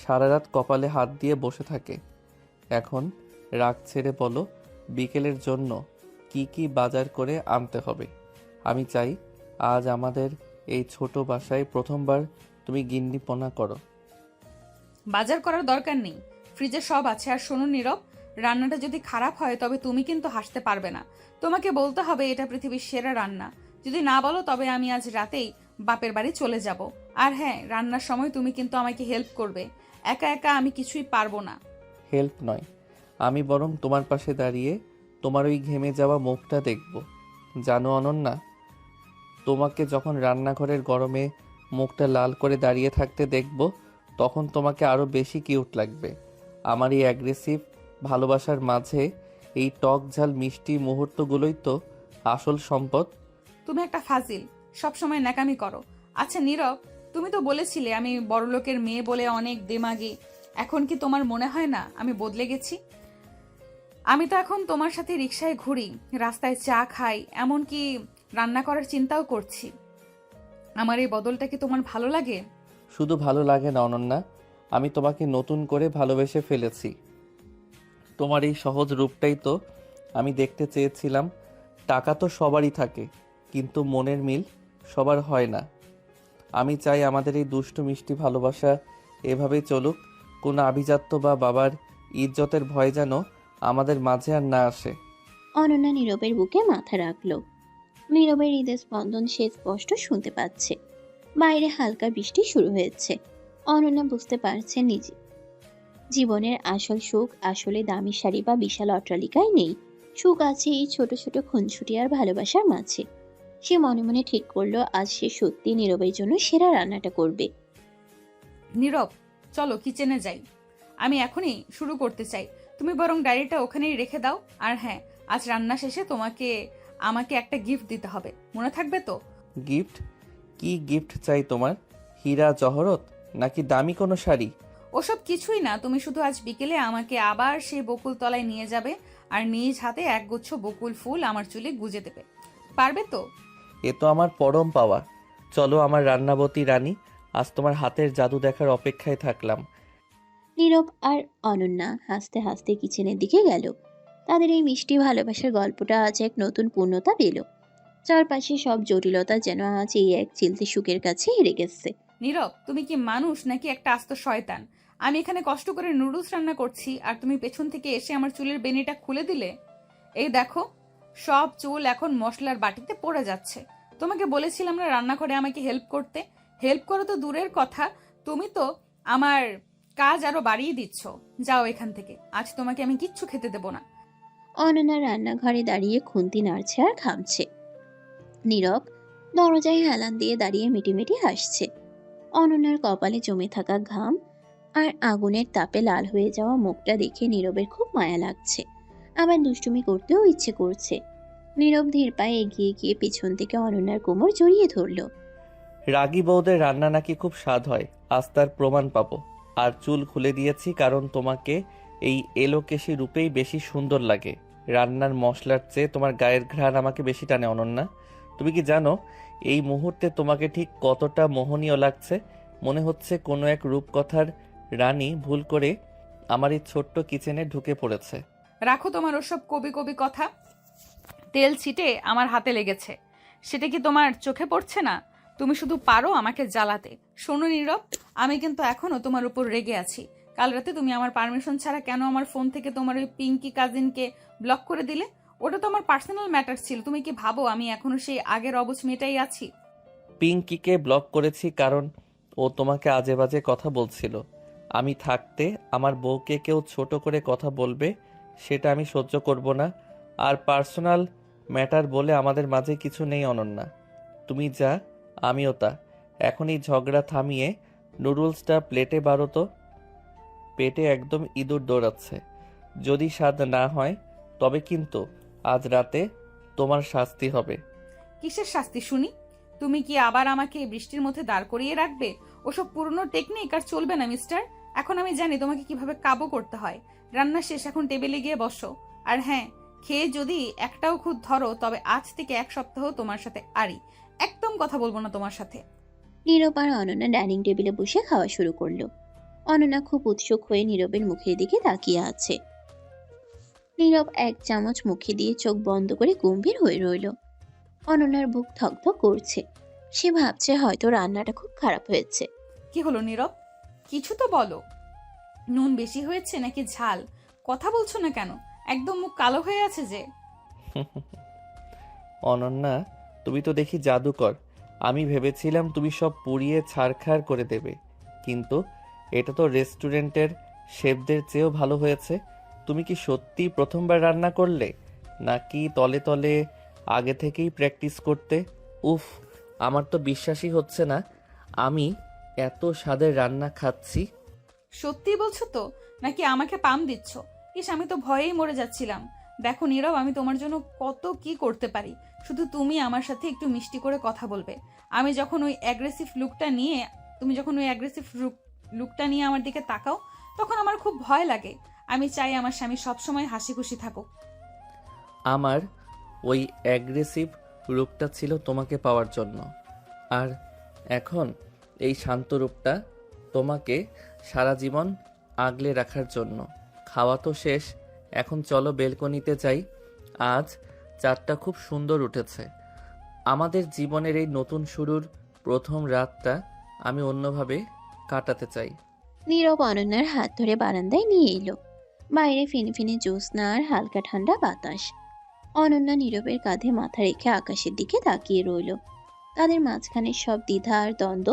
সারা রাত কপালে হাত দিয়ে বসে থাকে। এখন রাগ ছেড়ে বলো, বিকেলের জন্য কি কি বাজার করে আনতে হবে। আমি চাই আজ আমাদের এই ছোট বাসায় প্রথমবার তুমি গিন্নিপনা করো। বাজার করার দরকার নেই, ফ্রিজে সব আছে। আর শোনো নীরব, রান্নাটা যদি খারাপ হয় তবে তুমি কিন্তু হাসতে পারবে না। তোমাকে বলতে হবে এটা পৃথিবীর সেরা রান্না। যদি না বলো তবে আমি আজ রাতেই বাপের বাড়ি চলে যাব। আর হ্যাঁ, রান্নার সময় তুমি কিন্তু আমাকে হেল্প করবে। একা একা আমি কিছুই পারবো না। হেল্প নয়, আমি বরং তোমার পাশে দাঁড়িয়ে তোমার ওই ঘেমে যাওয়া মুখটা দেখব। জানো অনন্যা, তোমাকে যখন রান্নাঘরের গরমে মুখটা লাল করে দাঁড়িয়ে থাকতে দেখব, তখন তোমাকে আরও বেশি কিউট লাগবে। আমার এই অ্যাগ্রেসিভ ভালোবাসার মাঝে এই টক ঝাল মিষ্টি মুহূর্তগুলোই তো আসল সম্পদ। তুমি একটা ফাজিল, সবসময় ন্যাকামি করো। আচ্ছা নীরব, তুমি তো বলেছিলে আমি বড়লোকের মেয়ে বলে অনেক দেমাগী। এখন কি তোমার মনে হয় না আমি বদলে গেছি? আমি তো এখন তোমার সাথে রিকশায় ঘুরি, রাস্তায় চা খাই, এমনকি রান্না করার চিন্তাও করছি। আমার এই বদলটা কি তোমার ভালো লাগে? শুধু ভালো লাগে না অনন্যা, আমি তোমাকে নতুন করে ভালোবেসে ফেলেছি। তোমার এই সহজ রূপটাই তো আমি দেখতে চেয়েছিলাম। টাকা তো সবারই থাকে, কিন্তু মনের মিল সবার হয় না। আমি চাই আমাদের এই দুষ্টু মিষ্টি ভালোবাসা এভাবেই চলুক। কোনো আভিজাত্য বা বাবার ইজ্জতের ভয় যেন আমাদের মাঝে আর না আসে। অনন্যা নীরবের বুকে মাথা রাখল। নীরবের হৃদয় স্পন্দন সে স্পষ্ট শুনতে পাচ্ছে। বাইরে হালকা বৃষ্টি শুরু হয়েছে। অনন্যা বুঝতে পারছে নিজে জীবনের আসল সুখ আসলে দামি শাড়ি বা বিশাল অট্টালিকায় নেই। সুখ আছে এই ছোট ছোট খুনছুটি আর ভালোবাসার মাঝে। সে মনে মনে ঠিক করলো আজ সে সত্যি নীরবের জন্য সেরা রান্নাটা করবে। নীরব, চলো কিচেনে যাই। আমি এখনই শুরু করতে চাই। তুমি বরং ডায়েরিটা ওখানেই রেখে দাও। আর হ্যাঁ, আজ রান্না শেষে আমাকে একটা গিফট দিতে হবে, মনে থাকবে তো? গিফট? কি গিফট চাই তোমার? হীরা জহরত নাকি দামি কোনো শাড়ি? ওসব কিছুই না, তুমি শুধু আজ বিকেলে আমাকে আবার সেই বকুল তলায় নিয়ে যাবে আর নিজ হাতে একগুচ্ছ বকুল ফুল আমার চুলে গুজে দেবে। পারবে তো? এ তো আমার পরম পাওয়া। চলো আমার রান্নাবতী রানী, আজ তোমার হাতের জাদু দেখার অপেক্ষায় থাকলাম। নীরব আর অনন্যা হাসতে হাসতে কিচেনের দিকে গেল। তাদের এই মিষ্টি ভালোবাসার গল্পটা আজ এক নতুন পূর্ণতা পেল। চারপাশে সব জটিলতা যেন আজ এই এক চিলতে সুখের কাছে হেরে গেছে। নীরব, তুমি কি মানুষ নাকি একটা আস্ত শয়তান? আমি এখানে কষ্ট করে নুডলস রান্না করছি আর তুমি পেছন থেকে এসে আমার চুলের বেনিটা খুলে দিলে। এই দেখো, সব চুল এখন মশলার বাটিতে পড়ে যাচ্ছে। তোমাকে বলেছিলাম না রান্নাঘরে আমাকে হেল্প করতে। হেল্প করো তো দূরের কথা, তুমি তো আমার কাজ আরো বাড়িয়ে দিচ্ছ। যাও এখান থেকে, আজ তোমাকে আমি কিচ্ছু খেতে দেবো না। অনন্যা রান্নাঘরে দাঁড়িয়ে খুন্তি নাড়ছে আর ঘামছে। নীরব দরজায় হেলান দিয়ে দাঁড়িয়ে মিটিমিটি হাসছে। অনন্যার কপালে জমে থাকা ঘাম আর আগুনের তাপে লাল হয়ে যাওয়া মুখটা দেখে নীরবের খুব মায়া লাগছে, আবার দুষ্টুমি করতেও ইচ্ছে করছে। নীরব ধীর পায়ে এগিয়ে গিয়ে পিছন থেকে অনন্যার কোমর জড়িয়ে ধরল। রাগী বউদের রান্না নাকি খুব স্বাদ হয়, আজ তার প্রমাণ পাবো। আর চুল খুলে দিয়েছি কারণ তোমাকে এই এলোকেশী রূপেই বেশি সুন্দর লাগে। রান্নার মশলার চেয়ে তোমার গায়ের ঘ্রাণ আমাকে বেশি টানে অনন্যা। তুমি কি জানো এই মুহূর্তে তোমাকে ঠিক কতটা মোহনীয় লাগছে? মনে হচ্ছে কোনো এক রূপকথার রানী ভুল করে আমার এই ছোট্ট কিচেনে ঢুকে পড়েছে। রাখো তোমার ওসব কবি কবি কথা। তেল ছিটে আমার হাতে লেগেছে, সেটা কি তোমার চোখে পড়ছে না? তুমি শুধু পারো আমাকে জ্বালাতে। শোনো নীরব, আমি কিন্তু এখনো তোমার উপর রেগে আছি। কাল রাতে তুমি আমার পারমিশন ছাড়া কেন আমার ফোন থেকে তোমার ওই পিঙ্কি কাজিনকে ব্লক করে দিলে? ওটা তো আমার পার্সোনাল ম্যাটার ছিল। তুমি কি ভাবো আমি এখনো সেই আগের অবুঝ মেয়েটাই আছি? পিঙ্কিকে ব্লক করেছি কারণ ও তোমাকে আজে বাজে কথা বলছিল। আমি থাকতে আমার বউকে কেউ ছোট করে কথা বলবে, সেটা আমি সহ্য করব না। আর পার্সোনাল ম্যাটার বলে আমাদের মাঝে কিছু নেই অনন্যা। তুমি যা, আমিও তা। এখন এই ঝগড়া থামিয়ে নুডলসটা প্লেটে বারো তো। পেটে একদম ইঁদুর দৌড়াচ্ছে। যদি স্বাদ না হয় তবে কিন্তু আজ রাতে তোমার শাস্তি হবে। কিসের শাস্তি শুনি? তুমি কি আবার আমাকে বৃষ্টির মধ্যে দাঁড় করিয়ে রাখবে? ওসব পুরনো টেকনিক আর চলবে না মিস্টার। এখন আমি জানি তোমাকে কিভাবে কাবু করতে হয়। রান্না শেষ, এখন টেবিলে গিয়ে বসো। আর হ্যাঁ, খেয়ে যদি একটাও খুদ ধরো তবে আজ থেকে 1 সপ্তাহ তোমার সাথে আড়ি। একদম কথা বলবো না তোমার সাথে। নীরব আর অনন্যা ডাইনিং টেবিলে বসে খাওয়া শুরু করলো। অনন্যা খুব উৎসুক হয়ে নীরবের মুখের দিকে তাকিয়ে আছে। নীরব 1 চামচ মুখে দিয়ে চোখ বন্ধ করে গম্ভীর হয়ে রইল। অনন্যার বুক ধকধক করছে। সে ভাবছে হয়তো রান্নাটা খুব খারাপ হয়েছে। কি হলো নীরব? কিছু তো বলো। নুন বেশি হয়েছে নাকি ঝাল? কথা বলছো না কেন? একদম মুখ কালো হয়ে আছে যে। অনন্যা, তুমি তো দেখি জাদুকর। আমি ভেবেছিলাম তুমি সব পুড়িয়ে ছারখার করে দেবে, কিন্তু এটা তো রেস্টুরেন্টের শেফদের চেয়েও ভালো হয়েছে। তুমি কি সত্যি প্রথমবার রান্না করলে, নাকি তলে তলে আগে থেকেই প্র্যাকটিস করতে? উফ, আমার তো বিশ্বাসই হচ্ছে না আমি এত স্বাদের রান্না খাচ্ছি। সত্যি বলছো তো, নাকি আমাকে পাম দিচ্ছ? ইস, আমি তো ভয়েই মরে যাচ্ছিলাম। দেখো নীরব, আমি তোমার জন্য কত কি করতে পারি। শুধু তুমি আমার সাথে একটু মিষ্টি করে কথা বলবে। আমি যখন ওই অ্যাগ্রেসিভ লুকটা নিয়ে তুমি যখন ওই অ্যাগ্রেসিভ লুকটা নিয়ে আমার দিকে তাকাও, তখন আমার খুব ভয় লাগে। আমি চাই আমার স্বামী সবসময় হাসি খুশি থাকুক। আমার ওই অ্যাগ্রেসিভ রূপটা ছিল তোমাকে পাওয়ার জন্য, আর এখন এই শান্ত রূপটা তোমাকে সারা জীবন আগলে রাখার জন্য। খাওয়া তো শেষ, এখন চলো বেলকনিতে যাই। আজ চাঁদটা খুব সুন্দর উঠেছে। আমাদের জীবনের এই নতুন শুরুর প্রথম রাতটা আমি অন্যভাবে কাটাতে চাই। নীরব অনন্যার হাত ধরে বারান্দায় নিয়ে এলো। বাইরে ফিনফিনে জ্যোৎস্না আর হালকা ঠান্ডা বাতাস। অনন্যা নীরবের কাঁধে মাথা রেখে আকাশের দিকে তাকিয়ে রইল। তাদের মাঝখানে সব দ্বিধা আর দ্বন্দ্ব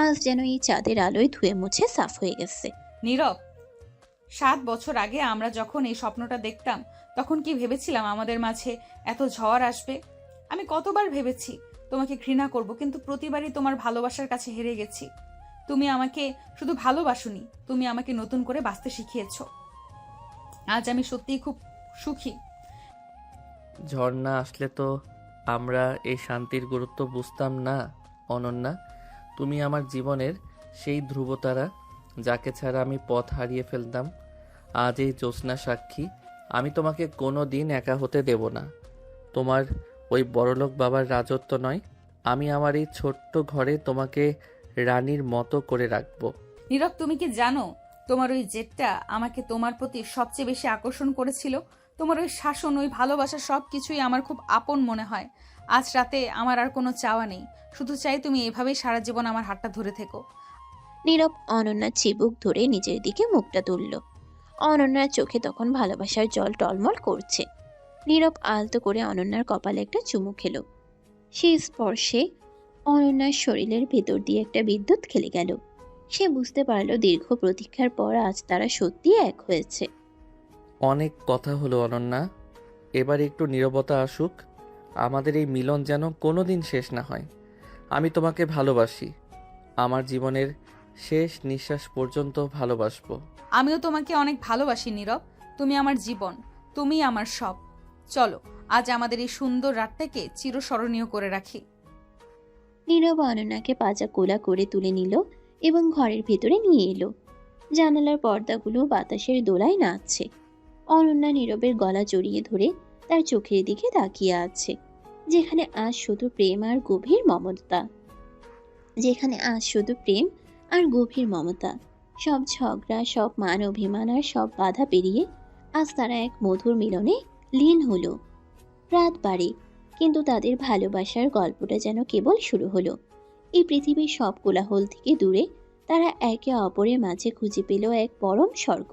আজ যেন এই চাঁদের আলোয় ধুয়ে মুছে সাফ হয়ে গেছে। নীরব, 7 বছর আগে আমরা যখন এই স্বপ্নটা দেখতাম, তখন কি ভেবেছিলাম আমাদের মাঝে এত ঝড় আসবে? আমি কতবার ভেবেছি তোমাকে ঘৃণা করব, কিন্তু প্রতিবারই তোমার ভালোবাসার কাছে হেরে গেছি। তুমি আমাকে শুধু ভালোবাসোনি, তুমি আমাকে নতুন করে বাঁচতে শিখিয়েছো। আজ আমি সত্যিই খুব সুখী। ঝড় না আসলে তো আমরা এই শান্তির গুরুত্ব বুঝতাম না। অনন্যা, তুমি আমার জীবনের সেই ধ্রুবতারা, যাকে ছাড়া আমি পথ হারিয়ে ফেলতাম। আজ এই জ্যোৎস্না সাক্ষী, আমি তোমাকে কোনো দিন একা হতে দেব না। তোমার ওই বড়লোক বাবার রাজত্ব নয়, আমি আমার এই ছোট্ট ঘরে তোমাকে রানীর মতো করে রাখবো। নীরব, তুমি কি জানো তোমার ওই জেদটা আমাকে তোমার প্রতি সবচেয়ে বেশি আকর্ষণ করেছিল? তোমার ওই শাসন, ওই ভালোবাসা, সব কিছুই আমার খুব আপন মনে হয়। আজ রাতে আমার আর কোনো চাওয়া নেই, শুধু চাই তুমি এভাবেই সারা জীবন আমার হাতটা ধরে থেকো। নীরব অনন্যার চিবুক ধরে নিজের দিকে মুখটা তুলল। অনন্যার চোখে তখন ভালোবাসার জল টলমল করছে। নীরব আলতো করে অনন্যার কপালে একটা চুমু খেলো। সেই স্পর্শে অনন্যার শরীরের ভেতর দিয়ে একটা বিদ্যুৎ খেলে গেল। সে বুঝতে পারলো দীর্ঘ প্রতীক্ষার পর আজ তারা সত্যি এক হয়েছে। অনেক কথা হলো অনন্যা, এবার একটু নীরবতা আসুক। আমাদের এই মিলন যেন কোনোদিন শেষ না হয়। আমি তোমাকে ভালোবাসি, আমার জীবনের শেষ নিঃশ্বাস পর্যন্ত ভালোবাসবো। আমিও তোমাকে অনেক ভালোবাসি নীরব। তুমি আমার জীবন, তুমি আমার সব। চলো আজ আমাদের এই সুন্দর রাতটাকে চিরস্মরণীয় করে রাখি। নীরব অনন্যাকে পাজা কোলা করে তুলে নিল এবং ঘরের ভেতরে নিয়ে এলো। জানালার পর্দাগুলো বাতাসের দোলায় নাচছে। অনন্যা নীরবের গলা জড়িয়ে ধরে তার চোখের দিকে তাকিয়ে আছে, যেখানে আজ শুধু প্রেম আর গভীর মমতা। সব ঝগড়া, সব মান অভিমান আর সব বাধা পেরিয়ে আজ তারা এক মধুর মিলনে লীন হলো। রাত বাড়ে, কিন্তু তাদের ভালোবাসার গল্পটা যেন কেবল শুরু হলো। এই পৃথিবীর সব কোলাহল থেকে দূরে তারা একে অপরের মাঝে খুঁজে পেল এক পরম স্বর্গ।